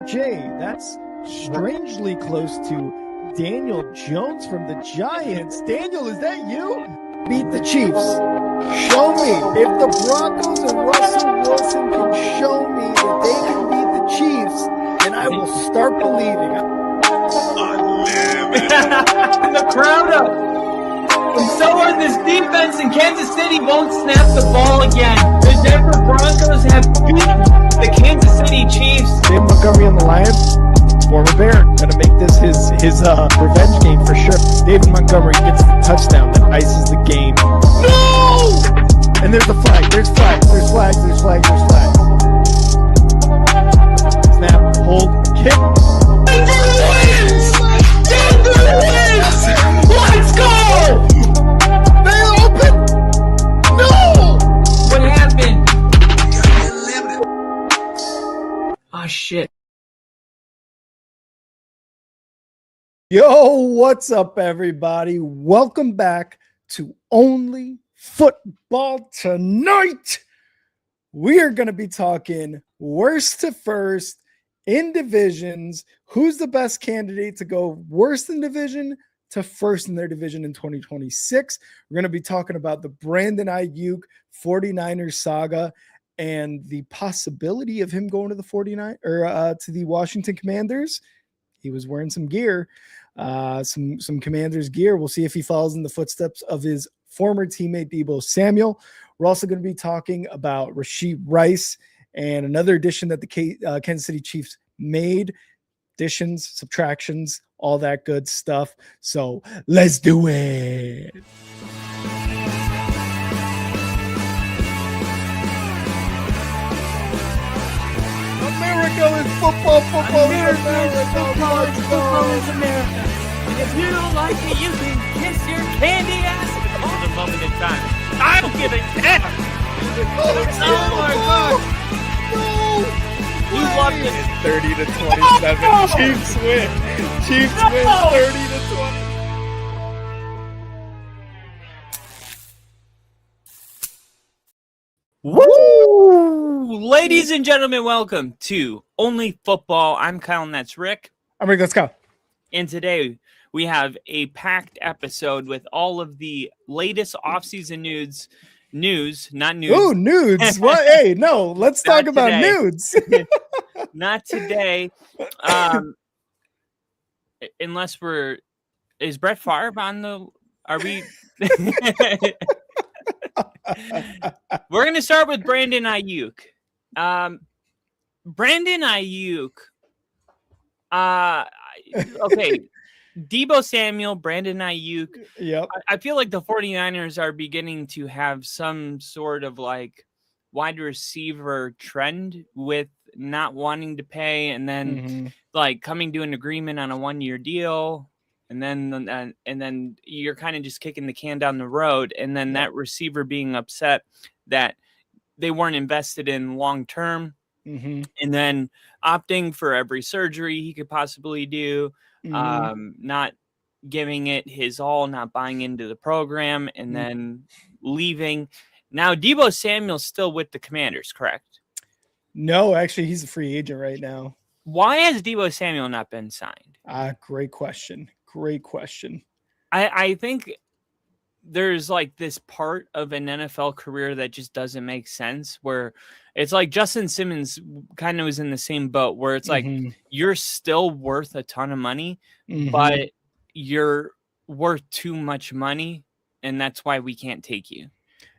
Jay, that's strangely close to Daniel Jones from the Giants. Daniel, is that you? Beat the Chiefs. Show me. If the Broncos and Russell Wilson can show me that they can beat the Chiefs, then I will start believing. And the crowd up. And so are this defense, and Kansas City won't snap the ball again. The Denver Broncos have beaten the Kansas City Chiefs. David Montgomery and the Lions, former Bear, gonna make this his revenge game for sure. David Montgomery gets the touchdown that ices the game. No! And there's a flag. There's flags. There's flags. There's flags. There's flags. Snap. Hold. Kick. Denver wins! Denver wins! Let's go! They're open. No! What happened? Oh shit. Yo, what's up, everybody? Welcome back to Only Football Tonight. We are going to be talking worst to first in divisions. Who's the best candidate to go worst in division to first in their division in 2026? We're going to be talking about the Brandon Aiyuk 49ers saga and the possibility of him going to the 49 or to the Washington Commanders. He was wearing some gear. Some Commanders gear. We'll see if he follows in the footsteps of his former teammate Deebo Samuel. We're also going to be talking about Rashee Rice and another addition that the Kansas City Chiefs made. Additions, subtractions, all that good stuff. So let's do it. America is football. Football is America. And if you don't like it, you can kiss your candy ass all the moment in time. I don't give a damn. Oh my god. No. You love this. 30 to 27. No! Chiefs win. Chiefs win 30 to 20. Woo! Ladies and gentlemen, welcome to Only Football. I'm Kyle and that's Rick. I'm Rick, let's go. And today we have a packed episode with all of the latest offseason news, not news. Ooh, nudes. What? Hey, no, let's talk about today. nudes. Not today. Unless is Brett Favre on the, are we? We're going to start with Brandon Aiyuk. Brandon Aiyuk. Okay. Deebo Samuel, Brandon Aiyuk. Yep. I feel like the 49ers are beginning to have some sort of like wide receiver trend with not wanting to pay and then like coming to an agreement on a 1-year deal. And then you're kind of just kicking the can down the road. And then that receiver being upset that they weren't invested in long term. And then opting for every surgery he could possibly do. Not giving it his all, not buying into the program, and then leaving. Now, Deebo Samuel's still with the Commanders, correct? No, actually, he's a free agent right now. Why has Deebo Samuel not been signed? Great question. Great question. I think there's like this part of an NFL career that just doesn't make sense where it's like Justin Simmons kind of was in the same boat where it's like you're still worth a ton of money, but you're worth too much money. And that's why we can't take you.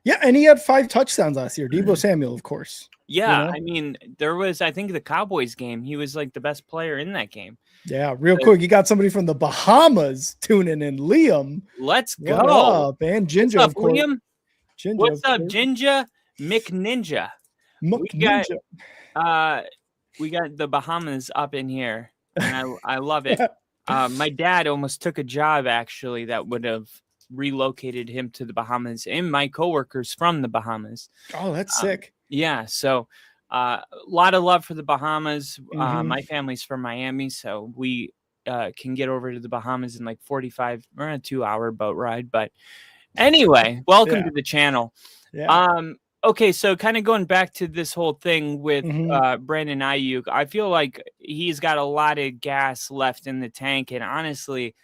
Yeah. And he had 5 touchdowns last year. Deebo Samuel, of course. Yeah. You know? I mean, there was, I think the Cowboys game, he was like the best player in that game. Yeah, real quick, you got somebody from the Bahamas tuning in. Liam, let's go. What up? And Ginger, what's up, of course. Liam? Ginger, what's up, Ginger? McNinja. We got the Bahamas up in here, and I love it. My dad almost took a job actually that would have relocated him to the Bahamas, and my coworkers from the Bahamas. Oh, that's sick. Yeah, so. A lot of love for the Bahamas. My family's from Miami, so we can get over to the Bahamas in like 45 or a 2-hour boat ride. But anyway, welcome to the channel. Okay, so kind of going back to this whole thing with Brandon Aiyuk, I feel like he's got a lot of gas left in the tank. And honestly,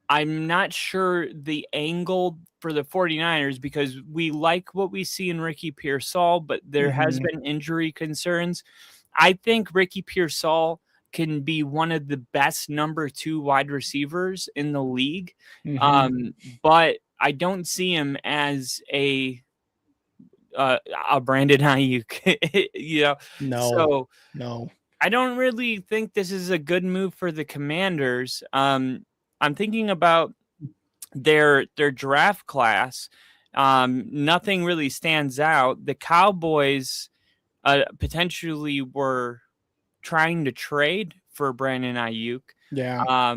I'm not sure the angle for the 49ers, because we like what we see in Ricky Pearsall, but there has been injury concerns. I think Ricky Pearsall can be one of the best number 2 wide receivers in the league. But I don't see him as a Brandon Aiyuk, you know. No. I don't really think this is a good move for the Commanders. I'm thinking about their draft class. Nothing really stands out. The Cowboys potentially were trying to trade for Brandon Aiyuk. Yeah.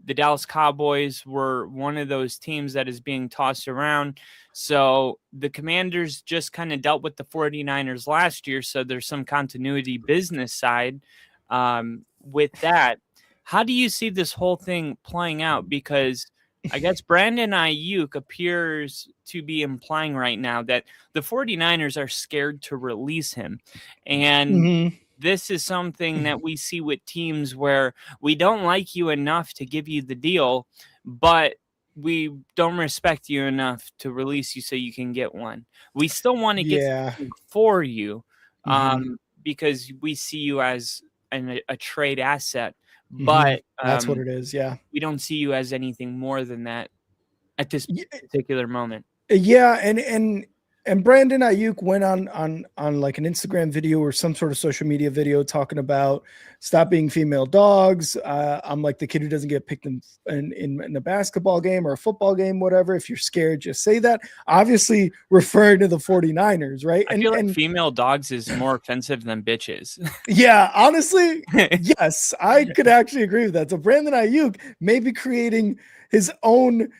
The Dallas Cowboys were one of those teams that is being tossed around. So the Commanders just kind of dealt with the 49ers last year. So there's some continuity business side with that. How do you see this whole thing playing out? Because I guess Brandon Aiyuk appears to be implying right now that the 49ers are scared to release him. And this is something that we see with teams where we don't like you enough to give you the deal, but we don't respect you enough to release you so you can get one. We still want to get something for you because we see you as a trade asset, but that's what it is. Yeah. We don't see you as anything more than that at this particular moment. Yeah. And Brandon Aiyuk went on like an Instagram video or some sort of social media video talking about stop being female dogs. I'm like the kid who doesn't get picked in a basketball game or a football game, whatever. If you're scared, just say that. Obviously referring to the 49ers, right? I feel like female dogs is more offensive than bitches. Yeah, honestly, yes, I could actually agree with that. So Brandon Aiyuk may be creating his own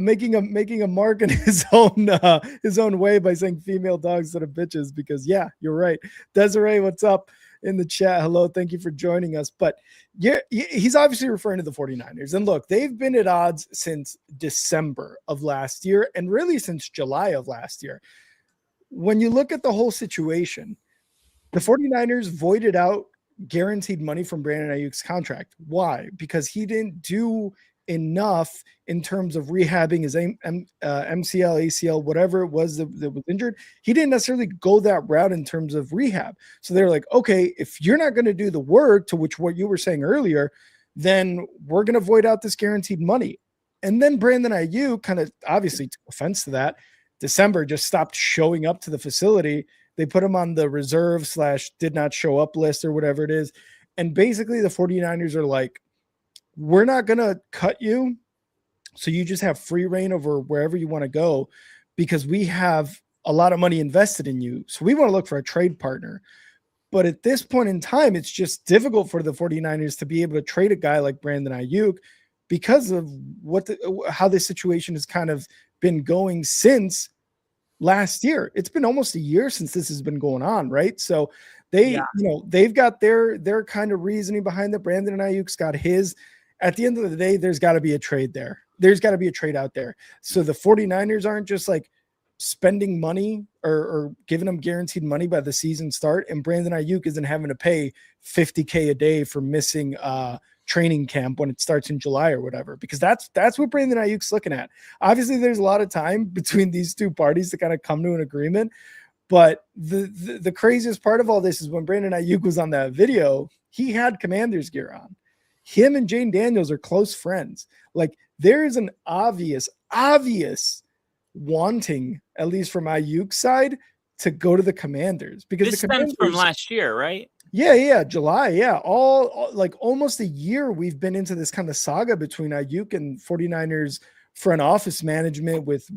making a mark in his own way by saying female dogs instead of bitches, because yeah, you're right. Desiree, what's up in the chat? Hello, thank you for joining us. But yeah, he's obviously referring to the 49ers. And look, they've been at odds since December of last year and really since July of last year. When you look at the whole situation, the 49ers voided out guaranteed money from Brandon Aiyuk's contract. Why? Because he didn't do enough in terms of rehabbing his MCL, ACL, whatever it was that was injured. He didn't necessarily go that route in terms of rehab. So they're like, okay, if you're not going to do the work, to which what you were saying earlier, then we're going to void out this guaranteed money. And then Brandon Aiyuk kind of obviously took offense to that. December just stopped showing up to the facility. They put him on the reserve / did not show up list or whatever it is. And basically the 49ers are like, we're not going to cut you, so you just have free reign over wherever you want to go, because we have a lot of money invested in you. So we want to look for a trade partner. But at this point in time, it's just difficult for the 49ers to be able to trade a guy like Brandon Aiyuk because of how this situation has kind of been going since last year. It's been almost a year since this has been going on, right? So they've got their kind of reasoning behind it. Brandon Aiyuk's got his. At the end of the day, there's got to be a trade there. There's got to be a trade out there. So the 49ers aren't just like spending money or giving them guaranteed money by the season start, and Brandon Aiyuk isn't having to pay $50K a day for missing training camp when it starts in July or whatever, because that's what Brandon Aiyuk's looking at. Obviously, there's a lot of time between these two parties to kind of come to an agreement. But the craziest part of all this is when Brandon Aiyuk was on that video, he had Commanders gear on. Him and Jane Daniels are close friends. Like, there is an obvious wanting, at least from Aiyuk's side, to go to the Commanders, because this the Commanders stems from last year, right? Yeah, July. Yeah, all like almost a year we've been into this kind of saga between Aiyuk and 49ers front office management with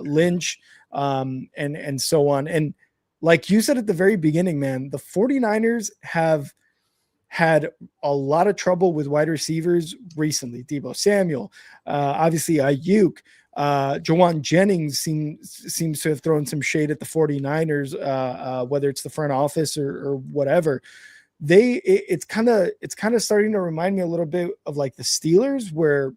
Lynch and so on. And like you said at the very beginning, man, the 49ers have had a lot of trouble with wide receivers recently. Deebo Samuel, obviously Aiyuk, Jawan Jennings seems to have thrown some shade at the 49ers, whether it's the front office or whatever. It's kind of starting to remind me a little bit of like the Steelers, where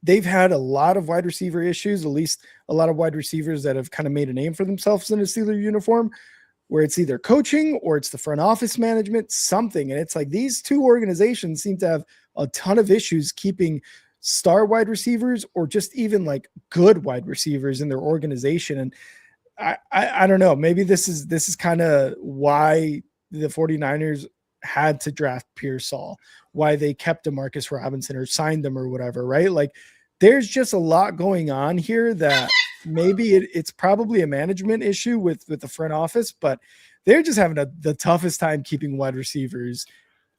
they've had a lot of wide receiver issues, at least a lot of wide receivers that have kind of made a name for themselves in a Steeler uniform. where it's either coaching or it's the front office management, something. And it's like these two organizations seem to have a ton of issues keeping star wide receivers or just even like good wide receivers in their organization. And I don't know, maybe this is kind of why the 49ers had to draft Pearsall, why they kept DeMarcus Robinson or signed them or whatever, right? Like there's just a lot going on here that maybe it's probably a management issue with the front office, but they're just having the toughest time keeping wide receivers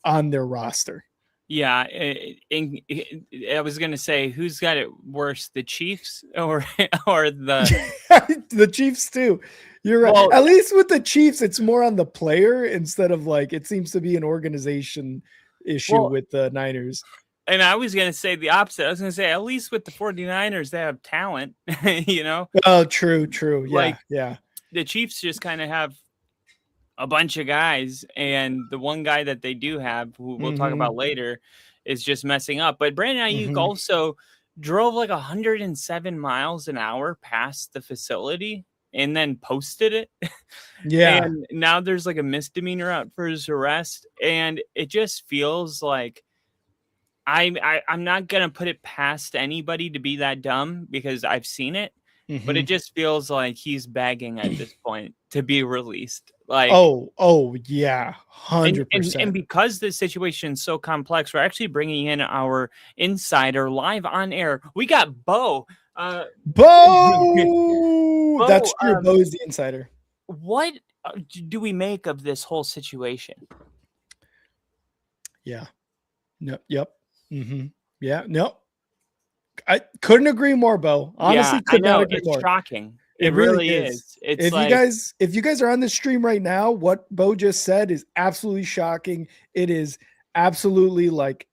on their roster. Yeah, I was gonna say, who's got it worse, the Chiefs or the Chiefs too? You're right. Well, at least with the Chiefs, it's more on the player instead of like it seems to be an organization issue with the Niners. And I was going to say the opposite. I was going to say, at least with the 49ers, they have talent, you know? Oh, true. Yeah, yeah. The Chiefs just kind of have a bunch of guys, and the one guy that they do have, who we'll talk about later, is just messing up. But Brandon Aiyuk also drove like 107 miles an hour past the facility and then posted it. Yeah. And now there's like a misdemeanor out for his arrest. And it just feels like I'm not going to put it past anybody to be that dumb because I've seen it, but it just feels like he's begging at this point to be released. Like, oh yeah, 100%. And because the situation is so complex, we're actually bringing in our insider live on air. We got Bo. Bo! That's true. Bo is the insider. What do we make of this whole situation? Yeah. No. Yep. Yeah. No. I couldn't agree more, Bo. Honestly, could not agree more. It's shocking. It really is. It's if you guys are on the stream right now, what Bo just said is absolutely shocking. It is absolutely like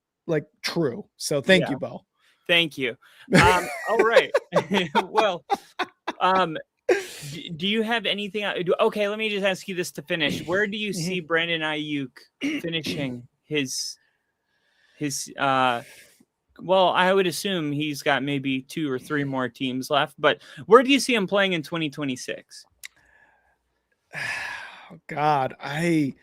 true. So thank you, Bo. Thank you. All right. Well, do you have anything? Okay, let me just ask you this to finish. Where do you see Brandon Aiyuk finishing his well, I would assume he's got maybe 2 or 3 more teams left, but where do you see him playing in 2026? Oh, God, I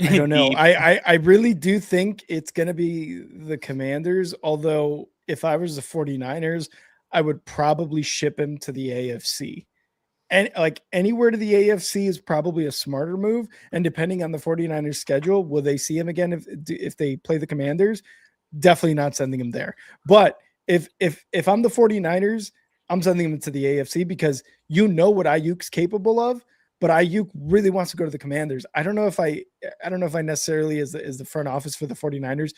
don't know. I really do think it's going to be the Commanders, although if I was the 49ers, I would probably ship him to the AFC. And like anywhere to the AFC is probably a smarter move. And depending on the 49ers schedule, will they see him again if they play the Commanders? Definitely not sending him there. But if I'm the 49ers, I'm sending him to the AFC because you know what Aiyuk's capable of, but Aiyuk really wants to go to the Commanders. I don't know if I necessarily as the front office for the 49ers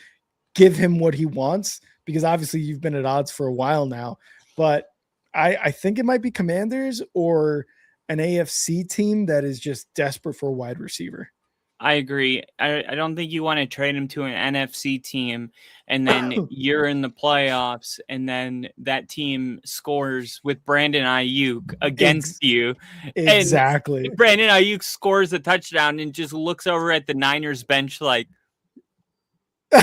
give him what he wants, because obviously you've been at odds for a while now. But I think it might be Commanders or an AFC team that is just desperate for a wide receiver. I agree. I don't think you want to trade him to an NFC team and then you're in the playoffs and then that team scores with Brandon Aiyuk against you. Exactly. And Brandon Aiyuk scores a touchdown and just looks over at the Niners bench like, and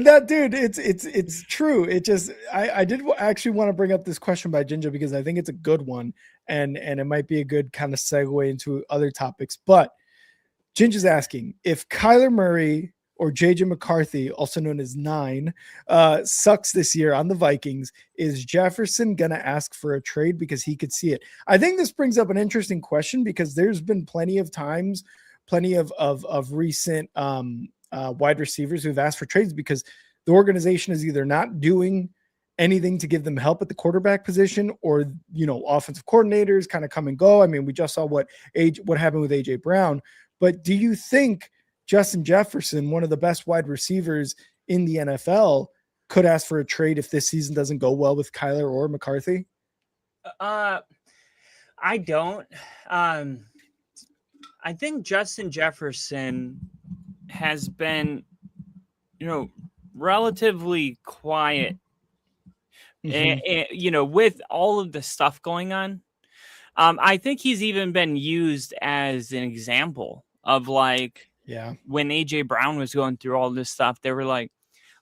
that dude, it's true. It just I did actually want to bring up this question by Ginger because I think it's a good one and it might be a good kind of segue into other topics. But Ginger's asking if Kyler Murray or JJ McCarthy, also known as 9, sucks this year on the Vikings, is Jefferson going to ask for a trade because he could see it? I think this brings up an interesting question because there's been plenty of times, plenty of recent wide receivers who've asked for trades because the organization is either not doing anything to give them help at the quarterback position or, offensive coordinators kind of come and go. I mean, we just saw what happened with AJ Brown, but do you think Justin Jefferson, one of the best wide receivers in the NFL, could ask for a trade if this season doesn't go well with Kyler or McCarthy? I don't. I think Justin Jefferson has been, relatively quiet, and, with all of the stuff going on. I think he's even been used as an example of when AJ Brown was going through all this stuff, they were like,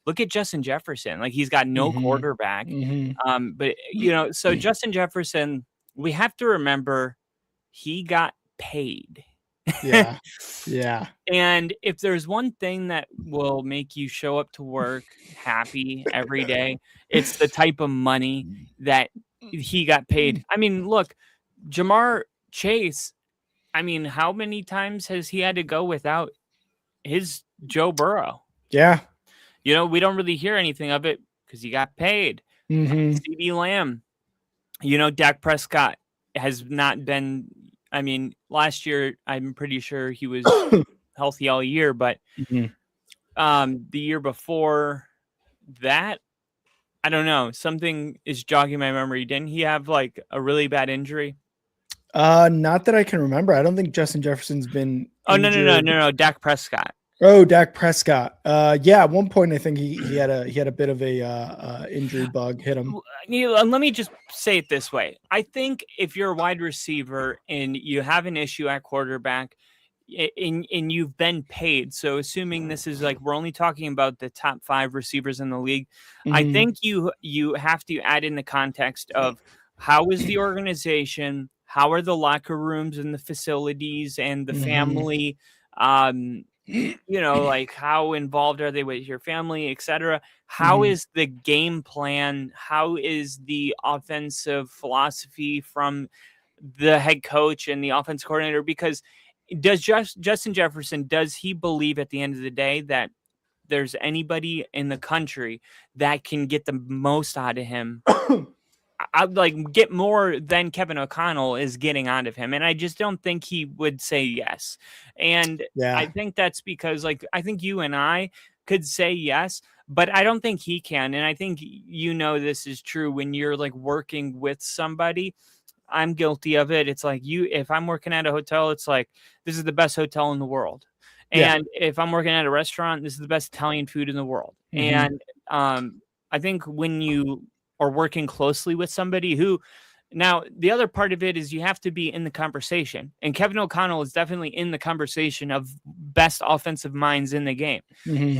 Look at Justin Jefferson. Like, he's got no quarterback. But, so Justin Jefferson, we have to remember he got paid. Yeah. Yeah. And if there's one thing that will make you show up to work happy every day, it's the type of money that he got paid. I mean, look, Jamar Chase, I mean, how many times has he had to go without his Joe Burrow? Yeah. We don't really hear anything of it because he got paid. CeeDee Lamb, Dak Prescott has not been, I mean, last year, I'm pretty sure he was healthy all year, but the year before that, I don't know. Something is jogging my memory. Didn't he have like a really bad injury? Not that I can remember. I don't think Justin Jefferson's been injured. No. Dak Prescott. Oh, Dak Prescott. Yeah, at one point I think he had a bit of a injury bug hit him. Let me just say it this way. I think if you're a wide receiver and you have an issue at quarterback and you've been paid, so assuming this is like, we're only talking about the top 5 receivers in the league, I think you have to add in the context of how is the organization, how are the locker rooms and the facilities and the family, like how involved are they with your family, etc. How is the game plan? How is the offensive philosophy from the head coach and the offense coordinator? Because does Justin Jefferson, does he believe at the end of the day that there's anybody in the country that can get the most out of him? I'd like get more than Kevin O'Connell is getting out of him. And I just don't think he would say yes. And I think that's because, like, I think you and I could say yes, but I don't think he can. And I think, this is true when you're like working with somebody. I'm guilty of it. It's like if I'm working at a hotel, it's like, this is the best hotel in the world. And if I'm working at a restaurant, this is the best Italian food in the world. And I think when you or working closely with somebody who, now the other part of it is you have to be in the conversation, and Kevin O'Connell is definitely in the conversation of best offensive minds in the game.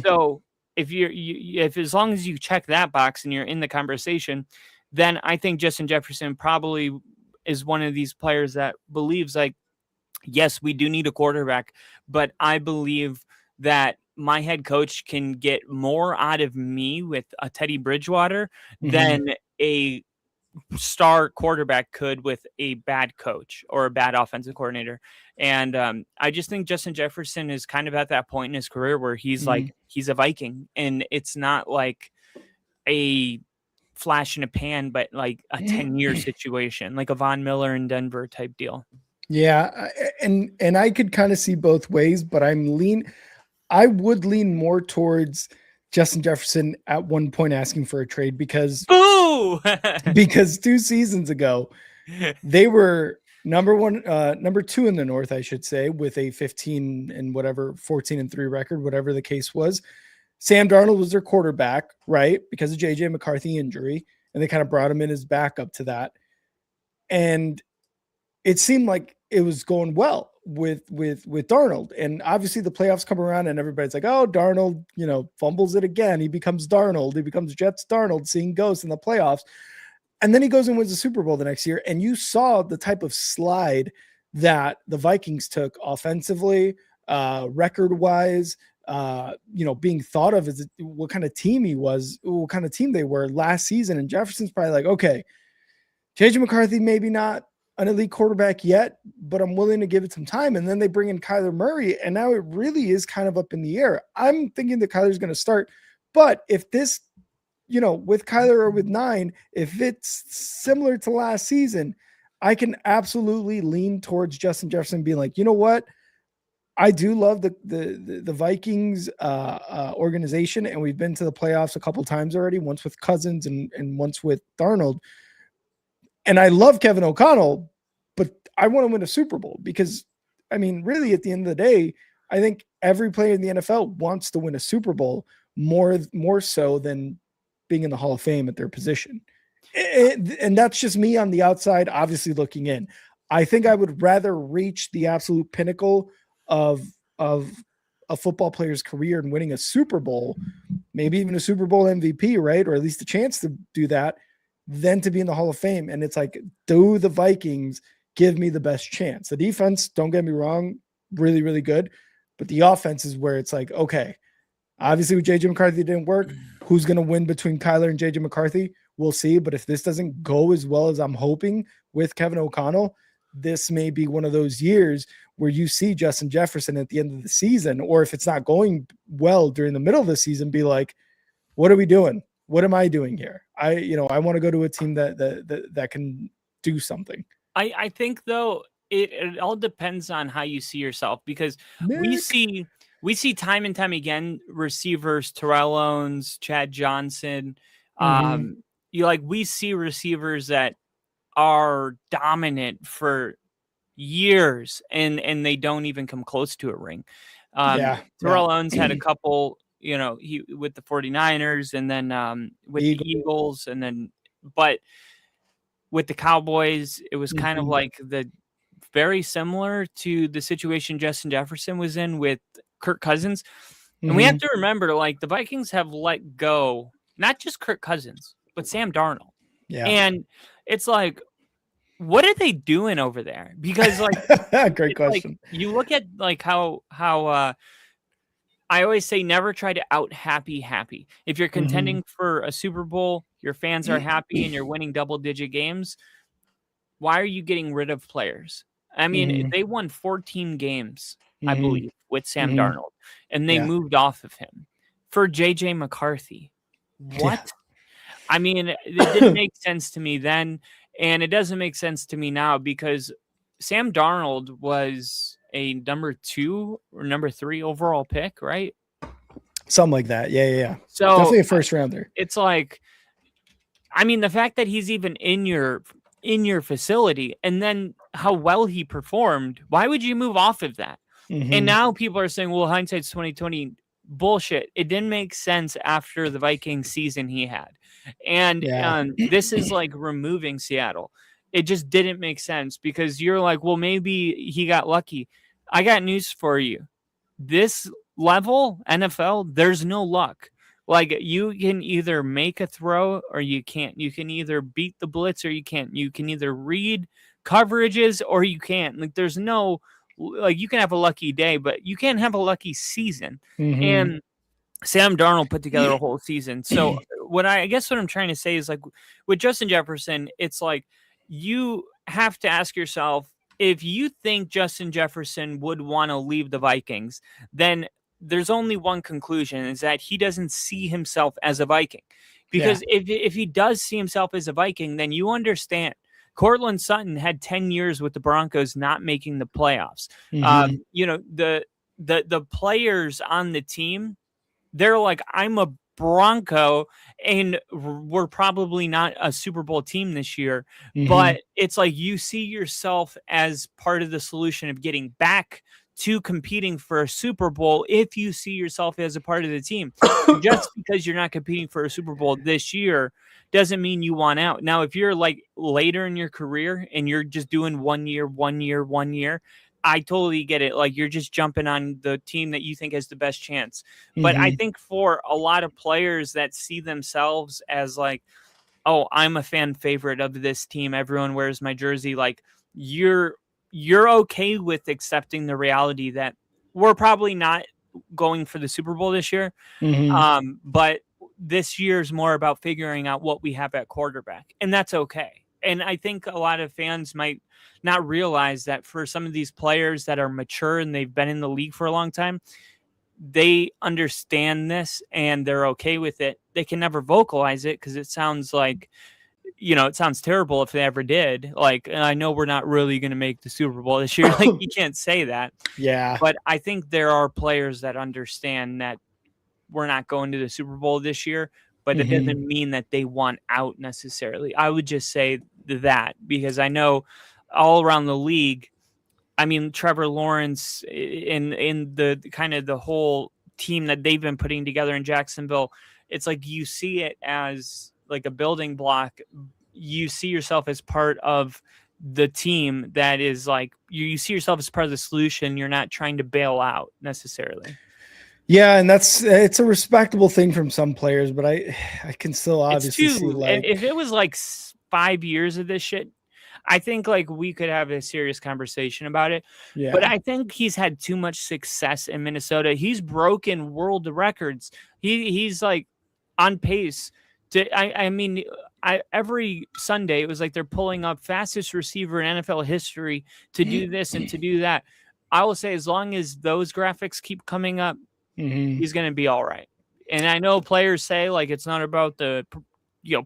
So if as long as you check that box and you're in the conversation, then I think Justin Jefferson probably is one of these players that believes like, yes, we do need a quarterback, but I believe that my head coach can get more out of me with a Teddy Bridgewater than a star quarterback could with a bad coach or a bad offensive coordinator. And I just think Justin Jefferson is kind of at that point in his career where he's like, he's a Viking, and it's not like a flash in a pan, but like a 10-year situation, like a Von Miller in Denver type deal. Yeah. And I could kind of see both ways, but I would lean more towards Justin Jefferson at one point asking for a trade because 2 seasons ago, they were number 2 in the North, I should say, with a 14-3 record, whatever the case was. Sam Darnold was their quarterback, right? Because of JJ McCarthy injury. And they kind of brought him in as backup to that. And it seemed like it was going well with Darnold. And obviously the playoffs come around and everybody's like, oh, Darnold, fumbles it again. He becomes Darnold. He becomes Jets Darnold, seeing ghosts in the playoffs. And then he goes and wins the Super Bowl the next year. And you saw the type of slide that the Vikings took offensively, record-wise, being thought of as what kind of team he was, what kind of team they were last season. And Jefferson's probably like, okay, JJ McCarthy, maybe not an elite quarterback yet, but I'm willing to give it some time. And then they bring in Kyler Murray, and now it really is kind of up in the air. I'm thinking that Kyler's going to start, but if this, with Kyler or with 9, if it's similar to last season, I can absolutely lean towards Justin Jefferson being like, you know what? I do love the Vikings organization, and we've been to the playoffs a couple times already, once with Cousins and once with Darnold. And I love Kevin O'Connell, but I want to win a Super Bowl because, I mean, really at the end of the day, I think every player in the NFL wants to win a Super Bowl more so than being in the Hall of Fame at their position. And that's just me on the outside, obviously looking in. I think I would rather reach the absolute pinnacle of a football player's career and winning a Super Bowl maybe even a Super Bowl MVP, right? Or at least a chance to do that, than to be in the Hall of Fame. And it's like, do the Vikings give me the best chance? The defense, don't get me wrong, really, really good. But the offense is where it's like, okay, obviously with JJ McCarthy, it didn't work. Who's going to win between Kyler and JJ McCarthy? We'll see. But if this doesn't go as well as I'm hoping with Kevin O'Connell, this may be one of those years where you see Justin Jefferson at the end of the season, or if it's not going well during the middle of the season, be like, what are we doing? What am I doing here? I want to go to a team that can do something. I think though it all depends on how you see yourself, because we see time and time again receivers, Terrell Owens, Chad Johnson. We see receivers that are dominant for years and they don't even come close to a ring. Terrell Owens had a couple, he with the 49ers and then with the Eagles, and then but with the Cowboys, it was kind of like very similar to the situation Justin Jefferson was in with Kirk Cousins. And we have to remember, like, the Vikings have let go, not just Kirk Cousins, but Sam Darnold. Yeah. And it's like, what are they doing over there? Because, like, great question. Like, you look at, like, how I always say, never try to out happy. If you're contending for a Super Bowl, your fans are happy and you're winning double-digit games, why are you getting rid of players? I mean, they won 14 games, I believe, with Sam Darnold, and they moved off of him for JJ McCarthy. What? Yeah. I mean, it didn't make sense to me then, and it doesn't make sense to me now, because Sam Darnold was a number 2 or number 3 overall pick, right? Something like that. Yeah. So definitely a first rounder. It's like, I mean, the fact that he's even in your facility, and then how well he performed, why would you move off of that? And now people are saying, well, hindsight's 2020. Bullshit. It didn't make sense after the Vikings season he had. And this is like removing Seattle. It just didn't make sense, because you're like, well, maybe he got lucky. I got news for you. This level, NFL, there's no luck. Like, you can either make a throw or you can't. You can either beat the blitz or you can't. You can either read coverages or you can't. Like, there's no, like, you can have a lucky day, but you can't have a lucky season. And Sam Darnold put together a whole season. So I guess what I'm trying to say is, like, with Justin Jefferson, it's like, you have to ask yourself, if you think Justin Jefferson would want to leave the Vikings, then there's only one conclusion, is that he doesn't see himself as a Viking. Because if he does see himself as a Viking, then you understand. Cortland Sutton had 10 years with the Broncos not making the playoffs. The players on the team, they're like, I'm a Bronco and we're probably not a Super Bowl team this year, but it's like, you see yourself as part of the solution of getting back to competing for a Super Bowl if you see yourself as a part of the team. Just because you're not competing for a Super Bowl this year doesn't mean you want out. Now, if you're like later in your career and you're just doing 1 year, I totally get it. Like, you're just jumping on the team that you think has the best chance. But I think for a lot of players that see themselves as like, oh, I'm a fan favorite of this team, everyone wears my jersey, like, you're okay with accepting the reality that we're probably not going for the Super Bowl this year. But this year is more about figuring out what we have at quarterback, and that's okay. And I think a lot of fans might not realize that for some of these players that are mature and they've been in the league for a long time, they understand this and they're okay with it. They can never vocalize it because it sounds like, it sounds terrible if they ever did. Like, I know we're not really going to make the Super Bowl this year. Like, you can't say that. Yeah. But I think there are players that understand that we're not going to the Super Bowl this year, but it doesn't mean that they want out necessarily. I would just say that, because I know all around the league, I mean, Trevor Lawrence in the kind of the whole team that they've been putting together in Jacksonville, it's like, you see it as like a building block. You see yourself as part of the team that is like, you see yourself as part of the solution. You're not trying to bail out necessarily. Yeah, and it's a respectable thing from some players, but I can still It's obviously see too, like if it was like 5 years of this shit, I think like we could have a serious conversation about it. But yeah. I think he's had too much success in Minnesota. He's broken world records. He's like on pace to. I mean, every Sunday it was like they're pulling up fastest receiver in NFL history to do this and to do that. I will say, as long as those graphics keep coming up, he's going to be all right. And I know players say like it's not about the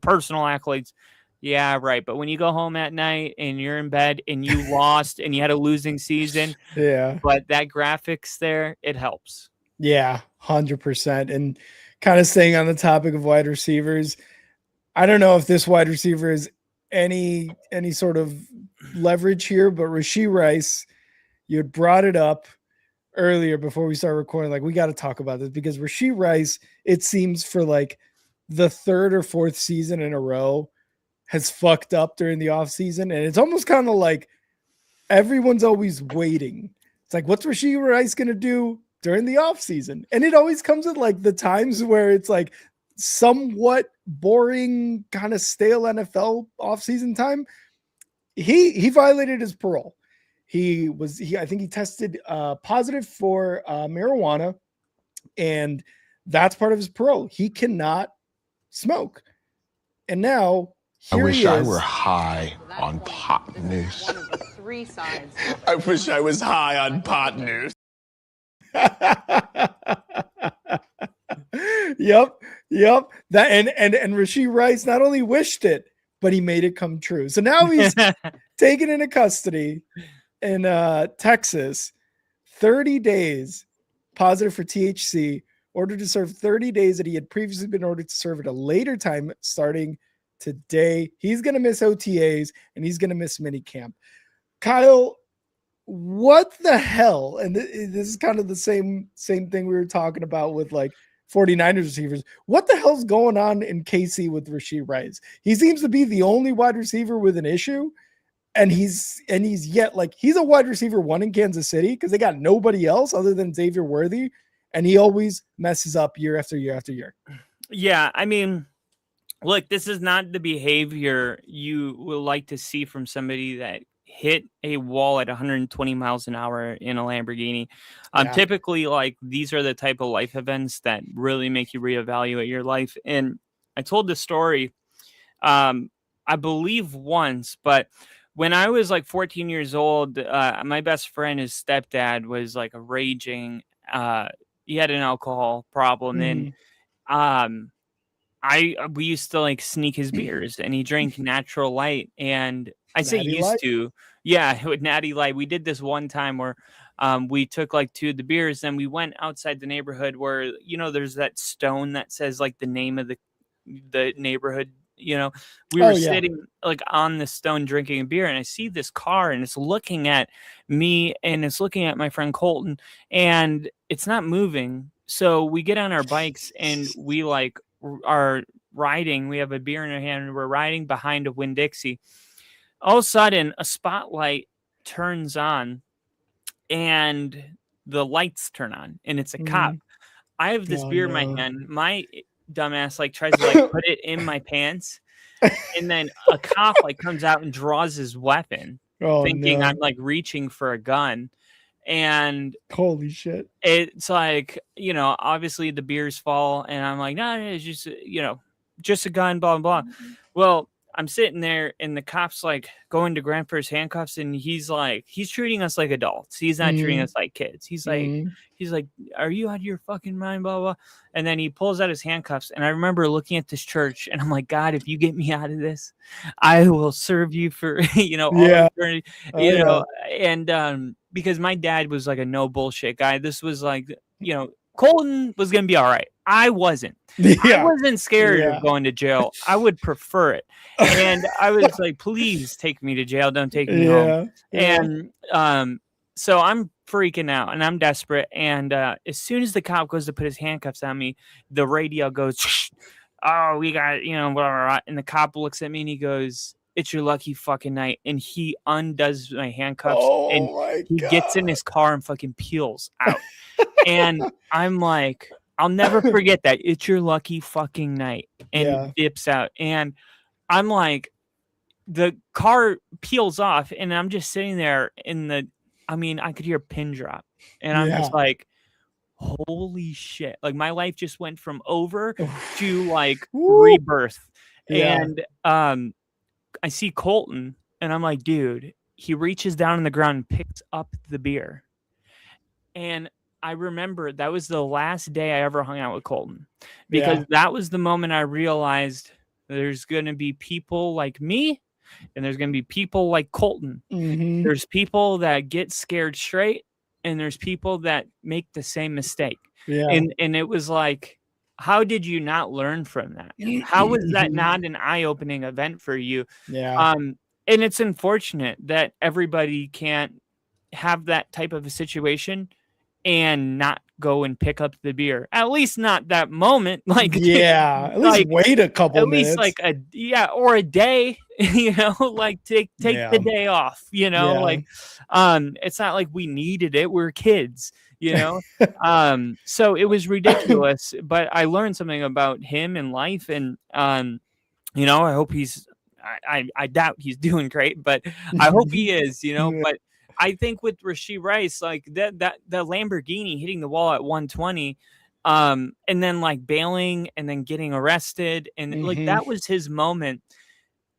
personal accolades. Yeah, right. But when you go home at night and you're in bed and you lost and you had a losing season, Yeah. but that graphics there, it helps. Yeah, 100%. And kind of staying on the topic of wide receivers, I don't know if this wide receiver is any sort of leverage here, but Rashee Rice, you had brought it up earlier before we started recording, like we got to talk about this because Rashee Rice, it seems for like the third or fourth season in a row, has fucked up during the offseason. And it's almost kind of like everyone's always waiting. It's like, what's Rashee Rice going to do during the offseason? And it always comes at like the times where it's like somewhat boring, kind of stale NFL offseason time. He violated his parole. I think he tested positive for marijuana, and that's part of his parole. He cannot smoke. And now I wish I were high on pot news. I wish I was high on pot news. Yep. That and Rashee Rice not only wished it, but he made it come true. So now he's taken into custody in Texas, 30 days positive for THC, ordered to serve 30 days that he had previously been ordered to serve at a later time starting today. He's going to miss OTAs and he's going to miss minicamp. Kyle, what the hell? And this is kind of the same thing we were talking about with like 49ers receivers. What the hell's going on in KC with Rashee Rice? He seems to be the only wide receiver with an issue. And he's yet like he's a wide receiver one in Kansas City because they got nobody else other than Xavier Worthy. And he always messes up year after year after year. Yeah. I mean, look, this is not the behavior you will like to see from somebody that hit a wall at 120 miles an hour in a Lamborghini. Typically, like these are the type of life events that really make you reevaluate your life. And I told this story, I believe once, but when I was like 14 years old, my best friend, his stepdad was like a raging, he had an alcohol problem. And we used to like sneak his beers and he drank Natural Light. And I say Natty used Light? to, yeah, with Natty Light. We did this one time where we took like 2 of the beers and we went outside the neighborhood where, there's that stone that says like the name of the neighborhood. We were sitting like on the stone drinking a beer and I see this car and it's looking at me and it's looking at my friend Colton and it's not moving. So we get on our bikes and we like are riding. We have a beer in our hand and we're riding behind a Winn-Dixie. All of a sudden a spotlight turns on and the lights turn on and it's a cop. I have this beer in my hand. My dumbass like tries to like put it in my pants and then a cop like comes out and draws his weapon thinking I'm like reaching for a gun. And holy shit, it's like, obviously the beers fall and I'm like, no, it's just, just a gun, blah, blah, blah. Well, I'm sitting there and the cop's like going to grab for his handcuffs and he's treating us like adults. He's not treating us like kids. He's like, are you out of your fucking mind? Blah, blah. And then he pulls out his handcuffs. And I remember looking at this church and I'm like, God, if you get me out of this, I will serve you for, all eternity, and, because my dad was like a no bullshit guy. This was like, Colton was going to be all right. I wasn't. I wasn't scared of going to jail. I would prefer it. And I was like, please take me to jail. Don't take me home. And so I'm freaking out and I'm desperate. And as soon as the cop goes to put his handcuffs on me, the radio goes, oh, we got, blah, blah, blah. And the cop looks at me and he goes, it's your lucky fucking night. And he undoes my handcuffs and he God. gets in his car and fucking peels out. And I'm like, I'll never forget that. It's your lucky fucking night. And dips out. And I'm like, the car peels off and I'm just sitting there I could hear a pin drop. And I'm just like, holy shit. Like my life just went from over to like rebirth. And I see Colton and I'm like, dude, he reaches down on the ground and picks up the beer. And I remember that was the last day I ever hung out with Colton, because that was the moment I realized there's going to be people like me and there's going to be people like Colton. There's people that get scared straight and there's people that make the same mistake. And it was like, how did you not learn from that? How was that not an eye-opening event for you? And it's unfortunate that everybody can't have that type of a situation and not go and pick up the beer. At least not that moment. Like, at least wait a couple minutes. At least like or a day, like take the day off, like, it's not like we needed it. We're kids, so it was ridiculous, but I learned something about him and life. And, I hope I doubt he's doing great, but I hope he is, but I think with Rashee Rice, like the Lamborghini hitting the wall at 120, and then like bailing and then getting arrested, and like that was his moment.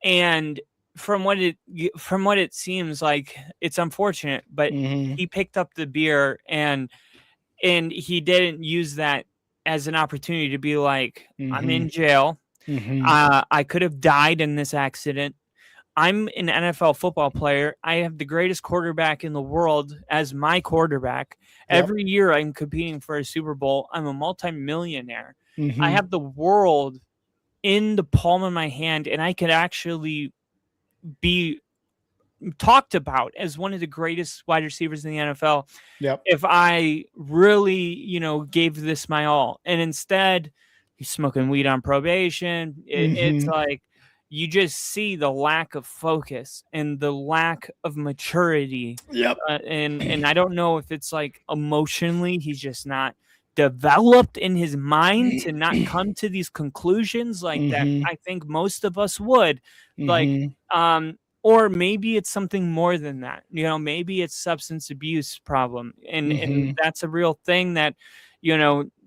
And from what it seems like, it's unfortunate, but he picked up the beer and he didn't use that as an opportunity to be like, I'm in jail. I could have died in this accident. I'm an NFL football player. I have the greatest quarterback in the world as my quarterback. Every year I'm competing for a Super Bowl. I'm a multimillionaire. I have the world in the palm of my hand, and I could actually be talked about as one of the greatest wide receivers in the NFL if I really, gave this my all. And instead, he's smoking weed on probation. It's like, you just see the lack of focus and the lack of maturity. And I don't know if it's like emotionally, he's just not developed in his mind to not come to these conclusions like that. I think most of us would or maybe it's something more than that. Maybe it's substance abuse problem. And that's a real thing that,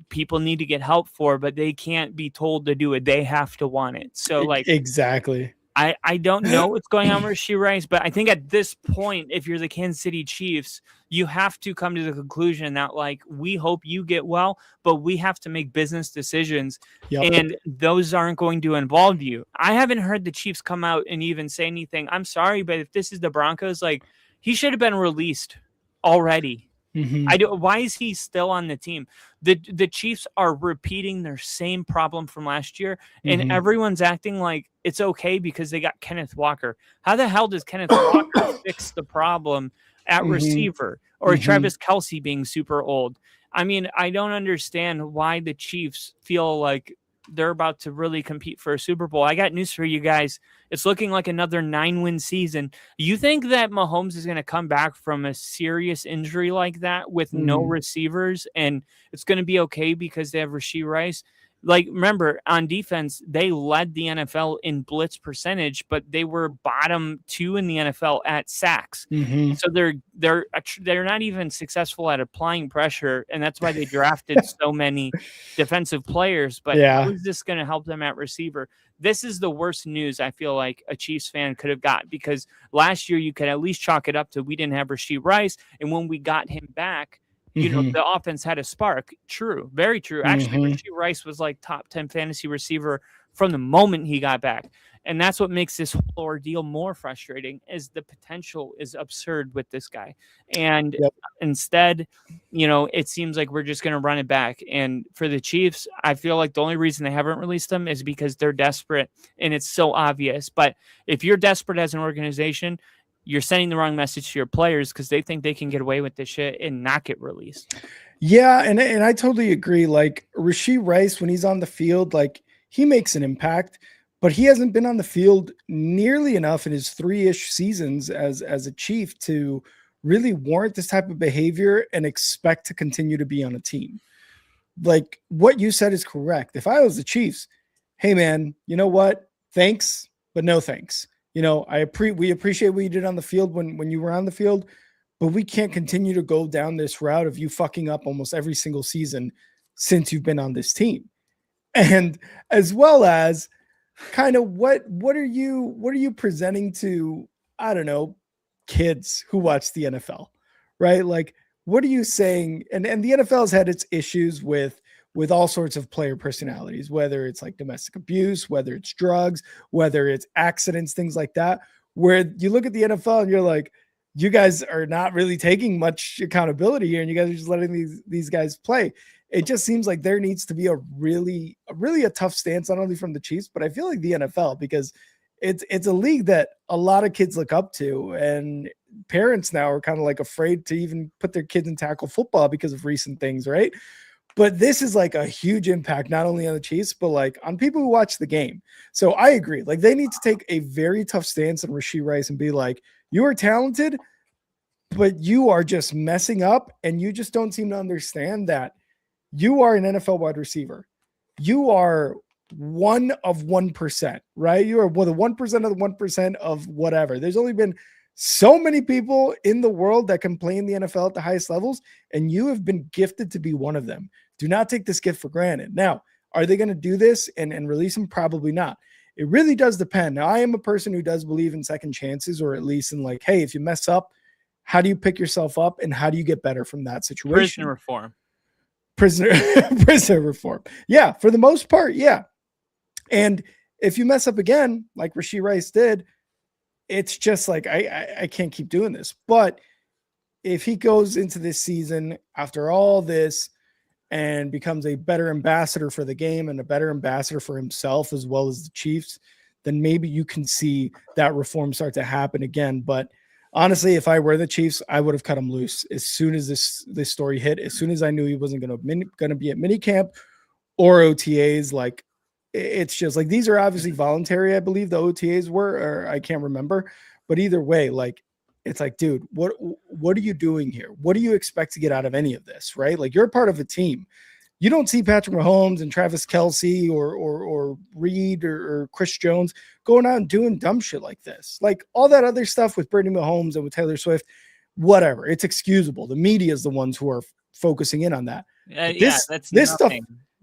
people need to get help for, but they can't be told to do it. They have to want it. So like, exactly. I don't know what's going on with Rashee Rice, but I think at this point, if you're the Kansas City Chiefs, you have to come to the conclusion that like, we hope you get well, but we have to make business decisions and those aren't going to involve you. I haven't heard the Chiefs come out and even say anything. I'm sorry, but if this is the Broncos, like he should have been released already. Why is he still on the team? The Chiefs are repeating their same problem from last year, and everyone's acting like it's okay because they got Kenneth Walker. How the hell does Kenneth Walker fix the problem at receiver, or Travis Kelce being super old? I mean, I don't understand why the Chiefs feel like they're about to really compete for a Super Bowl. I got news for you guys. It's looking like another 9-win season. You think that Mahomes is going to come back from a serious injury like that with no receivers and it's going to be okay because they have Rashee Rice? Like, remember, on defense, they led the NFL in blitz percentage, but they were bottom 2 in the NFL at sacks. So they're not even successful at applying pressure, and that's why they drafted so many defensive players. But how is this going to help them at receiver? This is the worst news I feel like a Chiefs fan could have got, because last year you could at least chalk it up to we didn't have Rashee Rice, and when we got him back, the offense had a spark. True. Very true. Actually, Rashee Rice was like top 10 fantasy receiver from the moment he got back. And that's what makes this whole ordeal more frustrating, is the potential is absurd with this guy. And instead, it seems like we're just going to run it back. And for the Chiefs, I feel like the only reason they haven't released him is because they're desperate and it's so obvious. But if you're desperate as an organization, you're sending the wrong message to your players because they think they can get away with this shit and not get released. Yeah, and I totally agree. Like Rashee Rice, when he's on the field, like he makes an impact, but he hasn't been on the field nearly enough in his 3-ish seasons as a Chief to really warrant this type of behavior and expect to continue to be on a team. Like what you said is correct. If I was the Chiefs, hey man, you know what? Thanks, but no thanks. You know, we appreciate what you did on the field when you were on the field, but we can't continue to go down this route of you fucking up almost every single season since you've been on this team. And as well as kind of what are you presenting to, I don't know, kids who watch the NFL, right? Like, what are you saying? And the NFL has had its issues with all sorts of player personalities, whether it's like domestic abuse, whether it's drugs, whether it's accidents, things like that, where you look at the NFL and you're like, you guys are not really taking much accountability here, and you guys are just letting these guys play. It just seems like there needs to be a really a tough stance, not only from the Chiefs, but I feel like the NFL, because it's a league that a lot of kids look up to, and parents now are kind of like afraid to even put their kids in tackle football because of recent things, right? But this is like a huge impact, not only on the Chiefs, but like on people who watch the game. So I agree. Like they need to take a very tough stance on Rashee Rice and be like, you are talented, but you are just messing up, and you just don't seem to understand that you are an NFL wide receiver. You are 1 of 1%, right? You are the 1% of the 1% of whatever. There's only been so many people in the world that can play in the NFL at the highest levels, and you have been gifted to be one of them. Do not take this gift for granted. Now, are they going to do this and release him? Probably not. It really does depend. Now, I am a person who does believe in second chances, or at least in like, hey, if you mess up, how do you pick yourself up and how do you get better from that situation? Prisoner reform. Yeah, for the most part, yeah. And if you mess up again, like Rashee Rice did, it's just like, I can't keep doing this. But if he goes into this season after all this and becomes a better ambassador for the game and a better ambassador for himself as well as the Chiefs, then maybe you can see that reform start to happen again. But honestly, if I were the Chiefs, I would have cut him loose as soon as this story hit. As soon as I knew he wasn't going to be at minicamp or OTAs, like it's just like these are obviously voluntary. I believe the OTAs were, or I can't remember, but either way, like it's like, dude, what are you doing here? What do you expect to get out of any of this, right? Like you're a part of a team. You don't see Patrick Mahomes and Travis Kelce or Reed or Chris Jones going out and doing dumb shit like this. Like all that other stuff with Brittany Mahomes and with Taylor Swift, whatever. It's excusable. The media is the ones who are focusing in on that. This stuff.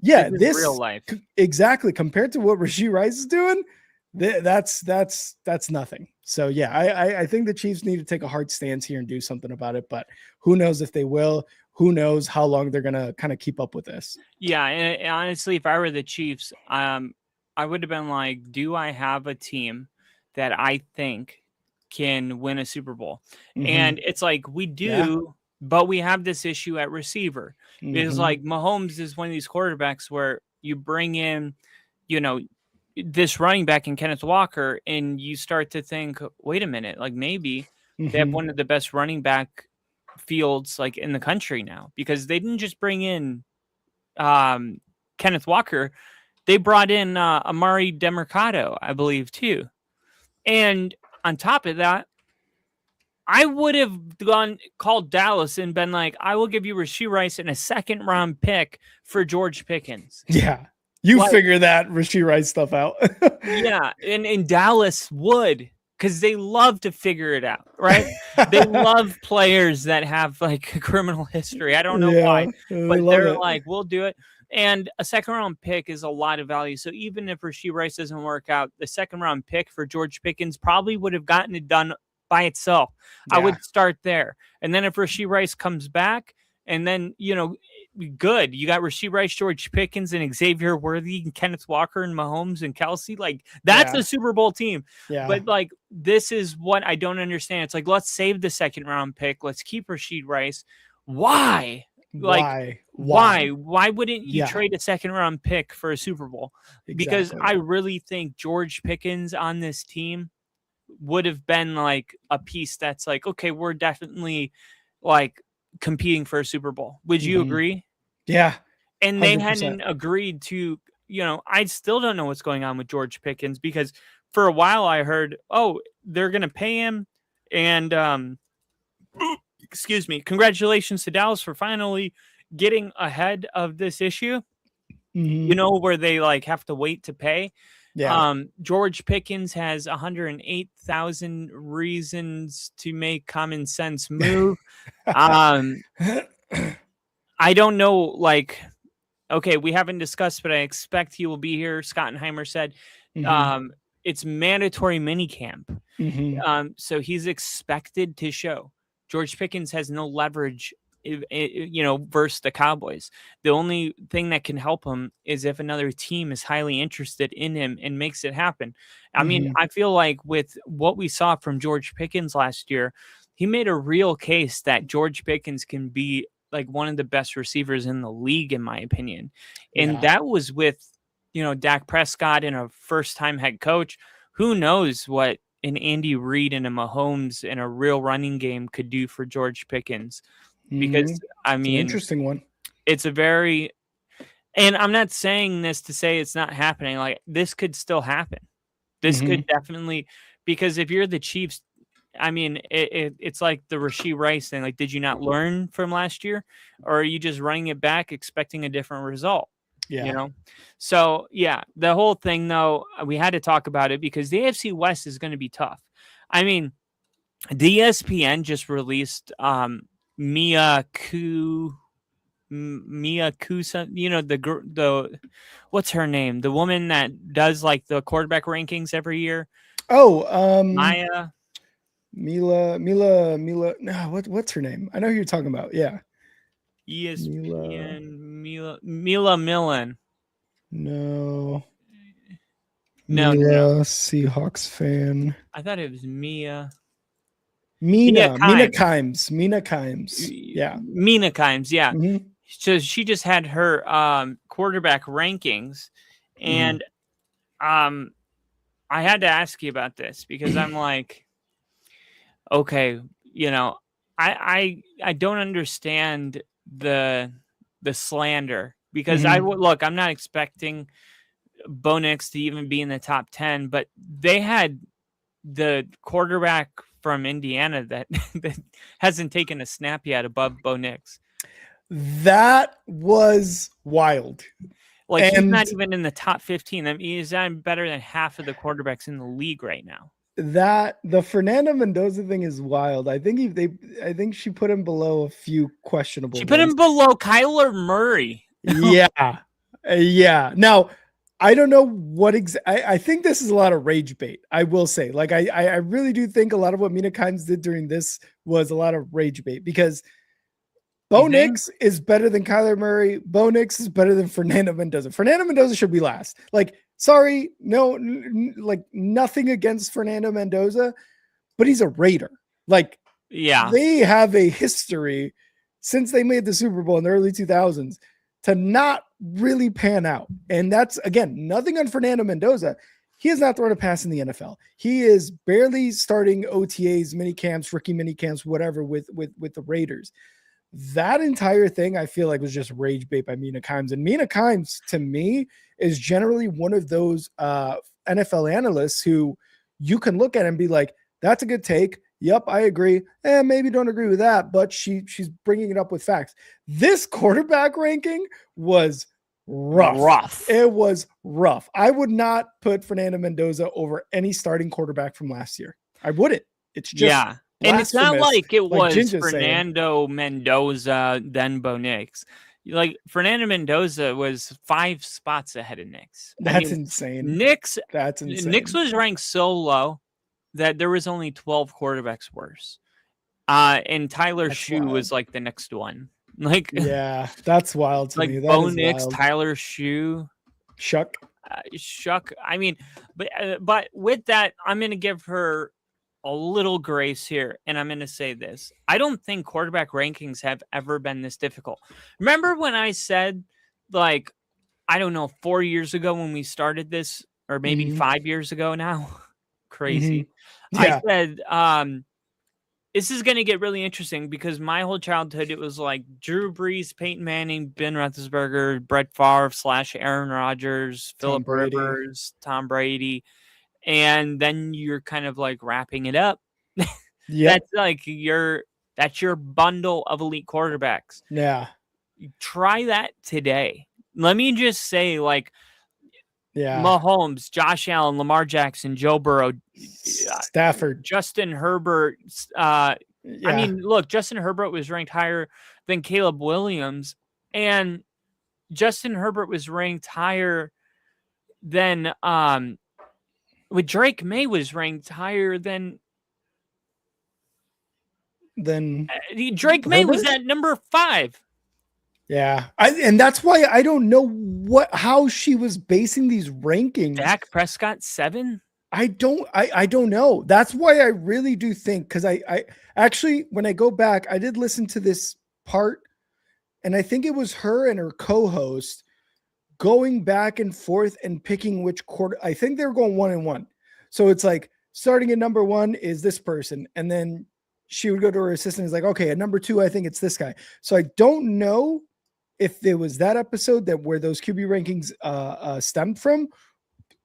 Yeah, this real life. Exactly. Compared to what Rashee Rice is doing, that's nothing. So yeah, I think the Chiefs need to take a hard stance here and do something about it. But who knows if they will? Who knows how long they're going to kind of keep up with this? Yeah. And honestly, if I were the Chiefs, I would have been like, do I have a team that I think can win a Super Bowl? Mm-hmm. And it's like, we do, but we have this issue at receiver. Mm-hmm. It's like Mahomes is one of these quarterbacks where you bring in, this running back in Kenneth Walker, and you start to think, wait a minute, like maybe they have one of the best running back fields like in the country now, because they didn't just bring in Kenneth Walker, they brought in Amari DeMercado, I believe, too. And on top of that, I would have called Dallas and been like, I will give you Rashee Rice and a 2nd-round pick for George Pickens. Yeah. You figure that Rashee Rice stuff out. Yeah. And Dallas would, because they love to figure it out, right? They love players that have like a criminal history. I don't know why, but they're like, we'll do it. And a 2nd-round pick is a lot of value. So even if Rashee Rice doesn't work out, the 2nd-round pick for George Pickens probably would have gotten it done by itself. Yeah. I would start there. And then if Rashee Rice comes back, and then, good. You got Rashee Rice, George Pickens, and Xavier Worthy, and Kenneth Walker, and Mahomes, and Kelce. Like, that's a Super Bowl team. Yeah. But, like, this is what I don't understand. It's like, let's save the 2nd-round pick. Let's keep Rashee Rice. Why? Like, why? Why wouldn't you trade a 2nd-round pick for a Super Bowl? Exactly. Because I really think George Pickens on this team would have been, like, a piece that's like, okay, we're definitely, like, competing for a Super Bowl. Would you agree? Yeah. And they 100%. Hadn't agreed to I still don't know what's going on with George Pickens, because for a while I heard, oh, they're going to pay him. And, excuse me, congratulations to Dallas for finally getting ahead of this issue, where they like have to wait to pay. Yeah. George Pickens has 108,000 reasons to make common sense move. I don't know, like, okay, we haven't discussed, but I expect he will be here. Schottenheimer said it's mandatory minicamp. So he's expected to show. George Pickens has no leverage, versus the Cowboys. The only thing that can help him is if another team is highly interested in him and makes it happen. I mean, I feel like with what we saw from George Pickens last year, he made a real case that George Pickens can be like one of the best receivers in the league, in my opinion. And that was with, Dak Prescott and a first-time head coach. Who knows what an Andy Reid and a Mahomes and a real running game could do for George Pickens. Because, I mean, it's an interesting one. It's and I'm not saying this to say it's not happening. Like, this could still happen. This could definitely, because if you're the Chiefs, I mean, it's like the Rashee Rice thing. Like, did you not learn from last year, or are you just running it back expecting a different result? Yeah. So yeah, the whole thing though, we had to talk about it because the AFC West is going to be tough. I mean, the ESPN just released Mia Kusa, the what's her name? The woman that does like the quarterback rankings every year. Oh, Mila. No, what's her name? I know who you're talking about. Yeah. ESPN Mila Millen. No. No. Seahawks fan. I thought it was Mina Kimes. Yeah. Mina Kimes, yeah. So she just had her quarterback rankings, and I had to ask you about this because I'm like, okay, I don't understand the slander, because I'm not expecting Bo Nix to even be in the top 10, but they had the quarterback from Indiana that hasn't taken a snap yet above Bo Nix. That was wild. Like, he's not even in the top 15. I mean, he's better than half of the quarterbacks in the league right now. That the Fernando Mendoza thing is wild. I think she put him below a few questionable. She put him below Kyler Murray. Yeah. Now, I don't know what I think this is a lot of rage bait. I will say, like, I really do think a lot of what Mina Kimes did during this was a lot of rage bait, because Bo Nix is better than Kyler Murray. Bo Nix is better than Fernando Mendoza. Fernando Mendoza should be last. Like, sorry, no, like, nothing against Fernando Mendoza, but he's a Raider. Like, yeah, they have a history since they made the Super Bowl in the early 2000s to not really pan out. And that's, again, nothing on Fernando Mendoza. He has not thrown a pass in the NFL. He is barely starting OTAs, mini camps, rookie mini camps, whatever, with the Raiders. That entire thing, I feel like, was just rage bait by Mina Kimes. And Mina Kimes, to me, is generally one of those NFL analysts who you can look at and be like, that's a good take. Yep, I agree. Maybe don't agree with that, but she's bringing it up with facts. This quarterback ranking was rough. It was rough. I would not put Fernando Mendoza over any starting quarterback from last year. I wouldn't. It's just and it's not like it was Ginger's Fernando Mendoza, then Bo Nix. Like, Fernando Mendoza was 5 spots ahead of Nix. That's insane. Nix was ranked so low that there was only 12 quarterbacks worse. And Tyler Shue was like the next one. Like, yeah, that's wild to me. Like, Bo Nix, Tyler Shue, Shuck. I mean, but with that, I'm going to give her a little grace here, and I'm going to say this. I don't think quarterback rankings have ever been this difficult. Remember when I said, like, I don't know, 4 years ago when we started this, or maybe 5 years ago now? Crazy. Yeah. I said, this is going to get really interesting because my whole childhood, it was like Drew Brees, Peyton Manning, Ben Roethlisberger, Brett Favre / Aaron Rodgers, Phillip Rivers, Tom Brady. And then you're kind of like wrapping it up. Yeah. That's your bundle of elite quarterbacks. Yeah. Try that today. Let me just say, like, yeah, Mahomes, Josh Allen, Lamar Jackson, Joe Burrow, Stafford, Justin Herbert. I mean, look, Justin Herbert was ranked higher than Caleb Williams, and Justin Herbert was ranked higher than with Drake May was ranked higher than Drake May Herbert? was at number 5. Yeah, and that's why I don't know how she was basing these rankings. Dak Prescott 7. I don't know. That's why I really do think, because I actually, when I go back, I did listen to this part, and I think it was her and her co-host going back and forth and picking which quarter. I think they were going 1-1. So it's like starting at number 1 is this person, and then she would go to her assistant and is like, okay, at number 2, I think it's this guy. So I don't know if it was that episode that where those QB rankings stemmed from,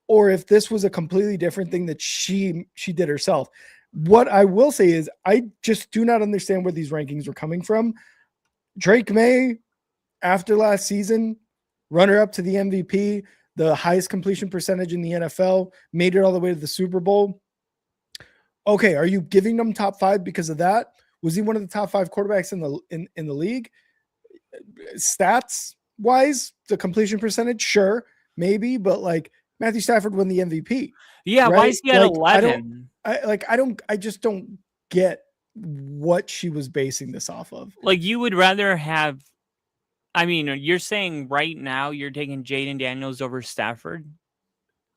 or if this was a completely different thing that she did herself. What I will say is I just do not understand where these rankings were coming from. Drake May, after last season, runner up to the MVP, the highest completion percentage in the NFL, made it all the way to the Super Bowl. Okay, are you giving them top 5 because of that? Was he one of the top 5 quarterbacks in the league? Stats wise, the completion percentage, sure, maybe, but like Matthew Stafford won the MVP. Yeah, right? Why is he at 11? I just don't get what she was basing this off of. Like, you would rather have, I mean, you're saying right now you're taking Jaden Daniels over Stafford.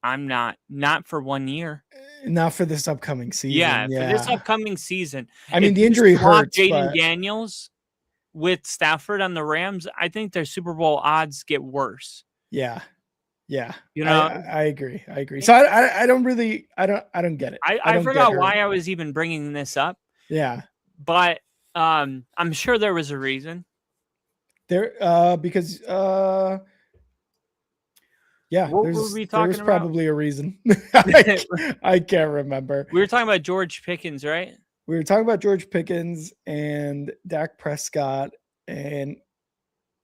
I'm not for 1 year. Not for this upcoming season. Yeah. For this upcoming season. I mean, the injury hurts. Jaden Daniels with Stafford on the Rams, I think their Super Bowl odds get worse. Yeah. You know, I agree. So I don't get it. I forgot why I was even bringing this up. Yeah. But I'm sure there was a reason. Because yeah, what were we talking there's about? Probably a reason. I can't remember. We were talking about George Pickens, right? We were talking about George Pickens and Dak Prescott, and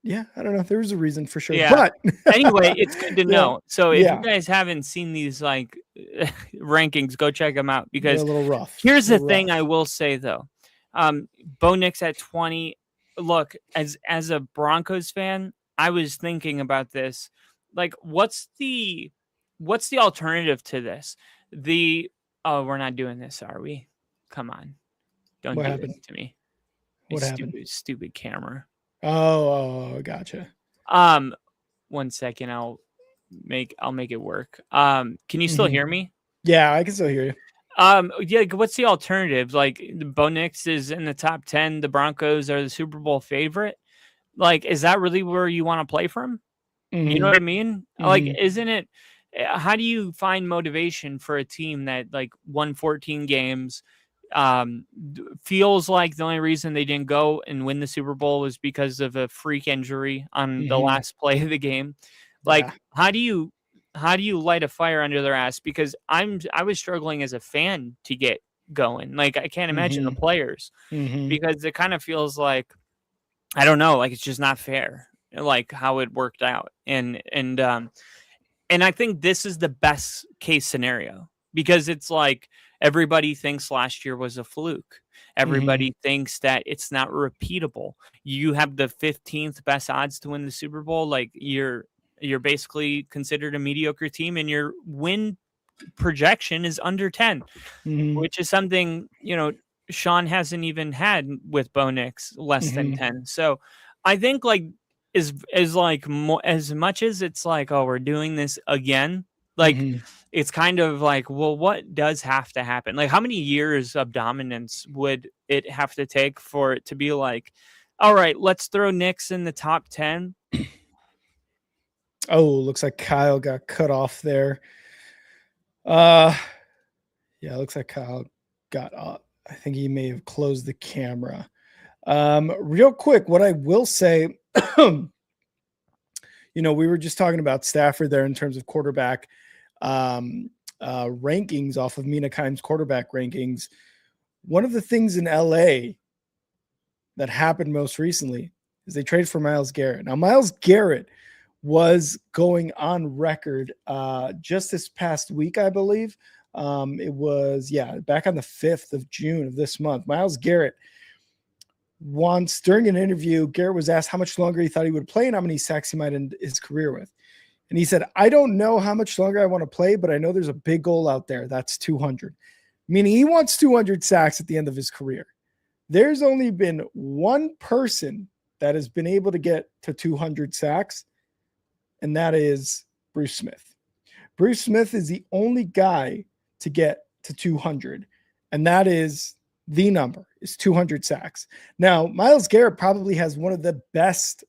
yeah, I don't know. There was a reason for sure. Yeah. But anyway, it's good to know. So if you guys haven't seen these like rankings, go check them out, because they're a little rough. Here's the thing I will say though. Bo Nix at 20. Look, as a Broncos fan, I was thinking about this. Like, what's the alternative to this? We're not doing this, are we? Come on. Don't do this to me. What happened? Stupid camera. Oh, gotcha. 1 second. I'll make it work. Can you still hear me? Yeah, I can still hear you. Yeah, what's the alternative? Like, Bo Nix is in the top 10. The Broncos are the Super Bowl favorite. Like, is that really where you want to play from? You know what I mean? Like, isn't it? How do you find motivation for a team that like won 14 games? Feels like the only reason they didn't go and win the Super Bowl was because of a freak injury on the last play of the game. Like, how do you light a fire under their ass? Because I was struggling as a fan to get going. Like, I can't imagine the players, because it kind of feels like, I don't know, like it's just not fair, like how it worked out. And I think this is the best case scenario, because it's like everybody thinks last year was a fluke. Everybody thinks that it's not repeatable. You have the 15th best odds to win the Super Bowl. Like, you're basically considered a mediocre team, and your win projection is under 10, which is something, Sean hasn't even had with Bo Nix, less than 10. So I think like is like as much as it's like, oh, we're doing this again. Like, it's kind of like, well, what does have to happen? Like, how many years of dominance would it have to take for it to be like, all right, let's throw Nix in the top 10? Oh, looks like Kyle got cut off there. Yeah, looks like Kyle got I think he may have closed the camera. Real quick, what I will say, we were just talking about Stafford there in terms of quarterback rankings off of Mina Kimes' quarterback rankings. One of the things in LA that happened most recently is they traded for Myles Garrett. Now, Myles Garrett was going on record just this past week, I believe. It was, back on the 5th of June of this month. Myles Garrett once, during an interview, Garrett was asked how much longer he thought he would play and how many sacks he might end his career with. And he said, I don't know how much longer I want to play, but I know there's a big goal out there. That's 200. Meaning he wants 200 sacks at the end of his career. There's only been one person that has been able to get to 200 sacks, and that is Bruce Smith. Bruce Smith is the only guy to get to 200, and that is the number, is 200 sacks. Now, Myles Garrett probably has one of the best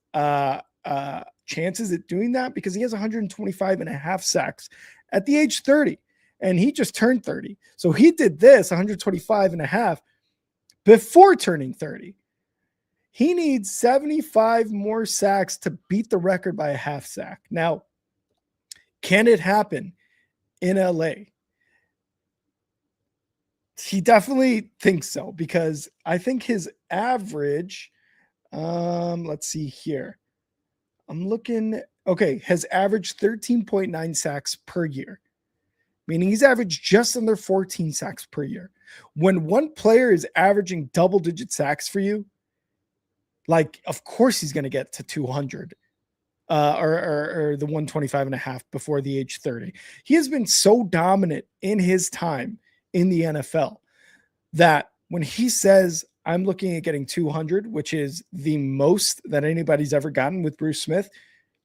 chances at doing that because he has 125 and a half sacks at the age 30, and he just turned 30. So he did this 125 and a half before turning 30. He needs 75 more sacks to beat the record by a half sack. Now, can it happen in LA? He definitely thinks so because I think his average, let's see here. I'm looking, has averaged 13.9 sacks per year, meaning he's averaged just under 14 sacks per year. When one player is averaging double-digit sacks for you, like, of course he's going to get to 200 or the 125 and a half before the age 30. He has been so dominant in his time in the NFL that when he says, I'm looking at getting 200, which is the most that anybody's ever gotten with Bruce Smith,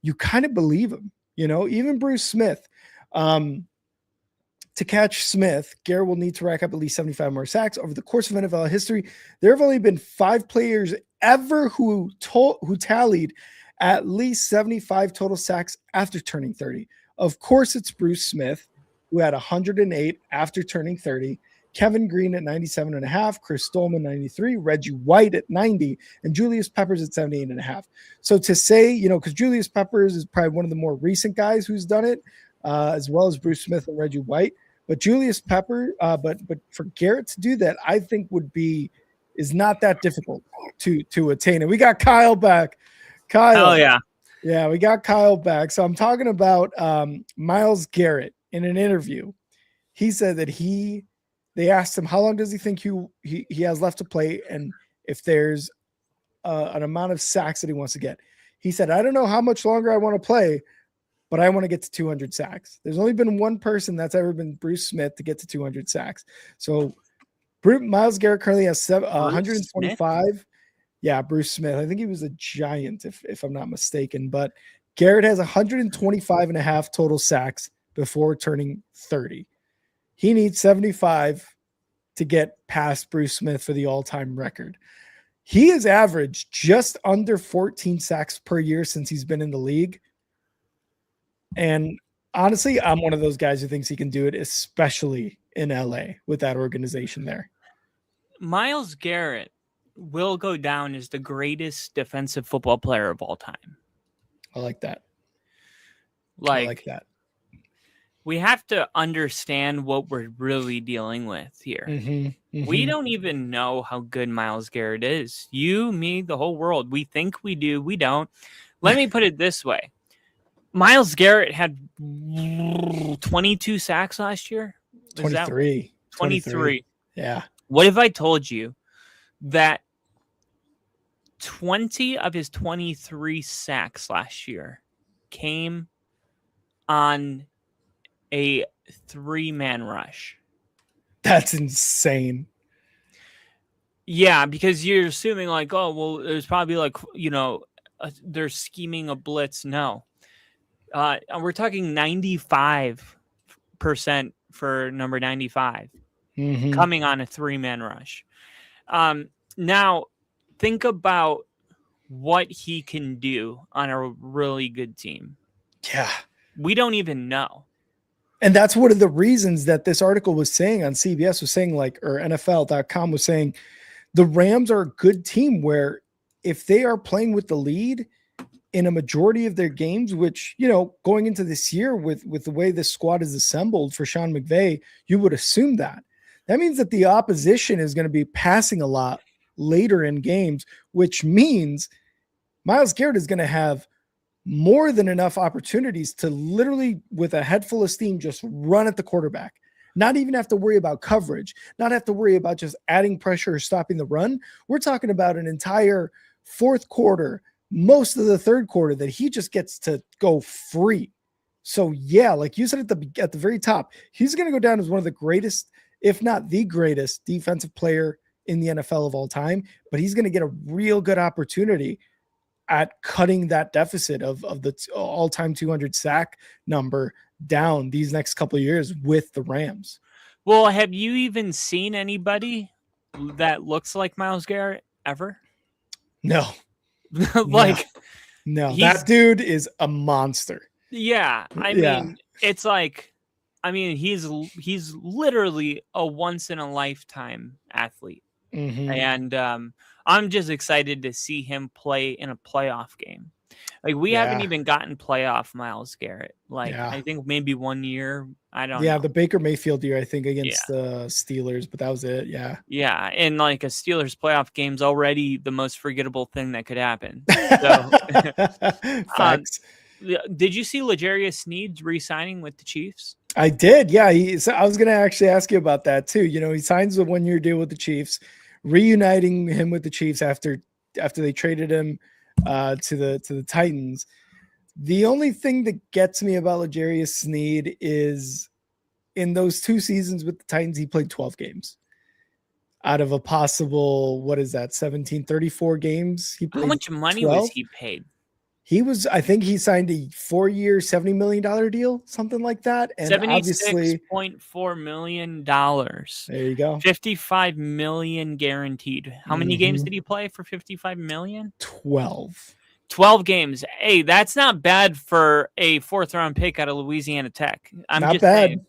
you kind of believe him, even Bruce Smith. To catch Smith, Garrett will need to rack up at least 75 more sacks. Over the course of NFL history, there have only been 5 players ever who tallied at least 75 total sacks after turning 30. Of course, it's Bruce Smith, who had 108 after turning 30, Kevin Green at 97.5, Chris Stolman 93, Reggie White at 90, and Julius Peppers at 78.5. So to say, because Julius Peppers is probably one of the more recent guys who's done it, as well as Bruce Smith and Reggie White. But Julius Pepper, but for Garrett to do that, I think is not that difficult to attain. And we got Kyle back. Kyle. Oh yeah. Yeah, we got Kyle back. So I'm talking about Myles Garrett in an interview. He said that they asked him how long does he think he has left to play and if there's an amount of sacks that he wants to get. He said, I don't know how much longer I want to play, but I want to get to 200 sacks. There's only been one person that's ever been Bruce Smith to get to 200 sacks. So Myles Garrett currently has 125. Smith? Yeah, Bruce Smith. I think he was a Giant, if I'm not mistaken. But Garrett has 125 and a half total sacks before turning 30. He needs 75 to get past Bruce Smith for the all-time record. He has averaged just under 14 sacks per year since he's been in the league. And honestly, I'm one of those guys who thinks he can do it, especially in LA with that organization there. Myles Garrett will go down as the greatest defensive football player of all time. I like that. I like that. We have to understand what we're really dealing with here. Mm-hmm. We don't even know how good Myles Garrett is. You, me, the whole world. We think we do. We don't. Let me put it this way. Myles Garrett had 22 sacks last year. 23. 23. Yeah. What if I told you that 20 of his 23 sacks last year came on a 3-man rush? That's insane. Yeah, because you're assuming like, oh, well, there's probably like, they're scheming a blitz. No. We're talking 95% for number 95 coming on a 3-man rush. Now, think about what he can do on a really good team. Yeah. We don't even know. And that's one of the reasons that this article was saying on CBS was saying like, or NFL.com was saying the Rams are a good team where if they are playing with the lead in a majority of their games, which, you know, going into this year with the way this squad is assembled for Sean McVay, you would assume that. That means that the opposition is going to be passing a lot later in games, which means Myles Garrett is going to have more than enough opportunities to literally, with a head full of steam, just run at the quarterback. Not even have to worry about coverage, not have to worry about just adding pressure or stopping the run. We're talking about an entire fourth quarter, most of the third quarter, that he just gets to go free. So yeah, like you said at the very top, he's going to go down as one of the greatest, if not the greatest, defensive player in the NFL of all time. But he's going to get a real good opportunity at cutting that deficit of the all-time 200 sack number down these next couple of years with the Rams. Well, have you even seen anybody that looks like Myles Garrett ever? No. Like, no, that dude is a monster. Yeah. I mean, it's like, I mean, he's literally a once in a lifetime athlete. Mm-hmm. And I'm just excited to see him play in a playoff game. Like, we haven't even gotten playoff Myles Garrett. Like, I think maybe 1 year. I don't know. Yeah, the Baker Mayfield year, I think, against the Steelers, but that was it. Yeah. Yeah. And like a Steelers playoff game's already the most forgettable thing that could happen. So, Facts. Did you see L'Jarius Sneed re-signing with the Chiefs? I did. Yeah. I was going to actually ask you about that too. You know, he signs a 1-year deal with the Chiefs, reuniting him with the Chiefs after they traded him to the Titans. The only thing that gets me about L'Jarius Sneed is in those 2 seasons with the Titans, he played 12 games out of a possible, 34 games. He played. How much money 12? was he paid? I think he signed a 4-year, $70 million deal, something like that. And $76.4 million. There you go. $55 million guaranteed. How many games did he play for $55 million? 12 games. Hey, that's not bad for a 4th-round pick out of Louisiana Tech. Not bad.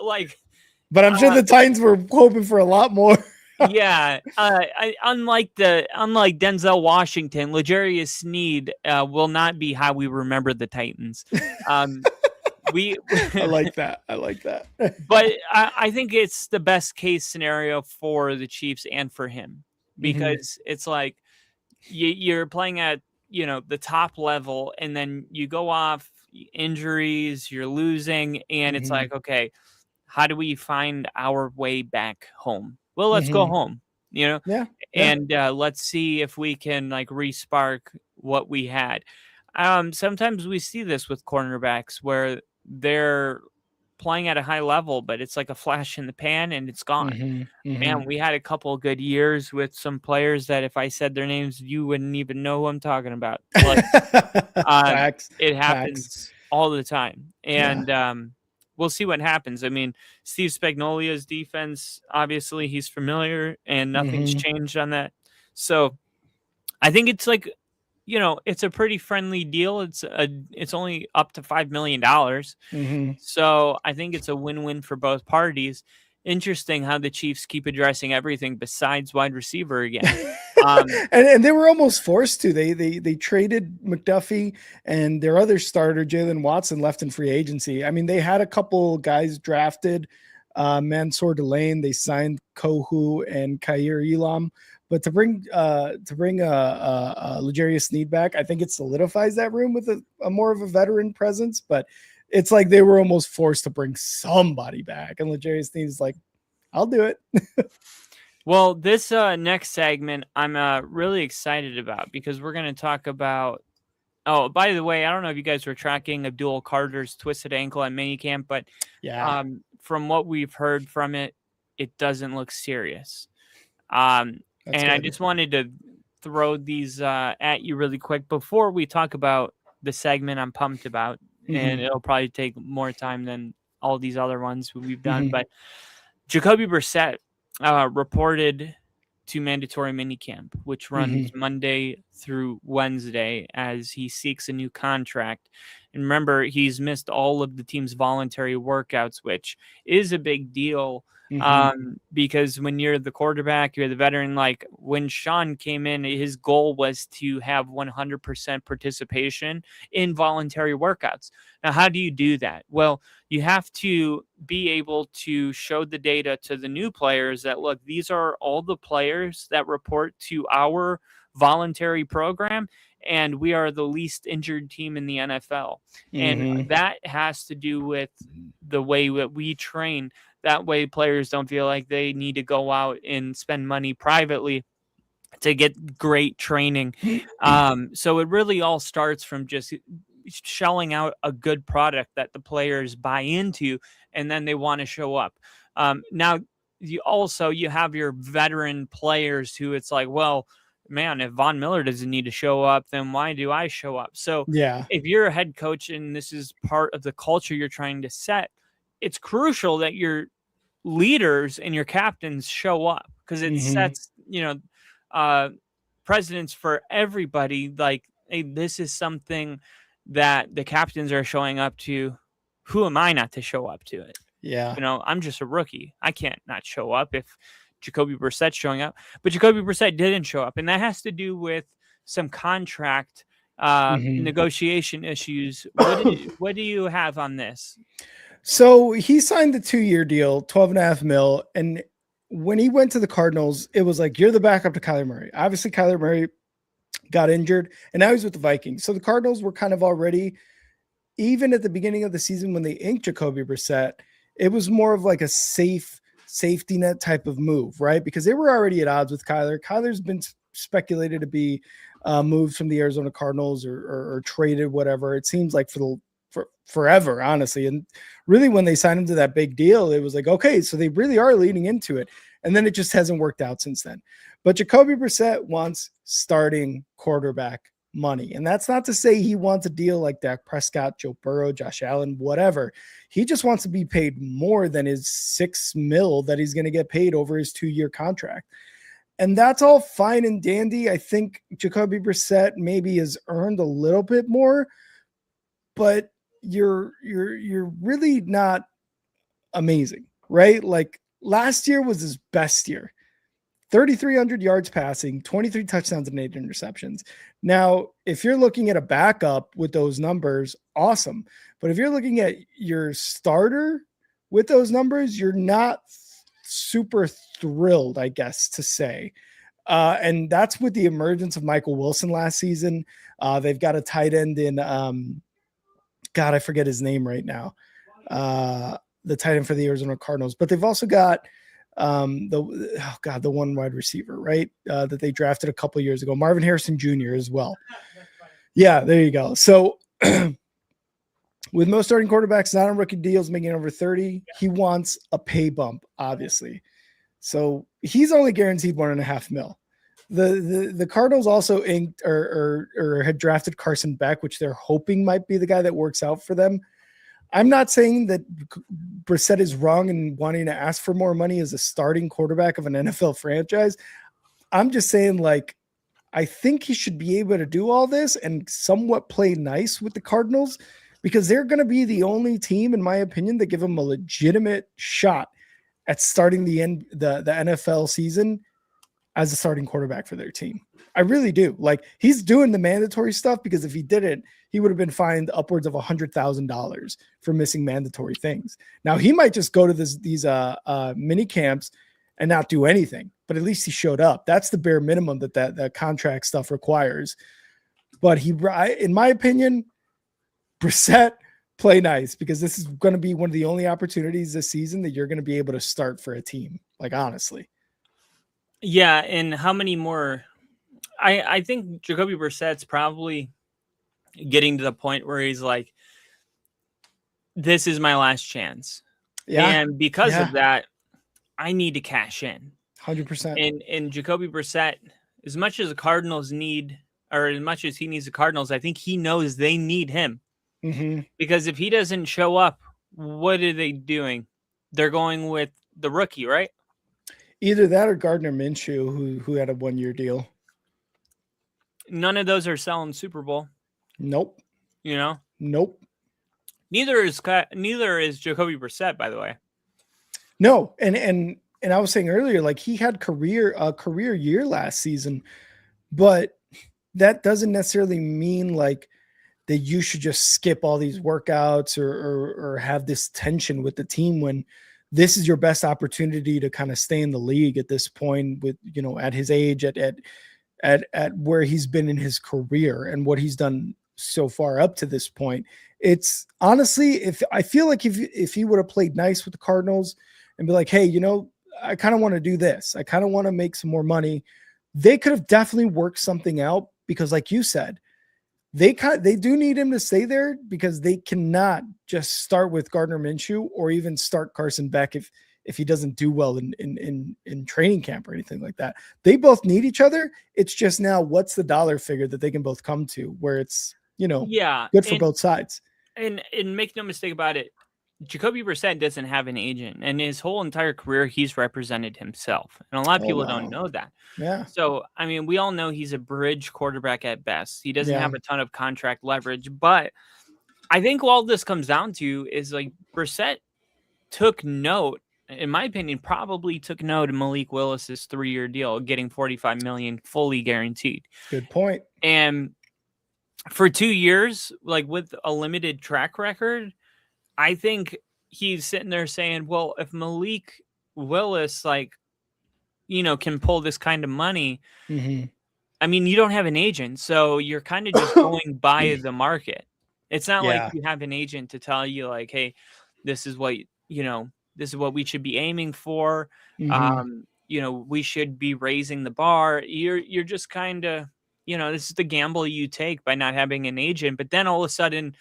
Like, but I'm sure the Titans were hoping for a lot more. Yeah, unlike Denzel Washington, L'Jarius Sneed will not be how we remember the Titans. I like that. But I think it's the best case scenario for the Chiefs and for him, because it's like you're playing at, you know, the top level, and then you go off injuries, you're losing, and it's like, okay, how do we find our way back home? Well, let's go home, you know? Yeah. And let's see if we can like re-spark what we had. Sometimes we see this with cornerbacks where they're playing at a high level, but it's like a flash in the pan and it's gone. Man, we had a couple of good years with some players that if I said their names, you wouldn't even know who I'm talking about. Like, it happens all the time. And we'll see what happens. I mean, Steve Spagnolia's defense, obviously he's familiar and nothing's changed on that. So I think it's like, you know, it's a pretty friendly deal. It's only up to $5 million. So I think it's a win-win for both parties. Interesting how the Chiefs keep addressing everything besides wide receiver again. And they were almost forced to. They traded McDuffie, and their other starter, Jalen Watson, left in free agency. I mean, they had a couple guys drafted, Mansour Delane. They signed Kohu and Khair Elam. But to bring L'Jarius Sneed back, I think it solidifies that room with a more of a veteran presence. But it's like they were almost forced to bring somebody back. And L'Jarius Sneed is like, I'll do it. Well, this next segment I'm really excited about, because we're going to talk about. Oh, by the way, I don't know if you guys were tracking Abdul Carter's twisted ankle at minicamp, but from what we've heard from it, it doesn't look serious. And good. I just wanted to throw these at you really quick before we talk about the segment I'm pumped about. And it'll probably take more time than all these other ones we've done. But Jacoby Brissett reported to mandatory minicamp, which runs Monday through Wednesday as he seeks a new contract. And remember, he's missed all of the team's voluntary workouts, which is a big deal. Because when you're the quarterback, you're the veteran. Like when Sean came in, his goal was to have 100% participation in voluntary workouts. Now, how do you do that? Well, you have to be able to show the data to the new players that, look, these are all the players that report to our voluntary program, and we are the least injured team in the NFL. And that has to do with the way that we train. That way players don't feel like they need to go out and spend money privately to get great training. So it really all starts from just shelling out a good product that the players buy into, and then they want to show up. Now, you have your veteran players who it's like, well, man, if Von Miller doesn't need to show up, then why do I show up? So if you're a head coach and this is part of the culture you're trying to set, it's crucial that your leaders and your captains show up, because it sets, precedents for everybody. Like, hey, this is something that the captains are showing up to. Who am I not to show up to it? Yeah. I'm just a rookie. I can't not show up if Jacoby Brissett's showing up. But Jacoby Brissett didn't show up, and that has to do with some contract negotiation issues. What do you have on this? So he signed the 2-year deal, $12.5 million. And when he went to the Cardinals, it was like, you're the backup to Kyler Murray. Obviously, Kyler Murray got injured, and now he's with the Vikings. So the Cardinals were kind of already, even at the beginning of the season when they inked Jacoby Brissett, it was more of like a safety net type of move, right? Because they were already at odds with Kyler. Kyler's been speculated to be moved from the Arizona Cardinals or traded, whatever. It seems like for forever, honestly. And really, when they signed him to that big deal, it was like, okay, so they really are leaning into it. And then it just hasn't worked out since then. But Jacoby Brissett wants starting quarterback money. And that's not to say he wants a deal like Dak Prescott, Joe Burrow, Josh Allen, whatever. He just wants to be paid more than his $6 million that he's going to get paid over his 2-year contract. And that's all fine and dandy. I think Jacoby Brissett maybe has earned a little bit more, but you're really not amazing, right? Like last year was his best year. 3,300 yards passing, 23 touchdowns and 8 interceptions. Now, if you're looking at a backup with those numbers, awesome. But if you're looking at your starter with those numbers, you're not super thrilled, I guess, to say. And that's with the emergence of Michael Wilson last season. They've got a tight end in God, I forget his name right now. The tight end for the Arizona Cardinals, but they've also got the one wide receiver, right? That they drafted a couple years ago, Marvin Harrison Jr. as well. Yeah, there you go. So with most starting quarterbacks not on rookie deals making over 30, he wants a pay bump, obviously. So he's only guaranteed $1.5 million. The Cardinals also inked or had drafted Carson Beck, which they're hoping might be the guy that works out for them. I'm not saying that Brissett is wrong in wanting to ask for more money as a starting quarterback of an NFL franchise. I'm just saying, like, I think he should be able to do all this and somewhat play nice with the Cardinals, because they're going to be the only team, in my opinion, that give him a legitimate shot at starting the NFL season as a starting quarterback for their team. I really do. Like, he's doing the mandatory stuff, because if he didn't, he would have been fined upwards of $100,000 for missing mandatory things. Now, he might just go to these mini camps and not do anything, but at least he showed up. That's the bare minimum that contract stuff requires. But in my opinion, Brissett, play nice, because this is going to be one of the only opportunities this season that you're going to be able to start for a team. Like, honestly. Yeah, and how many more? I think Jacoby Brissett's probably getting to the point where he's like, this is my last chance. Yeah. And because of that, I need to cash in. 100%. And Jacoby Brissett, as much as the Cardinals need, or as much as he needs the Cardinals, I think he knows they need him. Mm-hmm. Because if he doesn't show up, what are they doing? They're going with the rookie, right? Either that or Gardner Minshew, who had a 1-year deal. None of those are selling Super Bowl. Nope. Nope. Neither is Jacoby Brissett, by the way. No, and I was saying earlier, like he had a career year last season, but that doesn't necessarily mean like that you should just skip all these workouts or have this tension with the team when this is your best opportunity to kind of stay in the league at this point with, at his age, at where he's been in his career and what he's done so far up to this point. It's honestly, if he would have played nice with the Cardinals and be like, hey, I kind of want to do this. I kind of want to make some more money. They could have definitely worked something out because like you said, they do need him to stay there because they cannot just start with Gardner Minshew or even start Carson Beck if he doesn't do well in training camp or anything like that. They both need each other. It's just now what's the dollar figure that they can both come to where it's, good for both sides. And make no mistake about it, Jacoby Brissett doesn't have an agent, and his whole entire career, he's represented himself. And a lot of people don't know that. Yeah. So, I mean, we all know he's a bridge quarterback at best. He doesn't have a ton of contract leverage, but I think all this comes down to is like Brissett took note, in my opinion, probably took note of Malik Willis's 3-year deal, getting $45 million fully guaranteed. Good point. And for 2 years, like with a limited track record, I think he's sitting there saying, well, if Malik Willis, can pull this kind of money, I mean, you don't have an agent, so you're kind of just going by the market. It's not like you have an agent to tell you like, hey, this is what, this is what we should be aiming for. We should be raising the bar. You're just kind of, this is the gamble you take by not having an agent. But then all of a sudden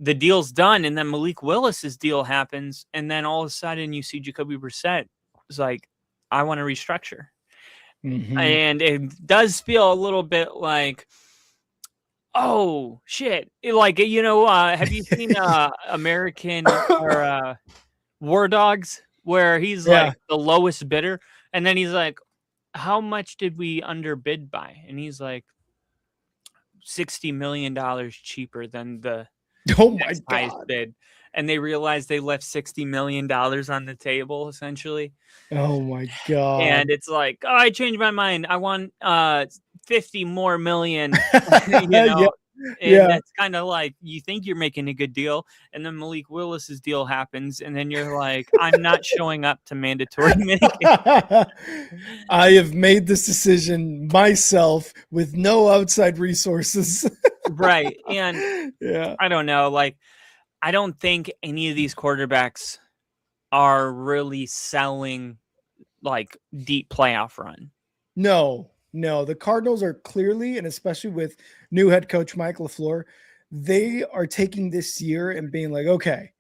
the deal's done, and then Malik Willis's deal happens, and then all of a sudden you see Jacoby Brissett is like, I want to restructure. And it does feel a little bit like, oh shit. Like, have you seen American or War Dogs, where he's like the lowest bidder, and then he's like, how much did we underbid by? And he's like, $60 million cheaper than the highest bid. And they realized they left $60 million on the table, essentially. Oh my God. And it's like, oh, I changed my mind. I want 50 more million. And that's kind of like, you think you're making a good deal, and then Malik Willis's deal happens, and then you're like, I'm not showing up to mandatory minicamp. I have made this decision myself with no outside resources. Right. And I don't know, like, I don't think any of these quarterbacks are really selling like deep playoff run. No, the Cardinals are clearly, and especially with new head coach Mike LaFleur, they are taking this year and being like, okay,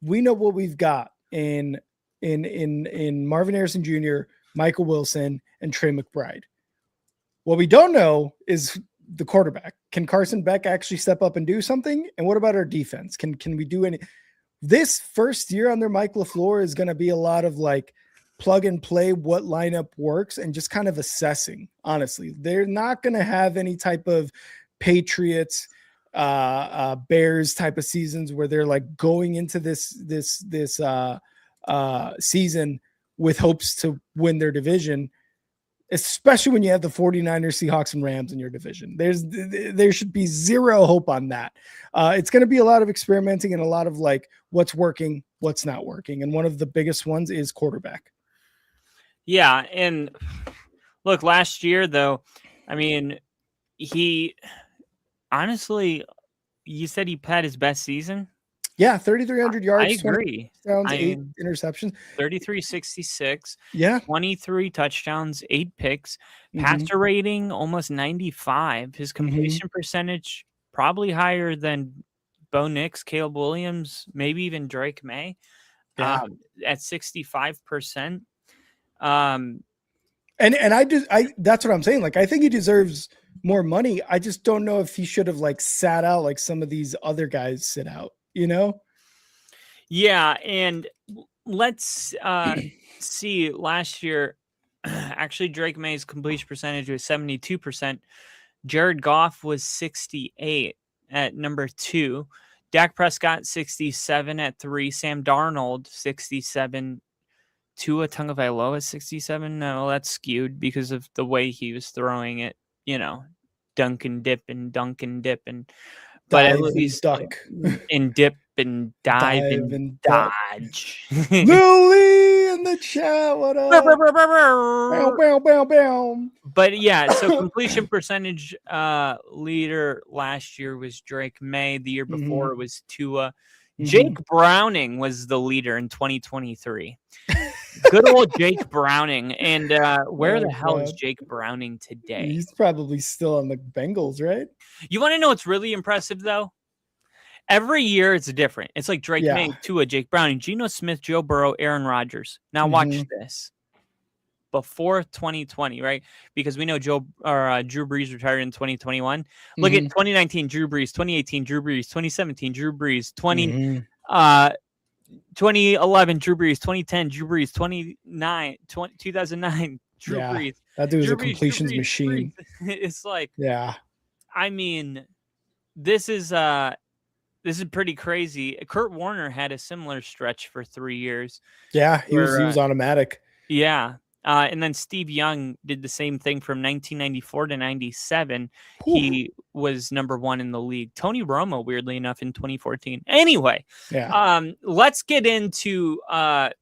we know what we've got in Marvin Harrison Jr., Michael Wilson, and Trey McBride. What we don't know is the quarterback. Can Carson Beck actually step up and do something? And what about our defense? Can we do any? This first year under Mike LaFleur is going to be a lot of like plug and play what lineup works and just kind of assessing. Honestly, they're not going to have any type of Patriots, Bears type of seasons where they're like going into this season with hopes to win their division, especially when you have the 49ers, Seahawks, and Rams in your division. There should be zero hope on that. It's going to be a lot of experimenting and a lot of like what's working, what's not working. And one of the biggest ones is quarterback. Yeah. And look, last year though, I mean, he honestly, you said he had his best season. Yeah, 3,300 yards. I agree. 8 interceptions. 33-66. Yeah. 23 touchdowns, 8 picks. Passer rating almost 95. His completion percentage probably higher than Bo Nix, Caleb Williams, maybe even Drake May at 65%. And that's what I'm saying. Like, I think he deserves more money. I just don't know if he should have like sat out like some of these other guys sit out. Yeah, and let's let's see. Last year, actually, Drake May's completion percentage was 72%. Jared Goff was 68 at number 2. Dak Prescott 67 at 3. Sam Darnold 67. Tua Tagovailoa 67. No, that's skewed because of the way he was throwing it. Dunk and dip and but Dive at least and duck. and dip and dive and dodge. Lily in the chat. What up? Bow, bow, bow, bow. But yeah, so completion percentage leader last year was Drake May. The year before it was Tua. Jake Browning was the leader in 2023. Good old Jake Browning. And where the hell is Jake Browning today? He's probably still on the Bengals, right? You want to know what's really impressive, though? Every year it's different. It's like Drake May, Tua, Jake Browning, Geno Smith, Joe Burrow, Aaron Rodgers. Now watch this. Before 2020, right? Because we know Drew Brees retired in 2021. Look at 2019, Drew Brees, 2018, Drew Brees, 2017, Drew Brees, 2011, Drew Brees, 2010, Drew Brees, 2009, Drew Brees. That dude was a completions machine. It's like, I mean, this is pretty crazy. Kurt Warner had a similar stretch for 3 years. Yeah, he was automatic. Yeah. And then Steve Young did the same thing from 1994 to 97. He was number 1 in the league. Tony Romo, weirdly enough, in 2014. Anyway, let's get into what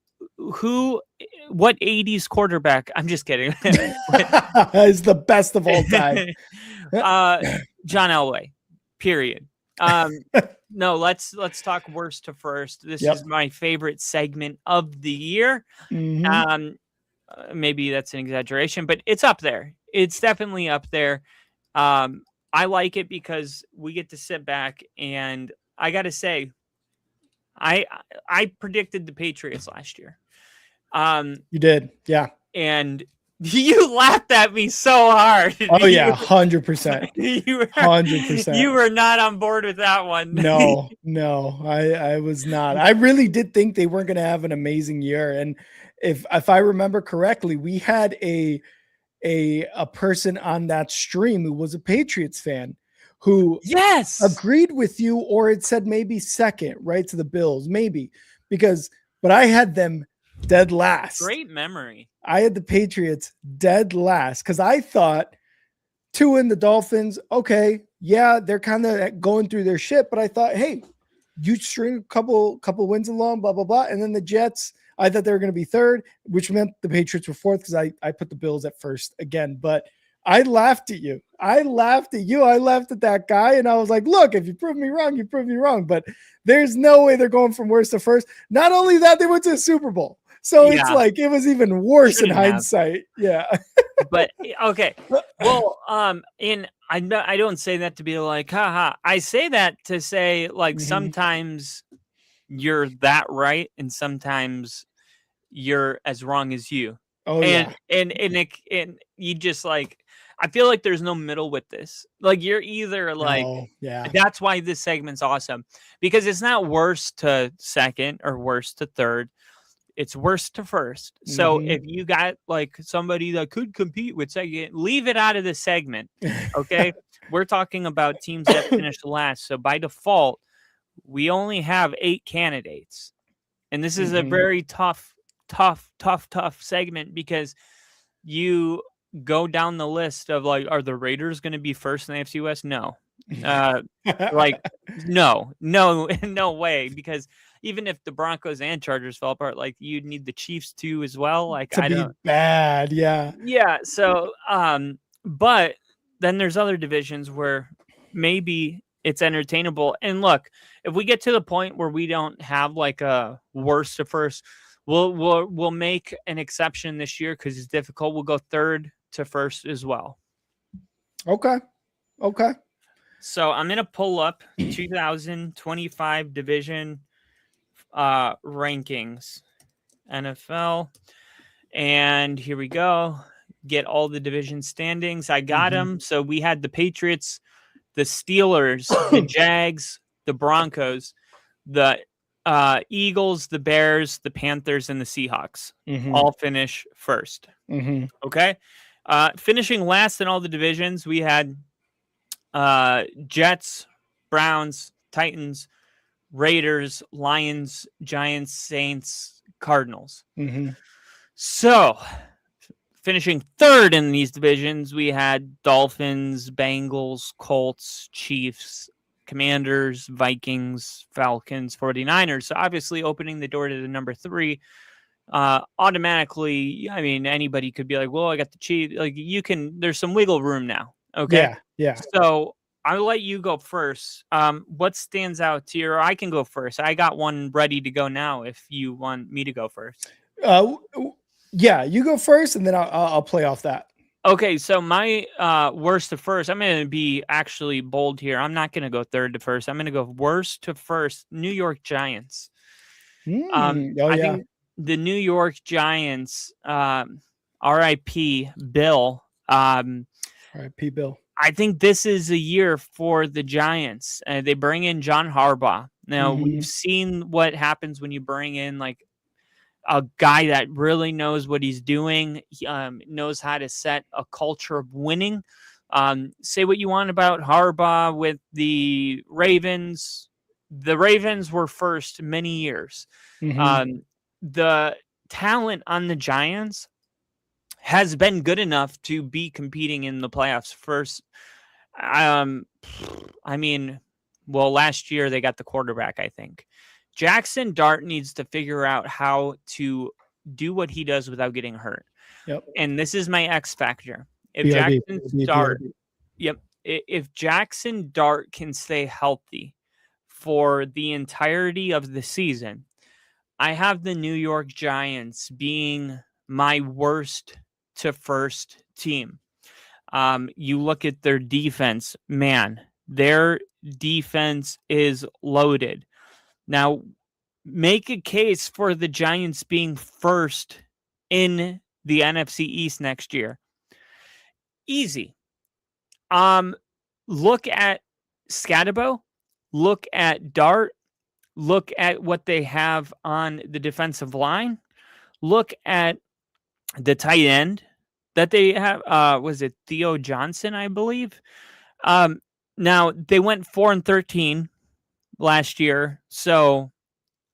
80s quarterback. I'm just kidding. Is the best of all time. John Elway. Period. No, let's talk worst to first. This is my favorite segment of the year. Maybe that's an exaggeration, but it's up there. It's definitely up there. I like it because we get to sit back, and I got to say, I predicted the Patriots last year. You did, yeah. And you laughed at me so hard. Oh yeah, 100%. 100%. You were not on board with that one. No, I was not. I really did think they weren't going to have an amazing year, and if I remember correctly, we had a person on that stream who was a Patriots fan who agreed with you, or it said maybe second, right, to the Bills, maybe, but I had them dead last. Great memory. I had the Patriots dead last because I thought Tua and the Dolphins, okay, yeah, they're kind of going through their shit, but I thought, hey, you string a couple wins along, blah, blah, blah, and then the Jets, I thought they were going to be third, which meant the Patriots were fourth because I put the Bills at first again. But I laughed at you. I laughed at that guy. And I was like, look, if you prove me wrong, you prove me wrong. But there's no way they're going from worst to first. Not only that, they went to the Super Bowl. So it's like it was even worse in hindsight. Yeah. But okay. Well, and I don't say that to be like, haha. I say that to say, like, sometimes you're that right, and sometimes you're as wrong as you. And you just like, I feel like there's no middle with this. Like, you're either like, that's why this segment's awesome, because it's not worst to second or worst to third. It's worst to first. So if you got like somebody that could compete with second, leave it out of the segment. Okay. We're talking about teams that finished last. So by default, we only have 8 candidates. And this is a very tough segment, because you go down the list of like, are the Raiders going to be first in the AFC West? No. Like, no way. Because even if the Broncos and Chargers fell apart, like, you'd need the Chiefs too as well. Like, to be bad. Yeah. Yeah. So, but then there's other divisions where maybe it's entertainable. And look, if we get to the point where we don't have like a worst to first, we'll make an exception this year because it's difficult. We'll go third to first as well. Okay. So I'm gonna pull up 2025 division rankings, NFL, and here we go. Get all the division standings. I got them. So we had the Patriots, the Steelers, the Jags, the Broncos, the Eagles, the Bears, the Panthers, and the Seahawks all finish first. Okay. Finishing last in all the divisions, we had Jets, Browns, Titans, Raiders, Lions, Giants, Saints, Cardinals. So, finishing third in these divisions, we had Dolphins, Bengals, Colts, Chiefs, Commanders, Vikings, Falcons, 49ers. So, obviously, opening the door to the number 3. Automatically, I mean, anybody could be like, well, I got the Chiefs. Like, you can, there's some wiggle room now. Okay. Yeah. So, I'll let you go first. What stands out to you? Or I can go first. I got one ready to go now if you want me to go first. Yeah, you go first, and then I'll play off that. Okay, so my worst to first, I'm going to be actually bold here. I'm not going to go third to first. I'm going to go worst to first, New York Giants. I think the New York Giants, R.I.P. Bill. R.I.P. Bill. I think this is a year for the Giants. They bring in John Harbaugh. Now, we've seen what happens when you bring in like a guy that really knows what he's doing, knows how to set a culture of winning. Say what you want about Harbaugh with the Ravens. The Ravens were first many years. The talent on the Giants has been good enough to be competing in the playoffs first. I mean, well, last year they got the quarterback, I think. Jackson Dart needs to figure out how to do what he does without getting hurt. And this is my X factor. If if Jackson Dart can stay healthy for the entirety of the season, I have the New York Giants being my worst to first team. You look at their defense, man, their defense is loaded. Now, make a case for the Giants being first in the NFC East next year. Easy. Look at Scatabo, look at Dart, look at what they have on the defensive line, look at the tight end that they have. Was it Theo Johnson, I believe? Now, they went 4-13 last year, so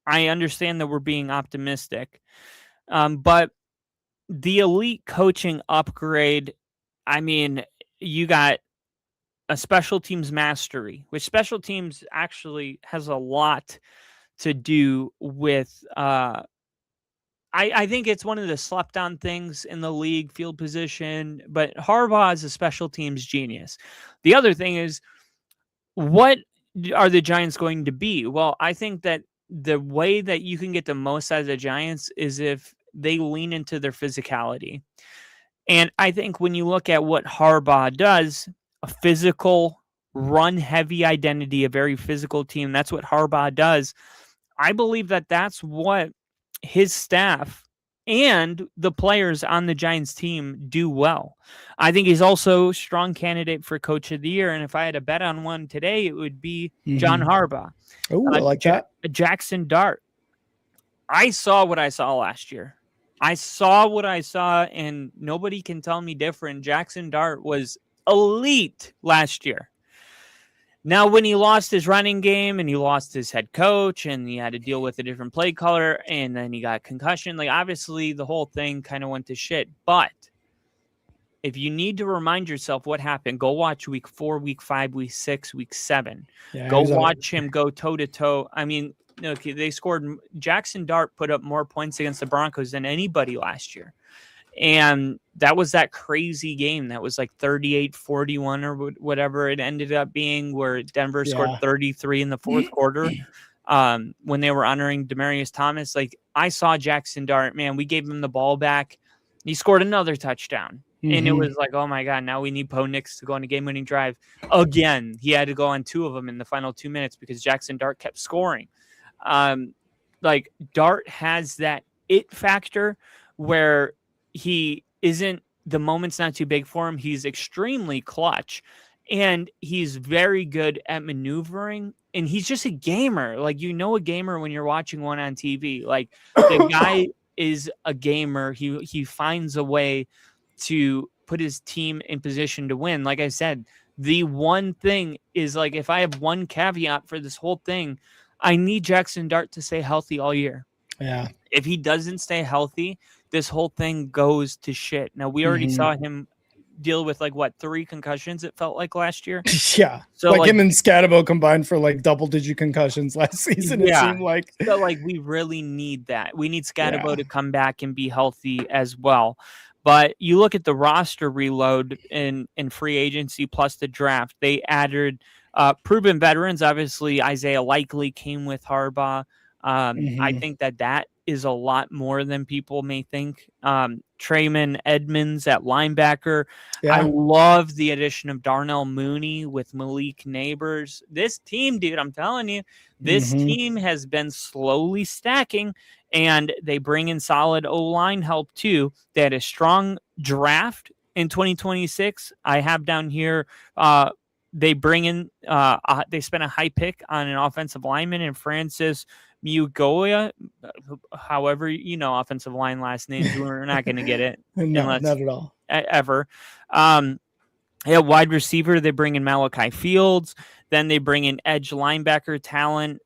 I understand that we're being optimistic. But the elite coaching upgrade, I mean, you got a special teams mastery, which special teams actually has a lot to do with. I think it's one of the slept on things in the league, field position, but Harbaugh is a special teams genius. The other thing is, what are the Giants going to be? Well, I think that the way that you can get the most out of the Giants is if they lean into their physicality. And I think when you look at what Harbaugh does, a physical, run-heavy identity, a very physical team, that's what Harbaugh does. I believe that that's what his staff and the players on the Giants team do well. I think he's also a strong candidate for Coach of the Year. And if I had to bet on one today, it would be John Harbaugh. Oh, I like that. Jackson Dart. I saw what I saw last year. I saw what I saw, and nobody can tell me different. Jackson Dart was elite last year. Now, when he lost his running game and he lost his head coach and he had to deal with a different play caller and then he got concussion, like obviously the whole thing kind of went to shit. But if you need to remind yourself what happened, go watch week 4, week 5, week 6, week 7. Go watch him go toe to toe. I mean, okay, they scored. Jackson Dart put up more points against the Broncos than anybody last year. And that was that crazy game that was like 38-41 or whatever it ended up being, where Denver scored 33 in the fourth quarter when they were honoring Demaryius Thomas. Like, I saw Jackson Dart, man, we gave him the ball back. He scored another touchdown. And it was like, oh my God, now we need Bo Nix to go on a game-winning drive again. He had to go on 2 of them in the final 2 minutes because Jackson Dart kept scoring. Like, Dart has that it factor where he isn't, the moment's not too big for him. He's extremely clutch. And he's very good at maneuvering, and he's just a gamer. Like, a gamer when you're watching one on TV. Like, the guy is a gamer. He finds a way to put his team in position to win. Like I said, the one thing is, like, if I have one caveat for this whole thing, I need Jackson Dart to stay healthy all year. Yeah. If he doesn't stay healthy, this whole thing goes to shit. Now, we already saw him deal with 3 concussions, it felt like, last year. Yeah. So like him and Scatabo combined for double-digit concussions last season, it seemed like. So we really need that. We need Scatabo to come back and be healthy as well. But you look at the roster reload in free agency plus the draft, they added proven veterans. Obviously, Isaiah Likely came with Harbaugh. I think that is a lot more than people may think. Trayman Edmonds at linebacker. I love the addition of Darnell Mooney with Malik Neighbors. This team, dude, I'm telling you, this team has been slowly stacking, and they bring in solid O-line help too. They had a strong draft in 2026. I have down here, they bring in, they spent a high pick on an offensive lineman in Francis Mugoya, however, offensive line last names. We're not going to get it. No, not at all. Ever. Wide receiver, they bring in Malachi Fields. Then they bring in edge linebacker talent.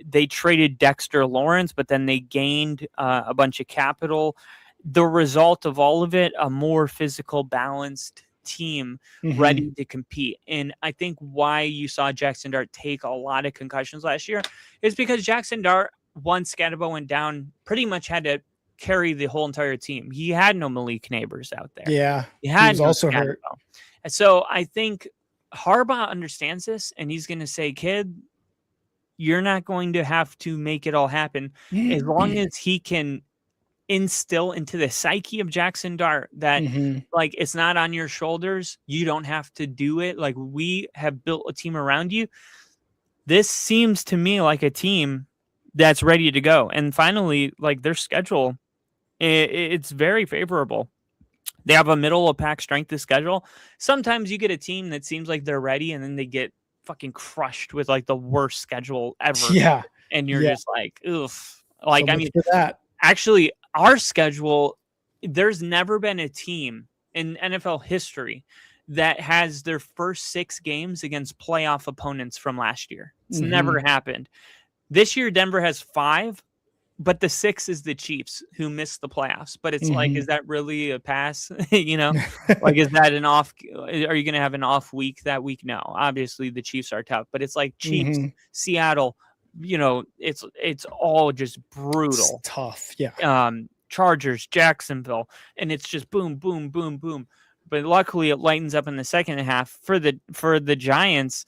They traded Dexter Lawrence, but then they gained a bunch of capital. The result of all of it, a more physical, balanced team ready to compete. And I think why you saw Jackson Dart take a lot of concussions last year is because Jackson Dart, once Scatabo went down, pretty much had to carry the whole entire team. He had no Malik Neighbors out there. Yeah. He was also hurt. And so I think Harbaugh understands this, and he's going to say, kid, you're not going to have to make it all happen. As long as he can instill into the psyche of Jackson Dart that it's not on your shoulders. You don't have to do it. Like, we have built a team around you. This seems to me like a team that's ready to go. And finally, their schedule, it's very favorable. They have a middle of pack strength of schedule. Sometimes you get a team that seems like they're ready, and then they get fucking crushed with the worst schedule ever. Yeah. And you're just like, oof. Like, so for that. Actually, our schedule, there's never been a team in NFL history that has their first 6 games against playoff opponents from last year. It's never happened. This year, Denver has 5, but the 6 is the Chiefs, who missed the playoffs. But it's is that really a pass? Is that an off? Are you going to have an off week that week? No, obviously the Chiefs are tough, but it's Chiefs, Seattle, it's all just brutal. It's tough. Yeah. Chargers, Jacksonville, and it's just boom, boom, boom, boom. But luckily it lightens up in the second half for the Giants.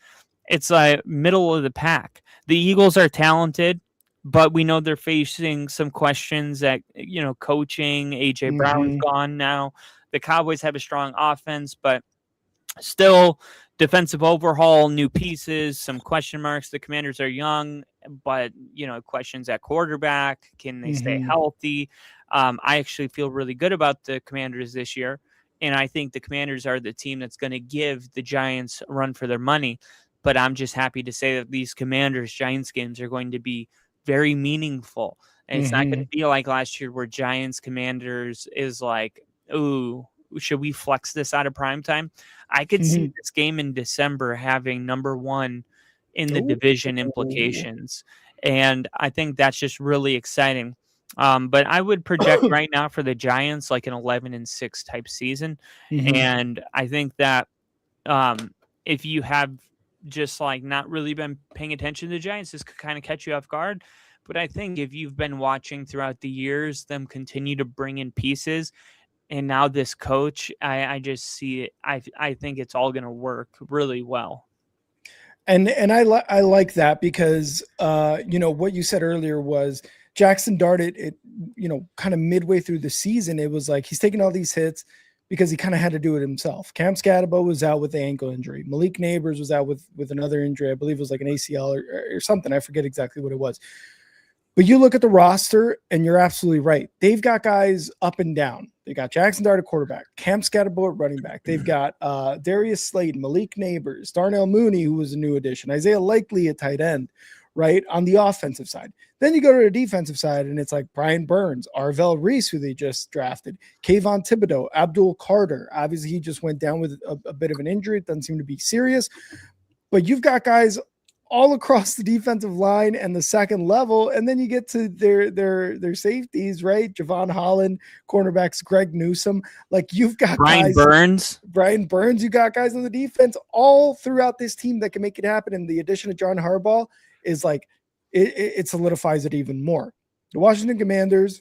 It's middle of the pack. The Eagles are talented, but we know they're facing some questions at, coaching. AJ Brown's gone now. The Cowboys have a strong offense, but still defensive overhaul, new pieces, some question marks. The Commanders are young, but, questions at quarterback. Can they stay healthy? I actually feel really good about the Commanders this year. And I think the Commanders are the team that's going to give the Giants a run for their money. But I'm just happy to say that these Commanders-Giants games are going to be very meaningful. And it's not going to be like last year where Giants-Commanders is like, ooh, should we flex this out of primetime? I could see this game in December having number 1 in the division implications. And I think that's just really exciting. But I would project right now for the Giants an 11-6 type season. And I think that if you have just not really been paying attention to the Giants, this could kind of catch you off guard. But I think if you've been watching throughout the years, them continue to bring in pieces, and now this coach, I just see it. I think it's all going to work really well. And I like that because what you said earlier was Jackson Dart. It kind of midway through the season, it was he's taking all these hits because he kind of had to do it himself. Cam Scatabo was out with the ankle injury. Malik Neighbors was out with another injury. I believe it was an ACL or something. I forget exactly what it was. But you look at the roster, and you're absolutely right. They've got guys up and down. They got Jackson Dart at quarterback, Cam Scatterbo at running back. They've got Darius Slayton, Malik Neighbors, Darnell Mooney, who was a new addition, Isaiah Likely at tight end, right, on the offensive side. Then you go to the defensive side, and it's like Brian Burns, Arvell Reese, who they just drafted, Kayvon Thibodeau, Abdul Carter. Obviously, he just went down with a bit of an injury. It doesn't seem to be serious. But you've got guys all across the defensive line and the second level, and then you get to their safeties, right? Javon Holland, cornerbacks, Greg Newsome. Like, you've got Brian Burns. You got guys on the defense all throughout this team that can make it happen. And the addition of John Harbaugh is like, it solidifies it even more. The Washington Commanders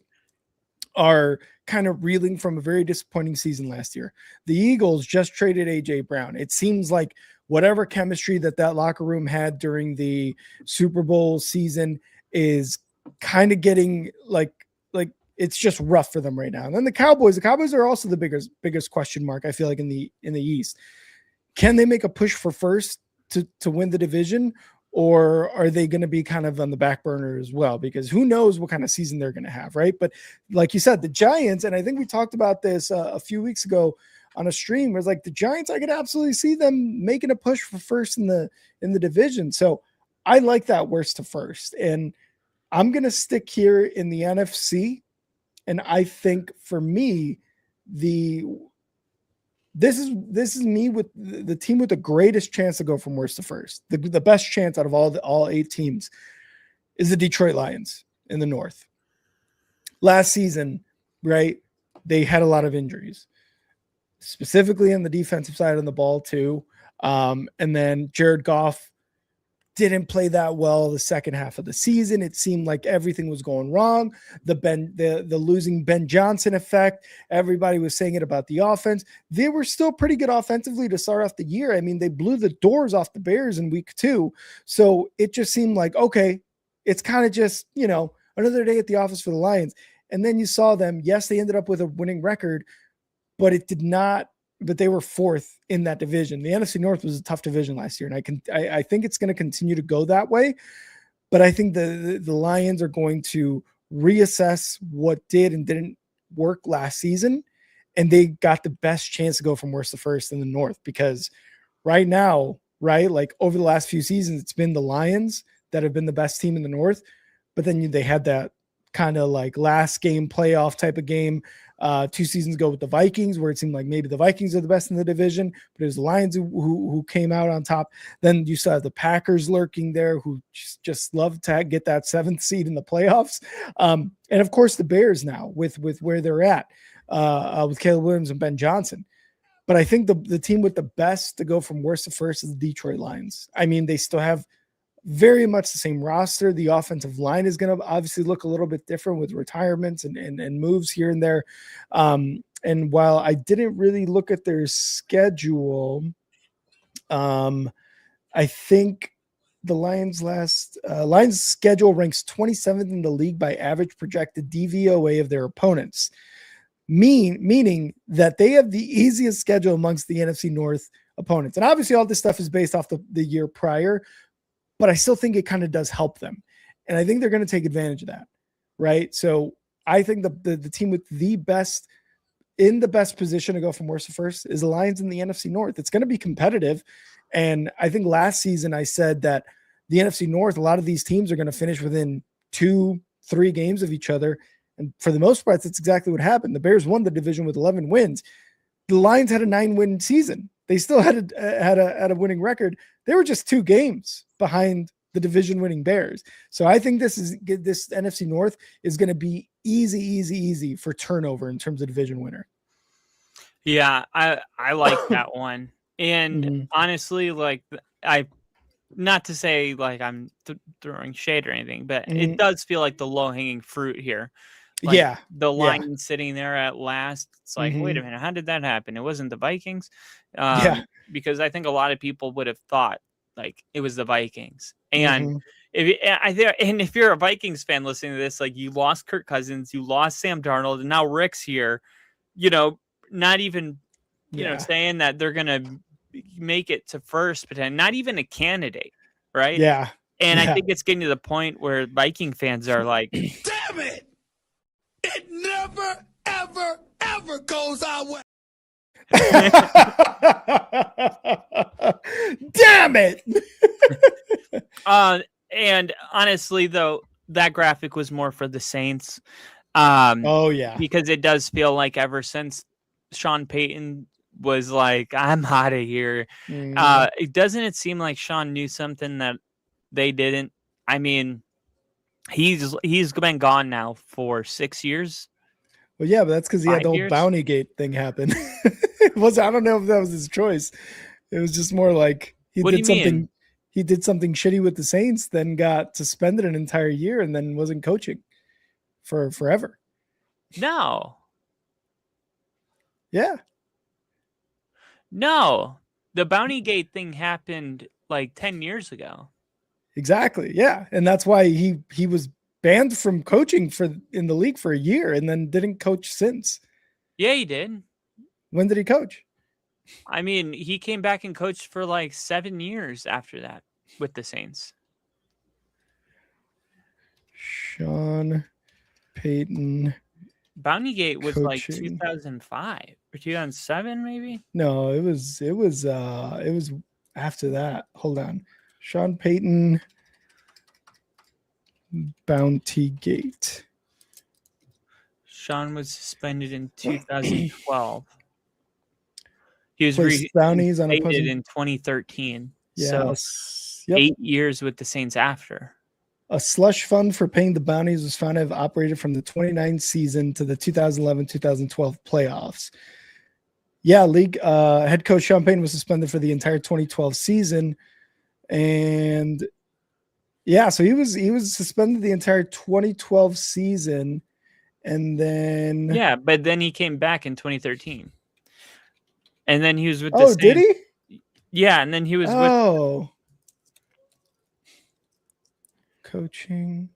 are kind of reeling from a very disappointing season last year. The Eagles just traded AJ Brown. It seems like whatever chemistry that locker room had during the Super Bowl season is kind of getting like it's just rough for them right now. And then the Cowboys are also the biggest question mark, I feel like, in the East. Can they make a push for first to win the division, or are they going to be kind of on the back burner as well? Because who knows what kind of season they're going to have, right? But like you said, the Giants, and I think we talked about this a few weeks ago on a stream, was like the Giants, I could absolutely see them making a push for first in the division. So I like that worst to first. And I'm going to stick here in the NFC. And I think for me, this is me with the team with the greatest chance to go from worst to first. The best chance out of all 8 teams is the Detroit Lions in the North. Last season, right, they had a lot of injuries, specifically on the defensive side of the ball too. And then Jared Goff didn't play that well the second half of the season. It seemed like everything was going wrong. The losing Ben Johnson effect. Everybody was saying it about the offense. They were still pretty good offensively to start off the year. I mean, they blew the doors off the Bears in week 2. So it just seemed like, okay, it's kind of just, another day at the office for the Lions. And then you saw them. Yes, they ended up with a winning record, but they were 4th in that division. The NFC North was a tough division last year, and I think it's going to continue to go that way. But I think the Lions are going to reassess what did and didn't work last season, and they got the best chance to go from worst to first in the North, because right now, right, like over the last few seasons, it's been the Lions that have been the best team in the North, but then they had that kind of like last game playoff type of game 2 seasons ago with the Vikings, where it seemed like maybe the Vikings are the best in the division, but it was the Lions who came out on top. Then you saw the Packers lurking there, who just love to get that 7th seed in the playoffs. And of course the Bears now with where they're at with Caleb Williams and Ben Johnson. But I think the team with the best to go from worst to first is the Detroit Lions. I mean, they still have very much the same roster. The offensive line is going to obviously look a little bit different with retirements and moves here and there. And while I didn't really look at their schedule, I think the Lions Lions schedule ranks 27th in the league by average projected DVOA of their opponents, meaning that they have the easiest schedule amongst the NFC North opponents. And obviously all this stuff is based off the year prior, but I still think it kind of does help them. And I think they're going to take advantage of that, right? So I think the team with the best position to go from worst to first is the Lions in the NFC North. It's going to be competitive. And I think last season I said that the NFC North, a lot of these teams are going to finish within 2-3 games of each other. And for the most part, that's exactly what happened. The Bears won the division with 11 wins. The Lions had a 9-win season. They still had a winning record. They were just 2 games behind the division-winning Bears. So I think this NFC North is going to be easy for turnover in terms of division winner. Yeah, I like that one. And honestly, like not to say like I'm throwing shade or anything, but it does feel like the low-hanging fruit here. Like the Lions sitting there at last. It's like, wait a minute, how did that happen? It wasn't the Vikings. Because I think a lot of people would have thought like it was the Vikings. And if you're a Vikings fan listening to this, like you lost Kirk Cousins, you lost Sam Darnold, and now Rick's here, not even, saying that they're going to make it to first, but not even a candidate. Right. Yeah. And I think it's getting to the point where Viking fans are like, Damn it! It never, ever, ever goes our way. Damn it! And honestly, though, that graphic was more for the Saints. Oh yeah, because it does feel like ever since Sean Payton was like, I'm out of here. It seem like Sean knew something that they didn't. I mean, he's been gone now for 6 years. Well, yeah, but that's because he had the whole Bounty Gate thing happen. I don't know if that was his choice. It was just more like he did something shitty with the Saints, then got suspended an entire year, and then wasn't coaching for forever. No. Yeah. No. The Bounty Gate thing happened like 10 years ago. Exactly. Yeah. And that's why he was banned from coaching in the league for a year and then didn't coach since. Yeah, he did. When did he coach? I mean, he came back and coached for like 7 years after that with the Saints. Sean Payton. Bounty Gate was coaching. Like 2005 or 2007, maybe. No, it was after that. Hold on. Sean Payton Bounty Gate. Sean was suspended in 2012. He was bounties on reinstated in 2013. Yes. So 8 years with the Saints after. A slush fund for paying the bounties was found to have operated from the 2009 season to the 2011-2012 playoffs. Yeah, league head coach Sean Payton was suspended for the entire 2012 season. And yeah, so he was suspended the entire 2012 season. And then but then he came back in 2013. And then he was with the Saints. Did he? Yeah, and then he was with coaching.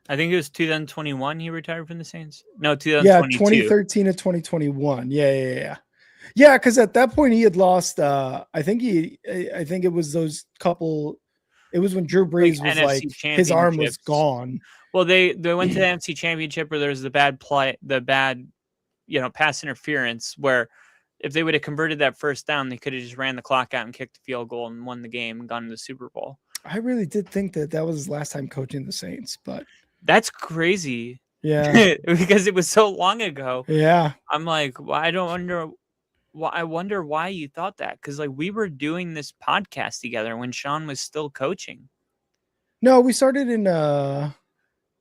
I think it was 2021 he retired from the Saints. No, 2022. Yeah, 2013 to 2021. Yeah, because at that point he had lost I think it was those couple. It was when Drew Brees was like his arm was gone. Well, they went to the NFC Championship where there was the bad pass interference where if they would have converted that first down, they could have just ran the clock out and kicked the field goal and won the game and gone to the Super Bowl. I really did think that was his last time coaching the Saints, but that's crazy. Yeah, because it was so long ago. Yeah, I'm like, well, I wonder why you thought that, because like we were doing this podcast together when Sean was still coaching. No, we started in.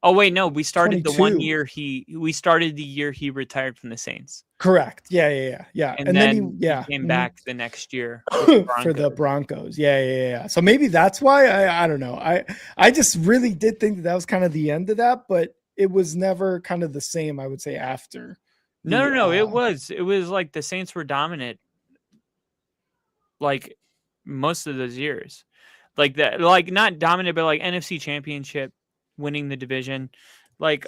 Oh wait, no, we started 22. the 1 year we started the year he retired from the Saints. Correct. Yeah. And then he came back the next year for the Broncos. Yeah. So maybe that's why I don't know. I just really did think that was kind of the end of that, but it was never kind of the same, I would say, after. No, it was like the Saints were dominant like most of those years. Like that, like not dominant, but like NFC Championship, winning the division. Like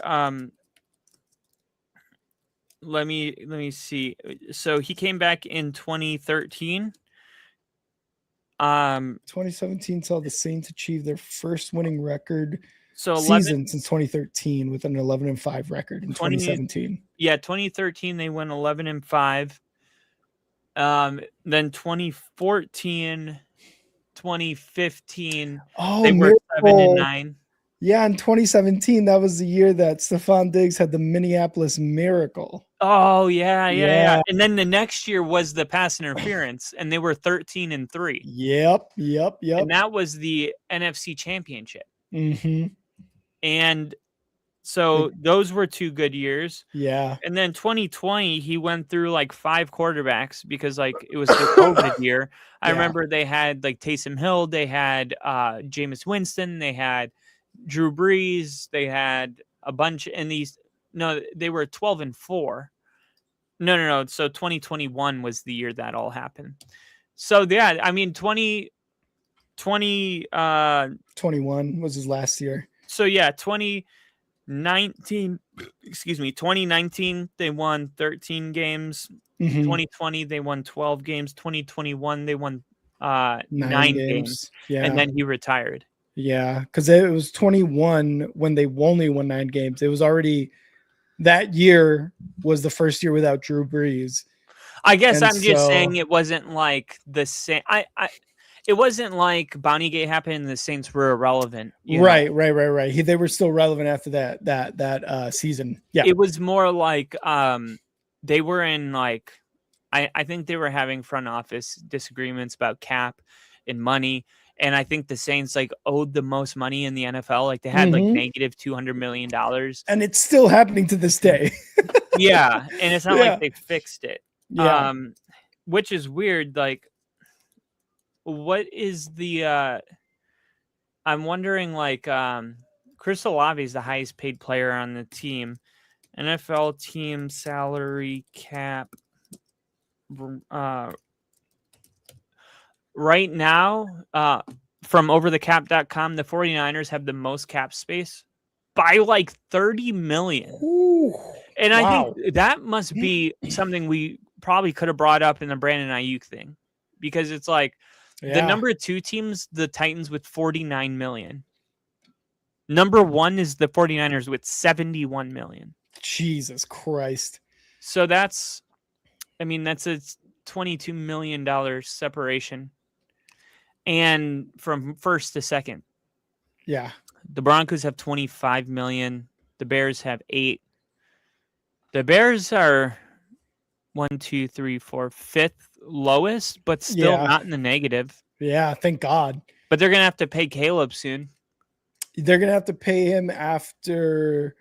let me see. So he came back in 2013. 2017 saw the Saints achieve their first winning record season since 2013 with an 11-5 record in 2017. Yeah, 2013 they went 11-5. Then 2014, 2015 they were 7-9. Yeah, in 2017, that was the year that Stephon Diggs had the Minneapolis Miracle. Oh, yeah. And then the next year was the pass interference, and they were 13-3. Yep. And that was the NFC Championship. Mm-hmm. And so those were 2 good years. Yeah. And then 2020, he went through like 5 quarterbacks because like it was the COVID year. I remember they had like Taysom Hill, they had Jameis Winston, they had Drew Brees, they had a bunch in these. No, they were 12-4. No. So 2021 was the year that all happened. So yeah, I mean 2021 was his last year. So yeah, 2019 they won 13 games. 2020 they won 12 games. 2021 they won 9 games. Yeah. And then he retired. Yeah, because it was 21 when they only won 9 games. It was already that year was the first year without Drew Brees. I guess I'm just saying it wasn't like the same. It wasn't like Bountygate happened and the Saints were irrelevant. Right. They were still relevant after that season. Yeah, it was more like they were in like I think they were having front office disagreements about cap and money. And I think the Saints like owed the most money in the NFL. Like they had like negative $200 million. And it's still happening to this day. Yeah. And it's not like they fixed it. Yeah. Which is weird. Like, what is the I'm wondering like Chris Olave is the highest paid player on the team. NFL team salary cap right now, from overthecap.com, the 49ers have the most cap space by like 30 million. Ooh, and I think that must be something we probably could have brought up in the Brandon Aiyuk thing, because it's like the number 2 teams, the Titans with 49 million. Number 1 is the 49ers with 71 million. Jesus Christ. So that's a $22 million separation. And from first to second. Yeah. The Broncos have 25 million. The Bears have 8. The Bears are 1, 2, 3, 4, 5th lowest, but still not in the negative. Yeah, thank God. But they're going to have to pay Caleb soon. They're going to have to pay him after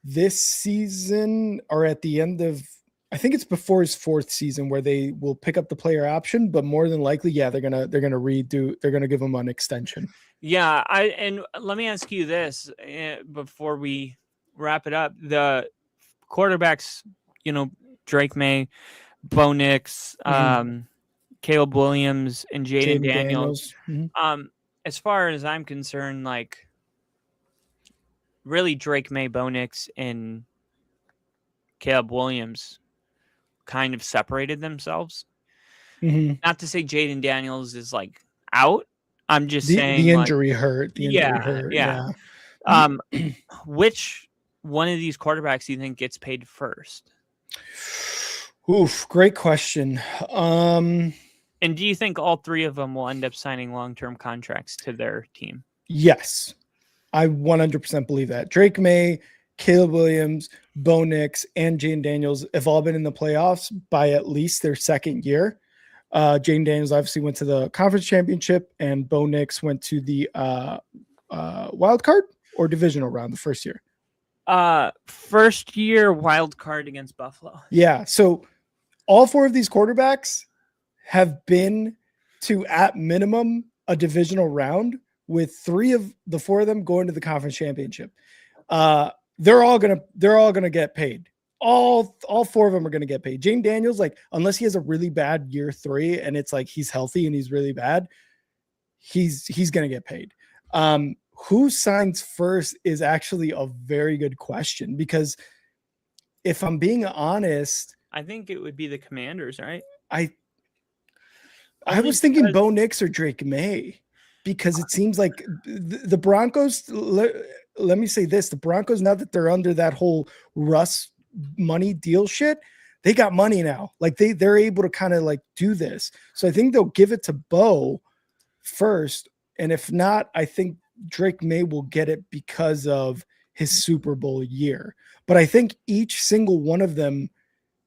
this season or at the end of, I think it's before his 4th season, where they will pick up the player option, but more than likely, they're gonna give him an extension. Yeah, and let me ask you this before we wrap it up: the quarterbacks, Drake May, Bo Nix, Caleb Williams, and Jaden Daniels. As far as I'm concerned, like really Drake May, Bo Nix, and Caleb Williams kind of separated themselves. Not to say Jaden Daniels is like out. I'm just saying the injury hurt. Yeah. Which one of these quarterbacks do you think gets paid first? Oof, great question. And do you think all 3 of them will end up signing long-term contracts to their team? Yes, I 100% believe that. Drake May, Caleb Williams, Bo Nix, and Jaden Daniels have all been in the playoffs by at least their second year. Jaden Daniels obviously went to the conference championship, and Bo Nix went to the wild card or divisional round the first year. First year wild card against Buffalo. Yeah. So all 4 of these quarterbacks have been to, at minimum, a divisional round, with 3 of the 4 of them going to the conference championship. They're all gonna get paid. All 4 of them are gonna get paid. Jaden Daniels, like, unless he has a really bad year 3 and it's like he's healthy and he's really bad, he's gonna get paid. Who signs first is actually a very good question, because if I'm being honest, I think it would be the Commanders, right? I was thinking Bo Nix or Drake May, because it seems like the Broncos, let me say this, the Broncos, now that they're under that whole Russ money deal shit, they got money now. Like they're able to kind of like do this. So I think they'll give it to Bo first. And if not, I think Drake May will get it because of his Super Bowl year. But I think each single one of them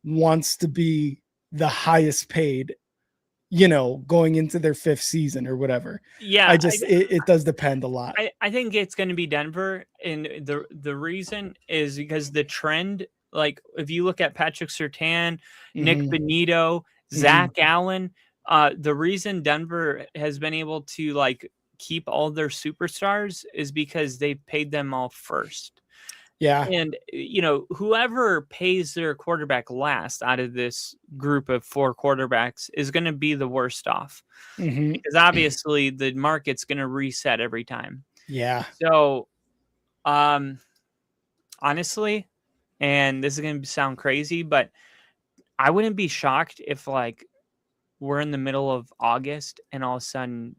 wants to be the highest paid, going into their 5th season or whatever. Yeah. It does depend a lot. I think it's going to be Denver. And the reason is because the trend, like if you look at Patrick Surtain, Nick Benito, Zach Allen, the reason Denver has been able to like keep all their superstars is because they paid them all first. Yeah. And, whoever pays their quarterback last out of this group of 4 quarterbacks is going to be the worst off, because obviously the market's going to reset every time. Yeah. So, honestly, and this is going to sound crazy, but I wouldn't be shocked if like we're in the middle of August, and all of a sudden,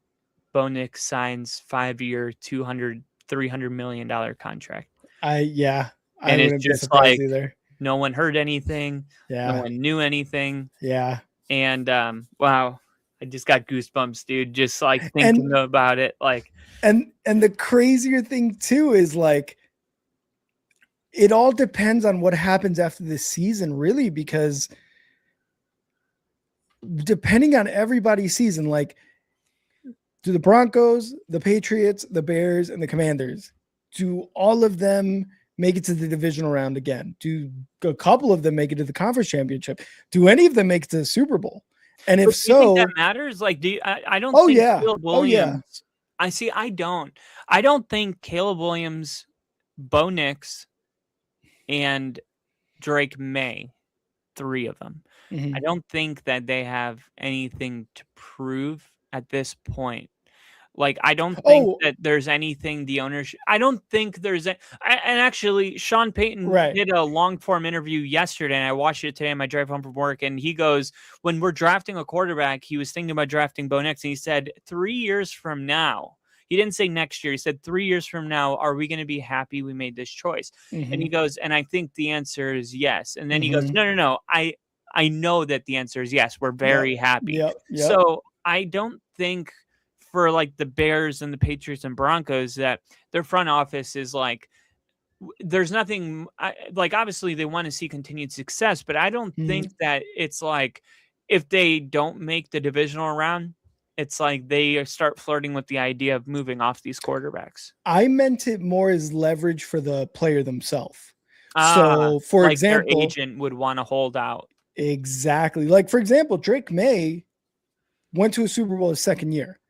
Bo Nix signs 5-year, $300 million contract. I And it's wouldn't be just surprised like either. no one heard anything. Yeah. No one knew anything. Yeah. And wow, I just got goosebumps, dude. Just like thinking about it. Like, and the crazier thing too is like, it all depends on what happens after this season, really, because depending on everybody's season, like, do the Broncos, the Patriots, the Bears, and the Commanders, do all of them make it to the divisional round again? Do a couple of them make it to the conference championship? Do any of them make it to the Super Bowl? And if so, do you think that matters? Like, I don't think Caleb Williams. I don't think Caleb Williams, Bo Nix, and Drake May, 3 of them. I don't think that they have anything to prove at this point. Like, I don't think that there's anything the owners. I don't think there's and actually, Sean Payton did a long form interview yesterday, and I watched it today on my drive home from work. And he goes, when we're drafting a quarterback, he was thinking about drafting Bo Nix, and he said 3 years from now. He didn't say next year. He said 3 years from now, are we going to be happy we made this choice? And he goes, and I think the answer is yes. And then he goes, no. I know that the answer is yes. We're very happy. Yep. So I don't think for like the Bears and the Patriots and Broncos that their front office is like, there's nothing like, obviously they want to see continued success, but I don't think that it's like, if they don't make the divisional round, it's like they start flirting with the idea of moving off these quarterbacks. I meant it more as leverage for the player themselves. So, for like example, their agent would want to hold out. Exactly. Like, for example, Drake May went to a Super Bowl his second year.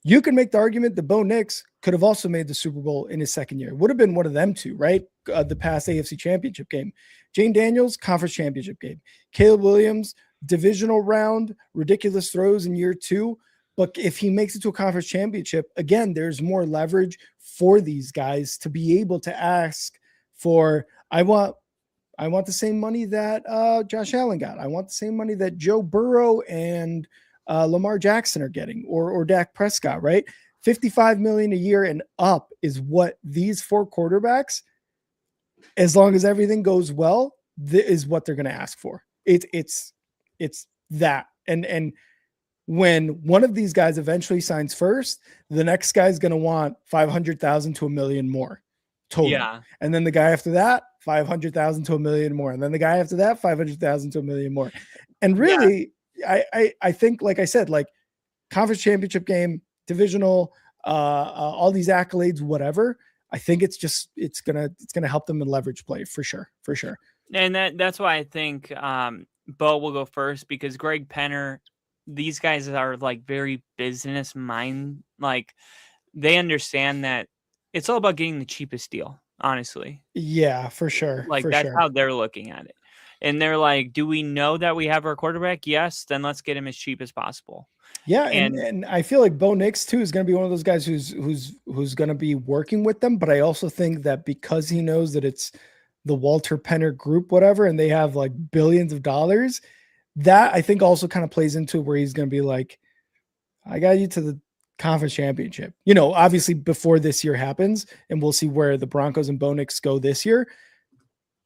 You can make the argument that Bo Nix could have also made the Super Bowl in his second year. It would have been one of them two, right? The past AFC Championship game. Jane Daniels, Conference Championship game. Caleb Williams, divisional round, ridiculous throws in year 2. But if he makes it to a Conference Championship, again, there's more leverage for these guys to be able to ask for, I want the same money that Josh Allen got. I want the same money that Joe Burrow and Lamar Jackson are getting, or Dak Prescott, right? $55 million a year and up is what these 4 quarterbacks, as long as everything goes well, is what they're going to ask for. It's that. And when one of these guys eventually signs first, the next guy's going to want 500,000 to $1 million more total. Yeah. And then the guy after that, 500,000 to $1 million more. And then the guy after that, 500,000 to $1 million more. And really, I think, like I said, like conference championship game, divisional, all these accolades, whatever. I think it's gonna help them in leverage play for sure. And that's why I think Bo will go first, because Greg Penner, these guys are like very business mind. Like, they understand that it's all about getting the cheapest deal, honestly. Yeah, for sure. Like, that's how they're looking at it. And they're like, do we know that we have our quarterback? Yes, then let's get him as cheap as possible. Yeah, and I feel like Bo Nix too is going to be one of those guys who's going to be working with them. But I also think that because he knows that it's the Walter Penner Group, whatever, and they have like billions of dollars, that I think also kind of plays into where he's going to be like, I got you to the conference championship. You know, obviously before this year happens, and we'll see where the Broncos and Bo Nix go this year.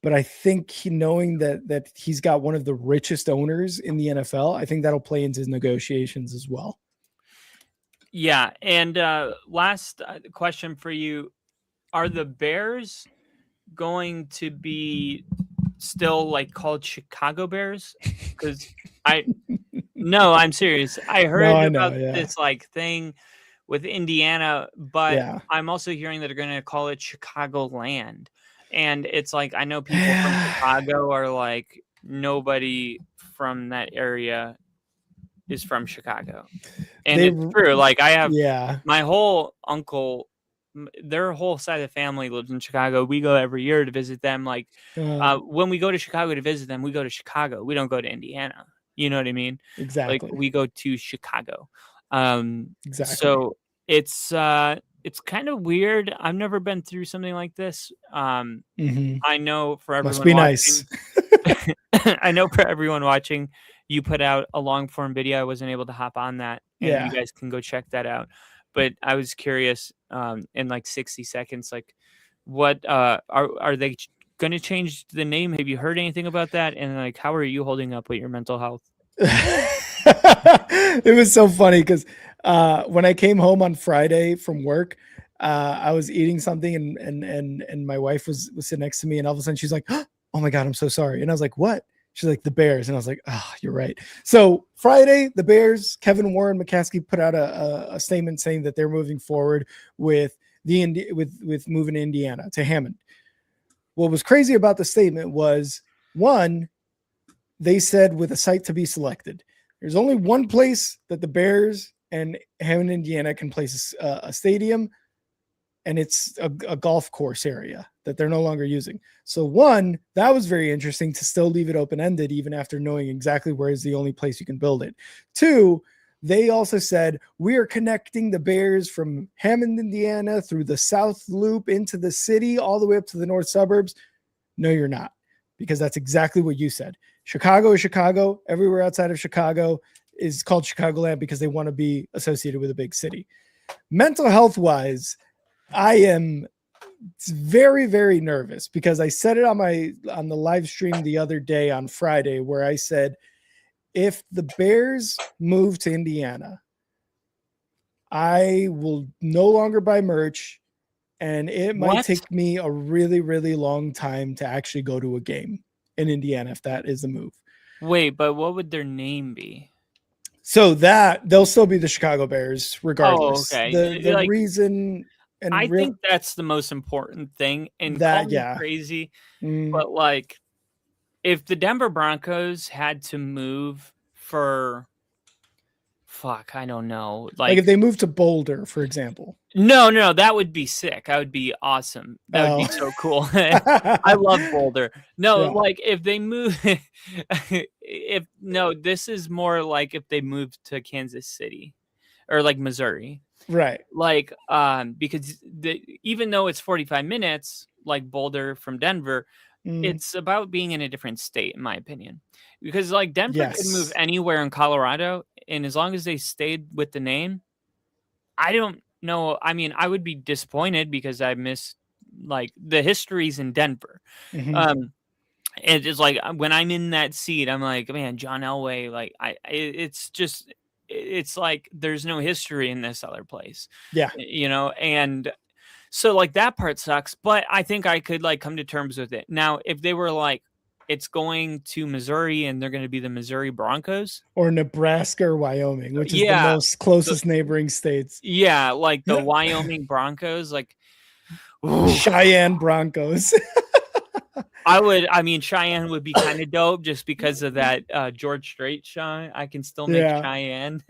But I think knowing that he's got one of the richest owners in the NFL, I think that'll play into his negotiations as well. Yeah. And last question for you. Are the Bears going to be still like called Chicago Bears? Because I'm serious. I heard about this like thing with Indiana, but I'm also hearing that they're going to call it Chicagoland. And it's like, I know people from Chicago are like, nobody from that area is from Chicago. And it's true. Like, I have my whole uncle, their whole side of the family lives in Chicago. We go every year to visit them. Like, when we go to Chicago to visit them, we go to Chicago. We don't go to Indiana. You know what I mean? Exactly. Like, we go to Chicago. Exactly. So it's kind of weird. I've never been through something like this. I know for everyone must be watching, nice. I know for everyone watching, you put out a long form video. I wasn't able to hop on that, and you guys can go check that out. But I was curious, in like 60 seconds, like what are they going to change the name? Have you heard anything about that? And like, how are you holding up with your mental health? It was so funny because when I came home on Friday from work, I was eating something and my wife was sitting next to me, and all of a sudden she's like, "Oh my God, I'm so sorry." And I was like, "What?" She's like, "The Bears." And I was like, "Oh, you're right." So Friday, the Bears, Kevin Warren McCaskey put out a statement saying that they're moving forward with with moving Indiana to Hammond. What was crazy about the statement was, one, they said with a site to be selected. There's only one place that the Bears and Hammond, Indiana can place a stadium, and it's a golf course area that they're no longer using. So one, that was very interesting to still leave it open-ended even after knowing exactly where is the only place you can build it. Two, they also said, we are connecting the Bears from Hammond, Indiana through the South Loop into the city, all the way up to the north suburbs. No, you're not, because that's exactly what you said. Chicago is Chicago. Everywhere outside of Chicago is called Chicagoland because they want to be associated with a big city. Mental health wise, I am very, very nervous because I said it on the live stream the other day on Friday, where I said, if the Bears move to Indiana, I will no longer buy merch, and it might take me a really, really long time to actually go to a game in Indiana if that is the move. Wait, but what would their name be? So that they'll still be the Chicago Bears regardless. Oh, okay. The like, reason, and I think that's the most important thing. And that, call me crazy, but like, if the Denver Broncos had to move for, I don't know, like if they moved to Boulder, for example. No, that would be sick. That would be awesome. That would be so cool. I love Boulder. No, like if they move, this is more like if they moved to Kansas City or like Missouri. Right. Like, because even though it's 45 minutes, like Boulder from Denver, it's about being in a different state, in my opinion. Because like Denver could move anywhere in Colorado, and as long as they stayed with the name, I don't know. I mean, I would be disappointed because I miss like the histories in Denver. And it's like when I'm in that seat, I'm like, man, John Elway, like it's like there's no history in this other place. Yeah. And so like that part sucks, but I think I could like come to terms with it. Now, if they were like, it's going to Missouri and they're going to be the Missouri Broncos or Nebraska or Wyoming, which is the most closest neighboring states. Yeah. Like the Wyoming Broncos, like Cheyenne Broncos. Cheyenne would be kind of dope just because of that George Strait shot. I can still make Cheyenne.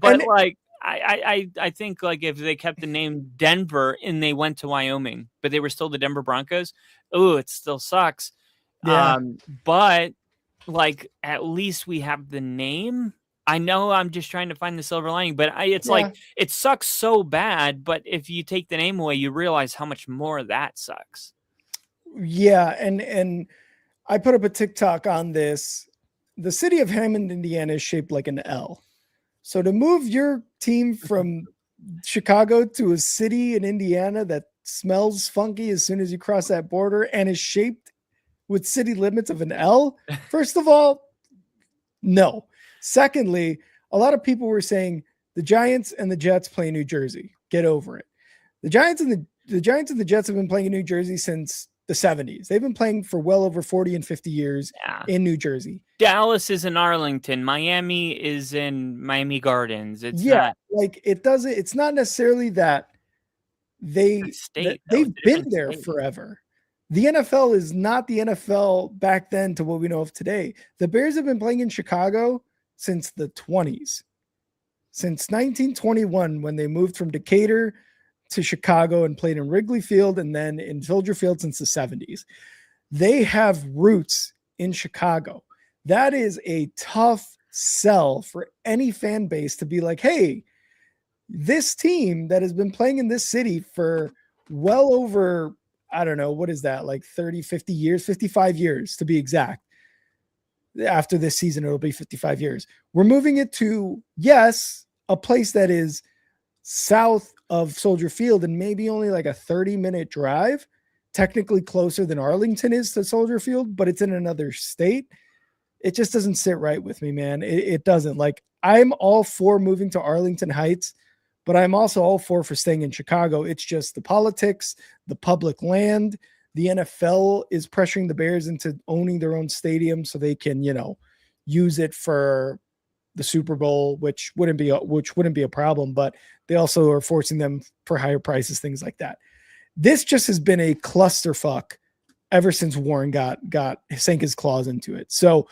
But like, I think like if they kept the name Denver and they went to Wyoming, but they were still the Denver Broncos, it still sucks. Yeah. But like at least we have the name. I know I'm just trying to find the silver lining, but it's like it sucks so bad. But if you take the name away, you realize how much more that sucks. Yeah, and I put up a TikTok on this. The city of Hammond, Indiana is shaped like an L. So to move your team from Chicago to a city in Indiana that smells funky as soon as you cross that border and is shaped with city limits of an L, first of all, no. Secondly, a lot of people were saying the Giants and the Jets play in New Jersey. Get over it. The Giants and the Jets have been playing in New Jersey since the 70s. They've been playing for well over 40 and 50 years in New Jersey. Dallas is in Arlington. Miami is in Miami Gardens. It's it's not necessarily that they've been there forever. The NFL is not the NFL back then to what we know of today. The Bears have been playing in Chicago since the 20s. Since 1921, when they moved from Decatur to Chicago and played in Wrigley Field and then in Soldier Field since the 70s. They have roots in Chicago. That is a tough sell for any fan base to be like, hey, this team that has been playing in this city for well over, I don't know, what is that, like 30, 50 years, 55 years to be exact. after this season, it'll be 55 years. We're moving it to, yes, a place that is south of Soldier Field and maybe only like a 30-minute drive, technically closer than Arlington is to Soldier Field, but it's in another state. It just doesn't sit right with me, man. It doesn't. Like, I'm all for moving to Arlington Heights, but I'm also all for staying in Chicago. It's just the politics, the public land. The NFL is pressuring the Bears into owning their own stadium so they can, use it for the Super Bowl, which wouldn't be a problem, but they also are forcing them for higher prices, things like that. This just has been a clusterfuck ever since Warren sank his claws into it. So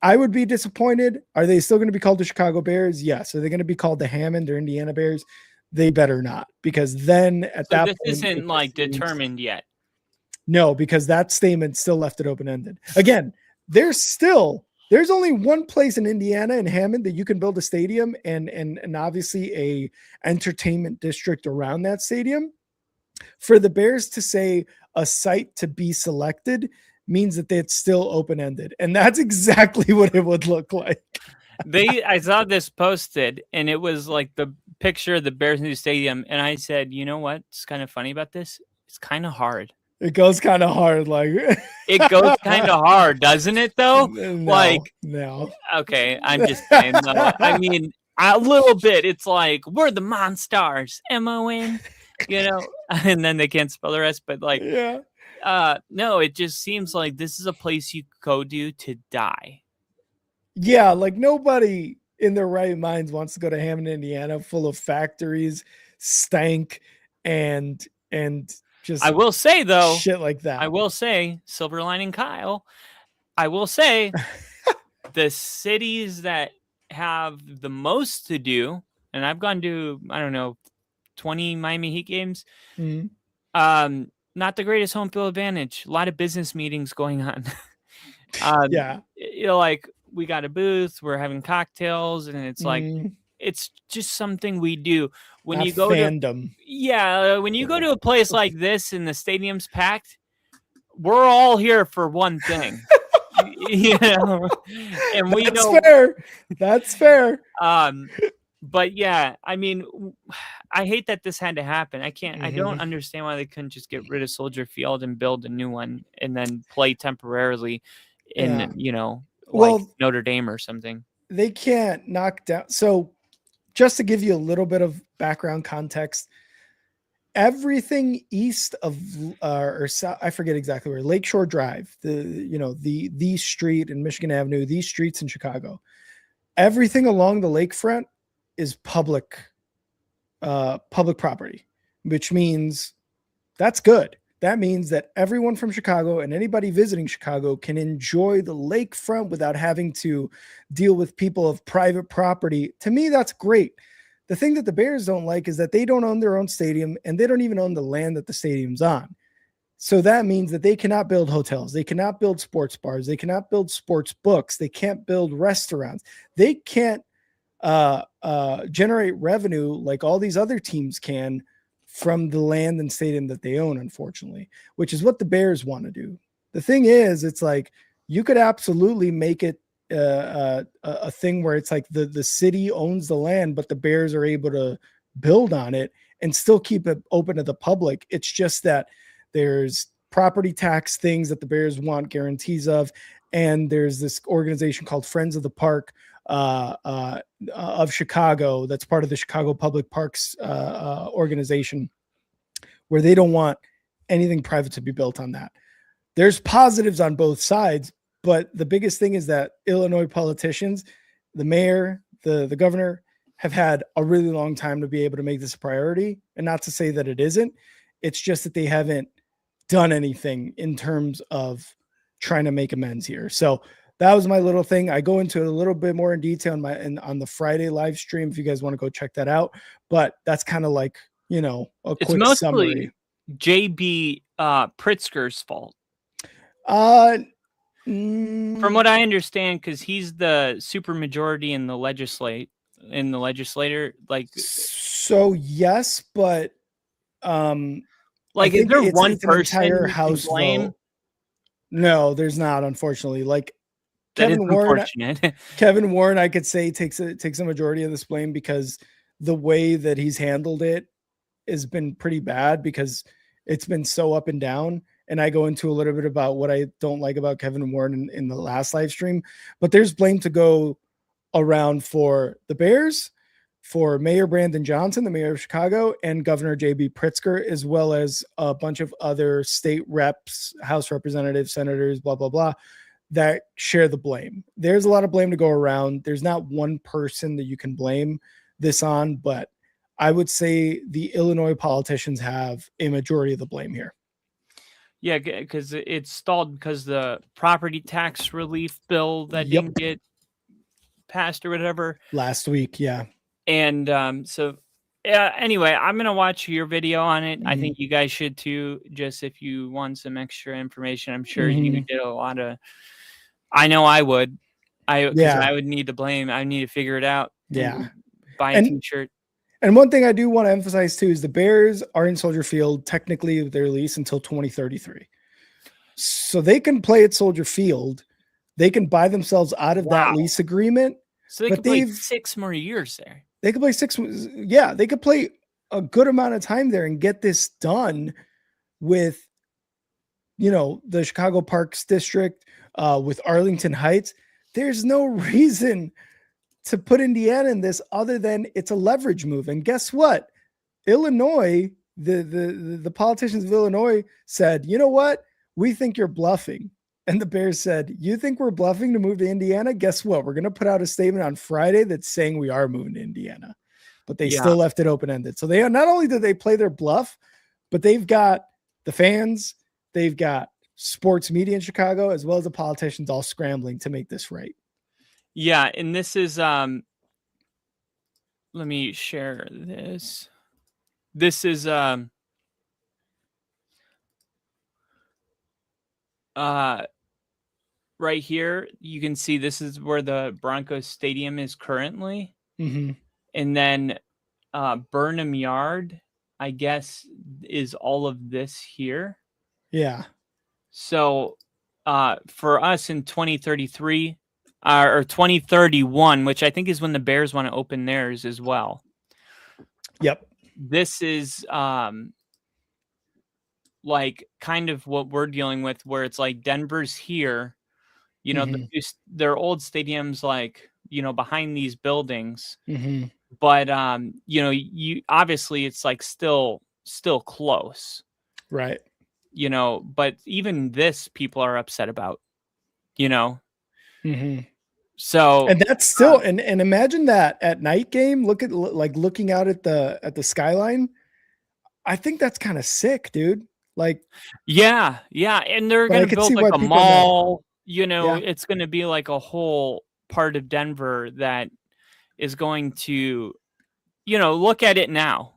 I would be disappointed. Are they still going to be called the Chicago Bears? Yes. Are they going to be called the Hammond or Indiana Bears? They better not, because then at that point, this isn't like determined yet. No, because that statement still left it open-ended. Again, there's only one place in Indiana and Hammond that you can build a stadium and obviously a entertainment district around that stadium. For the Bears to say a site to be selected means that it's still open-ended. And that's exactly what it would look like. I saw this posted, and it was like the picture of the Bears new stadium. And I said, you know what's kind of funny about this? It's kind of hard. It goes kind of hard. Like it goes kind of hard, doesn't it though? No. Okay. I'm just saying though. I mean, a little bit. It's like, we're the Monstars, MON, and then they can't spell the rest, but like, yeah. No, it just seems like this is a place you go to die. Yeah, like nobody in their right minds wants to go to Hammond, Indiana, full of factories, stank, and just. I will say though, shit like that. I will say, Silver Lining Kyle. I will say, the cities that have the most to do, and I've gone to 20 Miami Heat games. Mm-hmm. Not the greatest home field advantage. A lot of business meetings going on. Yeah. Like we got a booth, we're having cocktails, and it's like, it's just something we do. When you go fandom. When you go to a place like this and the stadium's packed, we're all here for one thing. And we know that's fair. But yeah, I mean, I hate that this had to happen. I don't understand why they couldn't just get rid of Soldier Field and build a new one and then play temporarily in, Notre Dame or something. They can't knock down. So just to give you a little bit of background context, everything east of or south, I forget exactly where, Lakeshore Drive, the street in Michigan Avenue, these streets in Chicago, everything along the lakefront is public property, which means that's good. That means that everyone from Chicago and anybody visiting Chicago can enjoy the lakefront without having to deal with people of private property. To me, that's great. The thing that the Bears don't like is that they don't own their own stadium and they don't even own the land that the stadium's on. So that means that they cannot build hotels. They cannot build sports bars. They cannot build sports books. They can't build restaurants. They can't generate revenue like all these other teams can from the land and stadium that they own, unfortunately, which is what the Bears want to do. The thing is, it's like you could absolutely make it a thing where it's like the city owns the land, but the Bears are able to build on it and still keep it open to the public. It's just that there's property tax things that the Bears want guarantees of, and there's this organization called Friends of the Park of Chicago that's part of the Chicago Public Parks organization, where they don't want anything private to be built on that. There's positives on both sides, but the biggest thing is that Illinois politicians, the mayor, the governor, have had a really long time to be able to make this a priority. And not to say that it isn't, it's just that they haven't done anything in terms of trying to make amends here. So that was my little thing. I go into it a little bit more in detail on the Friday live stream if you guys want to go check that out. But that's kind of like, a quick mostly summary. JB Pritzker's fault. From what I understand, because he's the super majority in the legislator, like. So yes, but like, is there one person entire house blame? vote? No, there's not, unfortunately. Like, Kevin Warren, unfortunate. Kevin Warren, I could say takes a majority of this blame because the way that he's handled it has been pretty bad because it's been so up and down. And I go into a little bit about what I don't like about Kevin Warren in the last live stream, but there's blame to go around for the Bears, for Mayor Brandon Johnson, the mayor of Chicago, and Governor J.B. Pritzker, as well as a bunch of other state reps, House representatives, senators, blah, blah, blah, that share the blame. There's a lot of blame to go around. There's not one person that you can blame this on, but I would say the Illinois politicians have a majority of the blame here. Yeah, because it stalled because the property tax relief bill that didn't get passed or whatever last week. Yeah. And so anyway, I'm going to watch your video on it. I think you guys should too, just if you want some extra information. I'm sure you did a lot of, I know I would. I would need to blame. I need to figure it out. Yeah. Buy a t-shirt. And one thing I do want to emphasize too is the Bears are in Soldier Field technically with their lease until 2033. So they can play at Soldier Field. They can buy themselves out of that lease agreement. So they could play 6 more years there. They could play 6. Yeah, they could play a good amount of time there and get this done with, the Chicago Parks District, with Arlington Heights. There's no reason to put Indiana in this other than it's a leverage move. And guess what? Illinois, the politicians of Illinois said, you know what? We think you're bluffing. And the Bears said, you think we're bluffing to move to Indiana? Guess what? We're going to put out a statement on Friday that's saying we are moving to Indiana. But they still left it open-ended. So they not only did they play their bluff, but they've got the fans, they've got sports media in Chicago, as well as the politicians all scrambling to make this right. Yeah, and this is let me share this. This is right here. You can see this is where the Broncos Stadium is currently. And then Burnham Yard, I guess, is all of this here. Yeah. So for us in 2033 or 2031, which I think is when the Bears want to open theirs as well. Yep. This is like kind of what we're dealing with, where it's like Denver's here, their old stadiums, like, behind these buildings. But you obviously it's like still close, right? But even this people are upset about, So and that's still and imagine that at night game, looking out at the skyline. I think that's kind of sick, dude. Like, yeah, and they're gonna build like a mall. It's gonna be like a whole part of Denver that is going to, look at it now.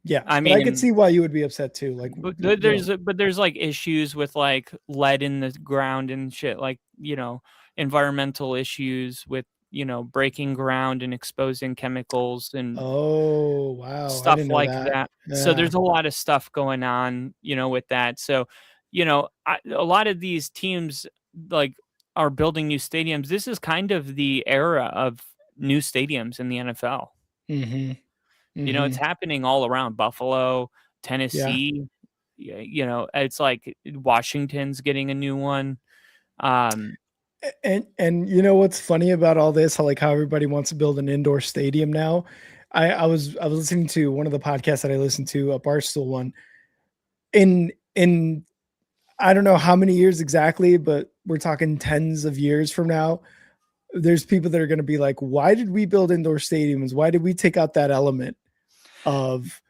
Yeah. I mean, I could see why you would be upset too. Like, but there's like issues with like lead in the ground and shit, like, environmental issues with, breaking ground and exposing chemicals and stuff like that. Yeah. So there's a lot of stuff going on, with that. So, a lot of these teams like are building new stadiums. This is kind of the era of new stadiums in the NFL. It's happening all around Buffalo, Tennessee. Yeah. It's like Washington's getting a new one. And what's funny about all this, how everybody wants to build an indoor stadium now. I was listening to one of the podcasts that I listened to, a Barstool one. In I don't know how many years exactly, but we're talking tens of years from now. There's people that are going to be like, why did we build indoor stadiums? Why did we take out that element of,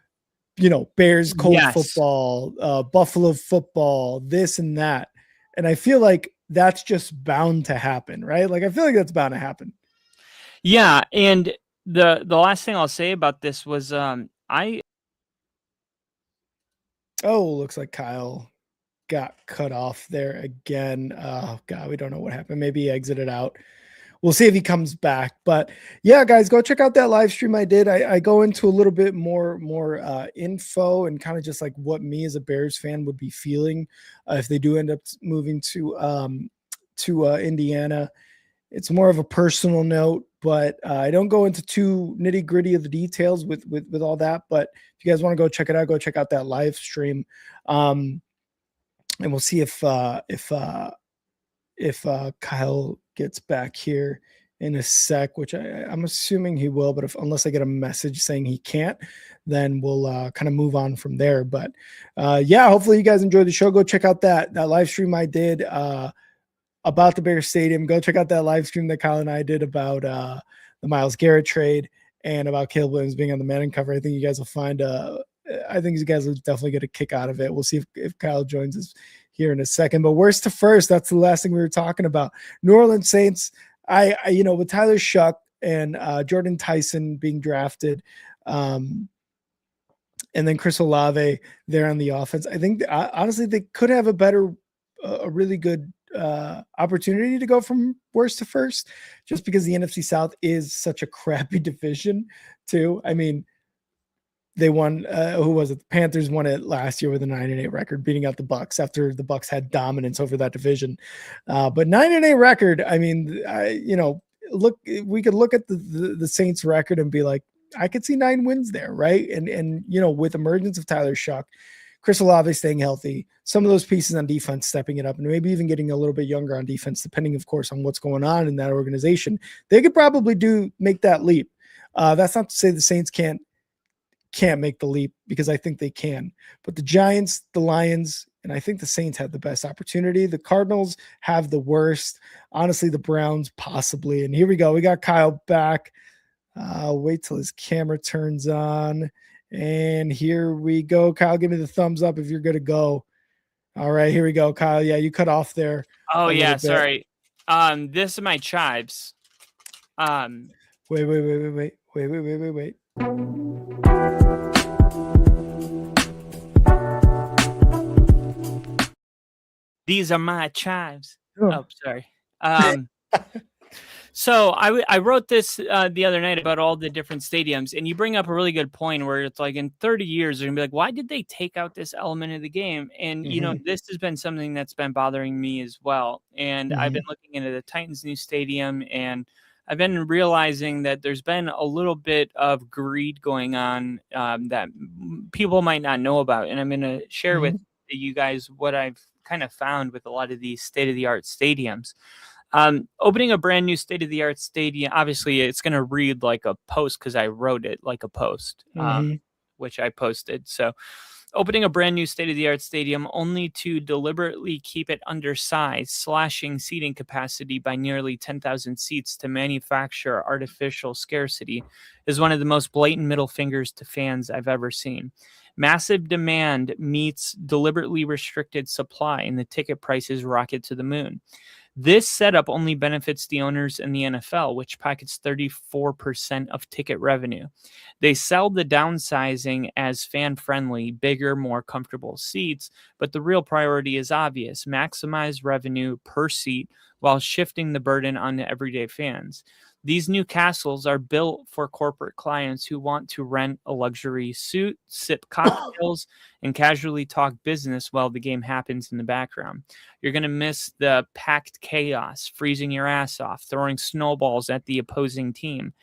Bears, Colts football, Buffalo football, this and that? And I feel like that's just bound to happen, right? Like, I feel like that's bound to happen. Yeah. And the last thing I'll say about this was, looks like Kyle got cut off there again. Oh God, we don't know what happened. Maybe he exited out. We'll see if he comes back. But yeah, guys, go check out that live stream I did. I go into a little bit more info and kind of just like what me as a Bears fan would be feeling if they do end up moving to to Indiana. It's more of a personal note, but I don't go into too nitty gritty of the details with all that. But if you guys want to go check it out, go check out that live stream. And we'll see if Kyle gets back here in a sec, which I'm assuming he will, but unless I get a message saying he can't, then we'll kind of move on from there. But yeah, hopefully you guys enjoyed the show. Go check out that live stream I did about the Bears Stadium. Go check out that live stream that Kyle and I did about the Myles Garrett trade and about Caleb Williams being on the Madden cover. I think you guys will find I think you guys will definitely get a kick out of it. We'll see if Kyle joins us here in a second. But worst to first, that's the last thing we were talking about. New Orleans Saints, I with Tyler Shuck and Jordan Tyson being drafted, and then Chris Olave there on the offense, I think honestly they could have a really good opportunity to go from worst to first, just because the NFC South is such a crappy division too. I mean, they won. Who was it? The Panthers won it last year with a 9-8 record, beating out the Bucs after the Bucs had dominance over that division. But 9-8 record. I mean, look, we could look at the Saints record and be like, I could see 9 wins there, right? And with emergence of Tyler Shuck, Chris Olave staying healthy, some of those pieces on defense stepping it up, and maybe even getting a little bit younger on defense, depending, of course, on what's going on in that organization, they could probably make that leap. That's not to say the Saints can't make the leap, because I think they can. But the Giants, the Lions, and I think the Saints had the best opportunity. The Cardinals have the worst. Honestly, the Browns possibly. And here we go. We got Kyle back. Wait till his camera turns on. And here we go. Kyle, give me the thumbs up if you're good to go. All right, here we go, Kyle. Yeah, you cut off there. Oh, yeah, sorry. This is my chives. Wait. These are my chives. Oh, sorry. So I wrote this the other night about all the different stadiums, and you bring up a really good point where it's like in 30 years, they're going to be like, why did they take out this element of the game? And, this has been something that's been bothering me as well. And I've been looking into the Titans' new stadium, and I've been realizing that there's been a little bit of greed going on that people might not know about. And I'm going to share with you guys what I've kind of found with a lot of these state-of-the-art stadiums. Opening a brand new state-of-the-art stadium, obviously it's going to read like a post because I wrote it like a post, which I posted. So opening a brand new state-of-the-art stadium only to deliberately keep it undersized, slashing seating capacity by nearly 10,000 seats to manufacture artificial scarcity is one of the most blatant middle fingers to fans I've ever seen. Massive demand meets deliberately restricted supply, and the ticket prices rocket to the moon. This setup only benefits the owners and the NFL, which pockets 34% of ticket revenue. They sell the downsizing as fan-friendly, bigger, more comfortable seats, but the real priority is obvious: maximize revenue per seat while shifting the burden on everyday fans. These new castles are built for corporate clients who want to rent a luxury suite, sip cocktails, and casually talk business while the game happens in the background. You're going to miss the packed chaos, freezing your ass off, throwing snowballs at the opposing team.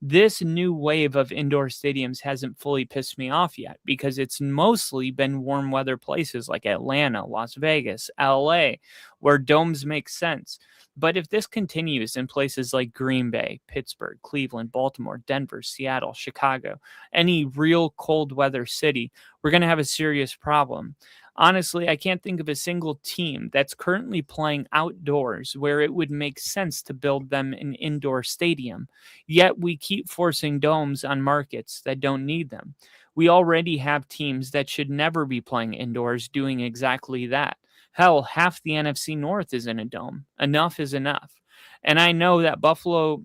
This new wave of indoor stadiums hasn't fully pissed me off yet, because it's mostly been warm weather places like Atlanta, Las Vegas, LA, where domes make sense. But if this continues in places like Green Bay, Pittsburgh, Cleveland, Baltimore, Denver, Seattle, Chicago, any real cold weather city, we're going to have a serious problem. Honestly, I can't think of a single team that's currently playing outdoors where it would make sense to build them an indoor stadium. Yet we keep forcing domes on markets that don't need them. We already have teams that should never be playing indoors doing exactly that. Hell, half the NFC North is in a dome. Enough is enough. And I know that Buffalo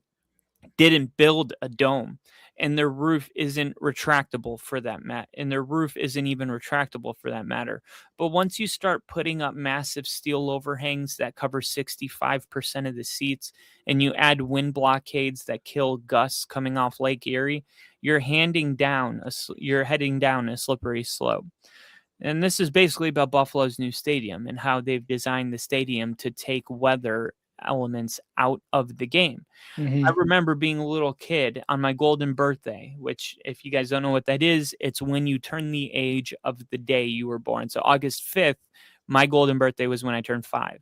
didn't build a dome, and their roof isn't retractable for that matter. And their roof isn't even retractable for that matter. But once you start putting up massive steel overhangs that cover 65% of the seats, and you add wind blockades that kill gusts coming off Lake Erie, you're heading down a slippery slope. And this is basically about Buffalo's new stadium and how they've designed the stadium to take weather elements out of the game. Mm-hmm. I remember being a little kid on my golden birthday, which, if you guys don't know what that is, it's when you turn the age of the day you were born. So August 5th, my golden birthday was when I turned 5.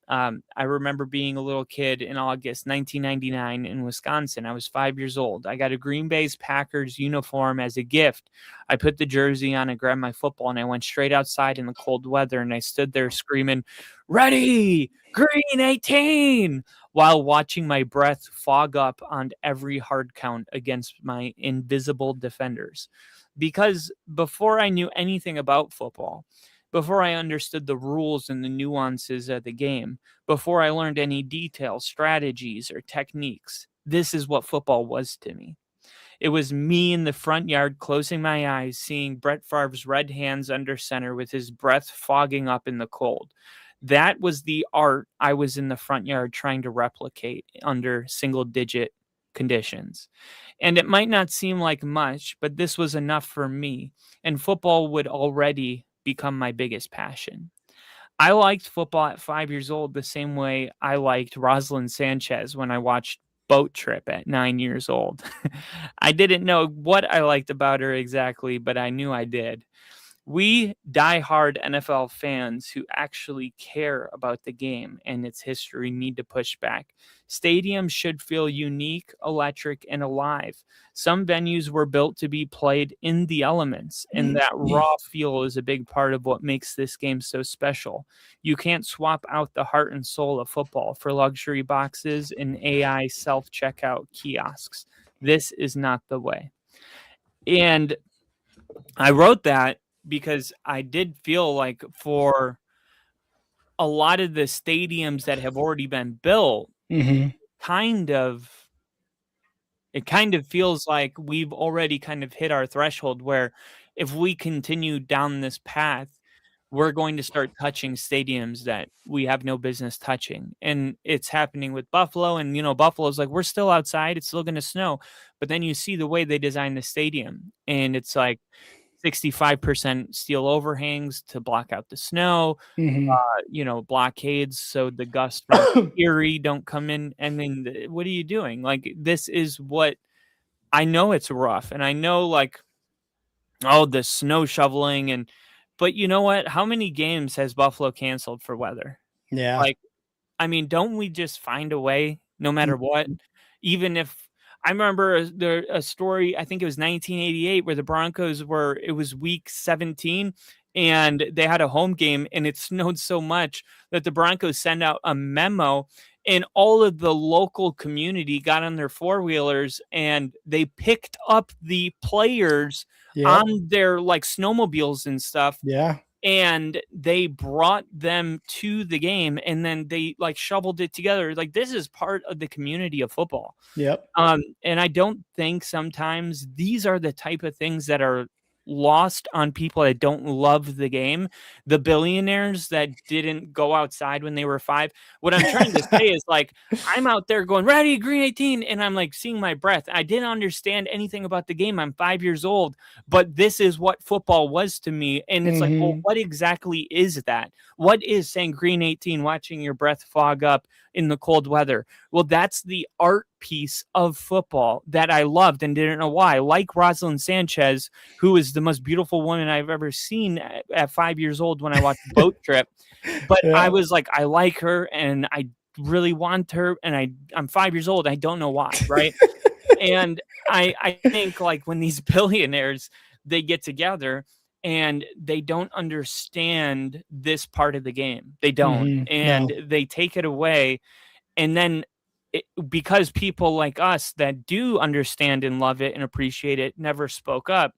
I remember being a little kid in August 1999 in Wisconsin. I was 5 years old. I got a Green Bay's Packers uniform as a gift. I put the jersey on, I grabbed my football, and I went straight outside in the cold weather, and I stood there screaming, "Ready, Green 18!" while watching my breath fog up on every hard count against my invisible defenders. Because before I knew anything about football, before I understood the rules and the nuances of the game, before I learned any details, strategies, or techniques, this is what football was to me. It was me in the front yard closing my eyes, seeing Brett Favre's red hands under center with his breath fogging up in the cold. That was the art I was in the front yard trying to replicate under single-digit conditions. And it might not seem like much, but this was enough for me, and football would already become my biggest passion. I liked football at 5 years old the same way I liked Rosalind Sanchez when I watched Boat Trip at 9 years old. I didn't know what I liked about her exactly, but I knew I did. We diehard NFL fans who actually care about the game and its history need to push back. Stadiums should feel unique, electric, and alive. Some venues were built to be played in the elements, and that raw feel is a big part of what makes this game so special. You can't swap out the heart and soul of football for luxury boxes and AI self-checkout kiosks. This is not the way. And I wrote that because I did feel like for a lot of the stadiums that have already been built, Mm-hmm. it kind of feels like we've already kind of hit our threshold where if we continue down this path, we're going to start touching stadiums that we have no business touching. And it's happening with Buffalo. And, Buffalo's like, we're still outside. It's still going to snow. But then you see the way they design the stadium, and it's like 65% steel overhangs to block out the snow, Mm-hmm. Blockades so the gusts from Erie don't come in. And then what are you doing? Like, this is what I know. It's rough. And I know, like, the snow shoveling. But you know what? How many games has Buffalo canceled for weather? Yeah. Like, I mean, don't we just find a way no matter what? Even if I remember a story, I think it was 1988, where the Broncos it was week 17, and they had a home game, and it snowed so much that the Broncos sent out a memo, and all of the local community got on their four-wheelers, and they picked up the players on their like snowmobiles and stuff. Yeah. And they brought them to the game, and then they like shoveled it together. Like, this is part of the community of football. Yep. And I don't think sometimes these are the type of things that are lost on people that don't love the game. The billionaires that didn't go outside when they were 5. What I'm trying to say is, like, I'm out there going, "Ready, Green 18," and I'm like seeing my breath. I didn't understand anything about the game. I'm 5 years old, but this is what football was to me. And it's like, well, what exactly is that? What is saying Green 18, watching your breath fog up in the cold weather? Well, that's the art piece of football that I loved and didn't know why. Like Rosalind Sanchez, who is the most beautiful woman I've ever seen at 5 years old when I watched Boat Trip. But I was like, I like her and I really want her, and I'm 5 years old. I don't know why, right? And I think, like, when these billionaires, they get together and they don't understand this part of the game. They don't. And they take it away. And then because people like us that do understand and love it and appreciate it never spoke up,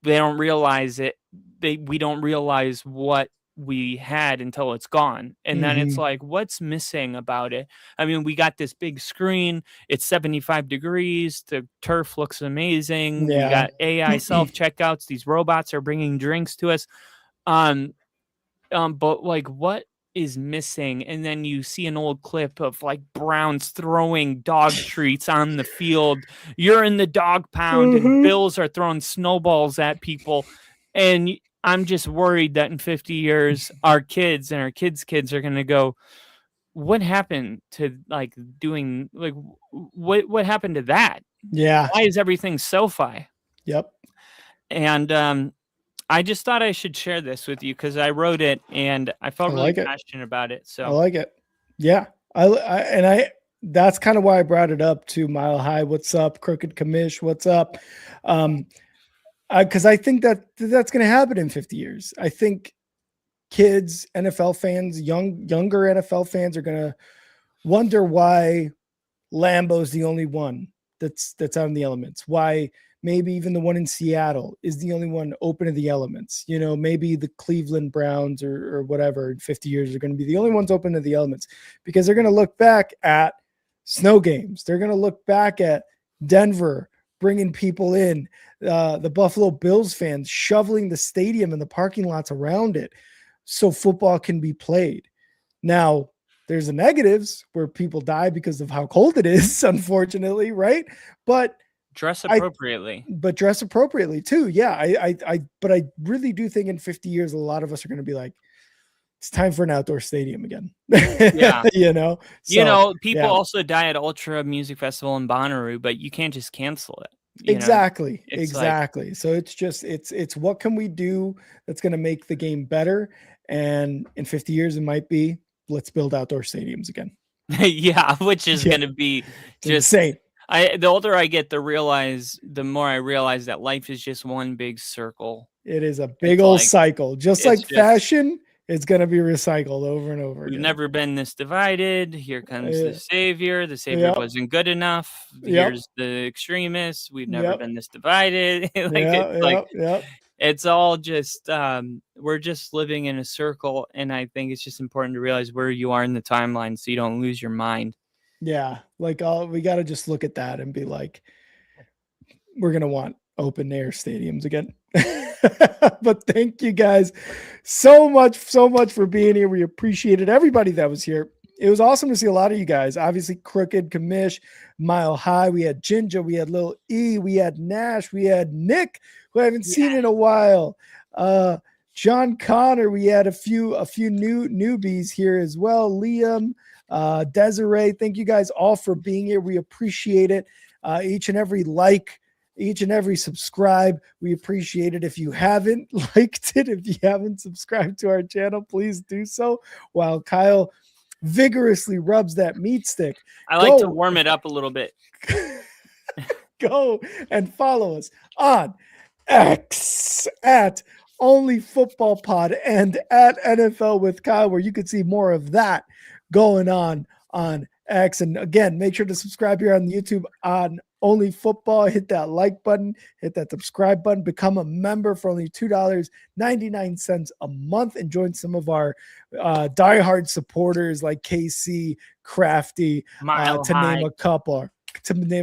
they don't realize it. We don't realize what we had until it's gone. And then it's like, what's missing about it? I mean, we got this big screen. It's 75 degrees. The turf looks amazing. We got AI self-checkouts. These robots are bringing drinks to us. But like, what is missing? And then you see an old clip of like Browns throwing dog treats on the field. You're in the dog pound and Bills are throwing snowballs at people. And I'm just worried that in 50 years, our kids and our kids' kids are going to go, what happened to like doing like what happened to that? Yeah. Why is everything SoFi? Yep. And I just thought I should share this with you because I wrote it and I felt really passionate about it. So I like it. Yeah. That's kind of why I brought it up to Mile High. What's up? Crooked Commish. What's up? Because I think that's going to happen in 50 years. I think kids, NFL fans, younger NFL fans are going to wonder why Lambeau's the only one that's out in the elements. Why maybe even the one in Seattle is the only one open to the elements. You know, maybe the Cleveland Browns or whatever in 50 years are going to be the only ones open to the elements, because they're going to look back at snow games. They're going to look back at Denver bringing people in, the Buffalo Bills fans shoveling the stadium and the parking lots around it so football can be played. Now, there's the negatives where people die because of how cold it is, unfortunately, right? But dress appropriately. But dress appropriately too. Yeah, but I really do think in 50 years, a lot of us are going to be like, it's time for an outdoor stadium again. Yeah. People also die at Ultra Music Festival in Bonnaroo, but you can't just cancel it. Exactly. So it's what can we do that's going to make the game better? And in 50 years, it might be, let's build outdoor stadiums again. Yeah, which is going to be just insane. The older I get, the more I realize that life is just one big circle. It is a big old cycle, just like fashion. It's going to be recycled over and over. We've never been this divided. Here comes the savior. The savior wasn't good enough. Here's the extremists. We've never been this divided. It's all just, we're just living in a circle. And I think it's just important to realize where you are in the timeline so you don't lose your mind. Yeah. We got to just look at that and be like, we're going to want open air stadiums again. But thank you guys so much for being here. We appreciated everybody that was here. It was awesome to see a lot of you guys. Obviously, Crooked, Commish, Mile High. We had Ginger. We had Lil E. We had Nash. We had Nick, who I haven't seen in a while. John Connor. We had a few new newbies here as well. Liam, Desiree. Thank you guys all for being here. We appreciate it. Each and every like, each and every subscribe. We appreciate it. If you haven't liked it, if you haven't subscribed to our channel, please do so while Kyle vigorously rubs that meat stick. I like to warm it up a little bit. Go and follow us on X at Only Football Pod and at NFL with Kyle, where you can see more of that going on X. And again, make sure to subscribe here on YouTube on Only Football. Hit that like button, hit that subscribe button, become a member for only $2.99 a month, and join some of our diehard supporters like KC, Crafty, to name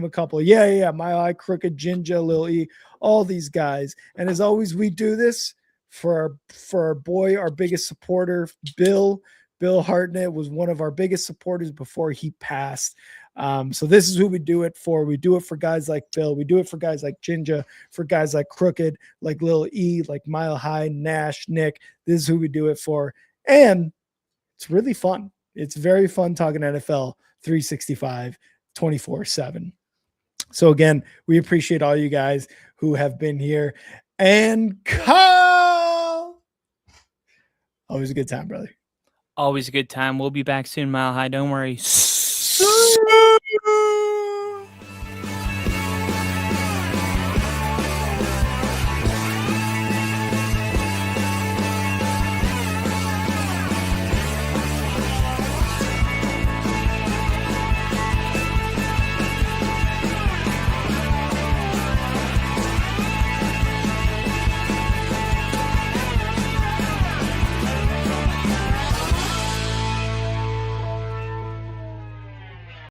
a couple. Yeah. Mile High, Crooked, Ginger, Lil E, all these guys. And as always, we do this for our boy, our biggest supporter, Bill Hartnett was one of our biggest supporters before he passed. So this is who we do it for. We do it for guys like Bill. We do it for guys like Ginger, for guys like Crooked, like Lil E, like Mile High, Nash, Nick. This is who we do it for. And it's really fun. It's very fun talking NFL 365, 24/7. So again, we appreciate all you guys who have been here. And Kyle, always a good time, brother. Always a good time. We'll be back soon, Mile High. Don't worry.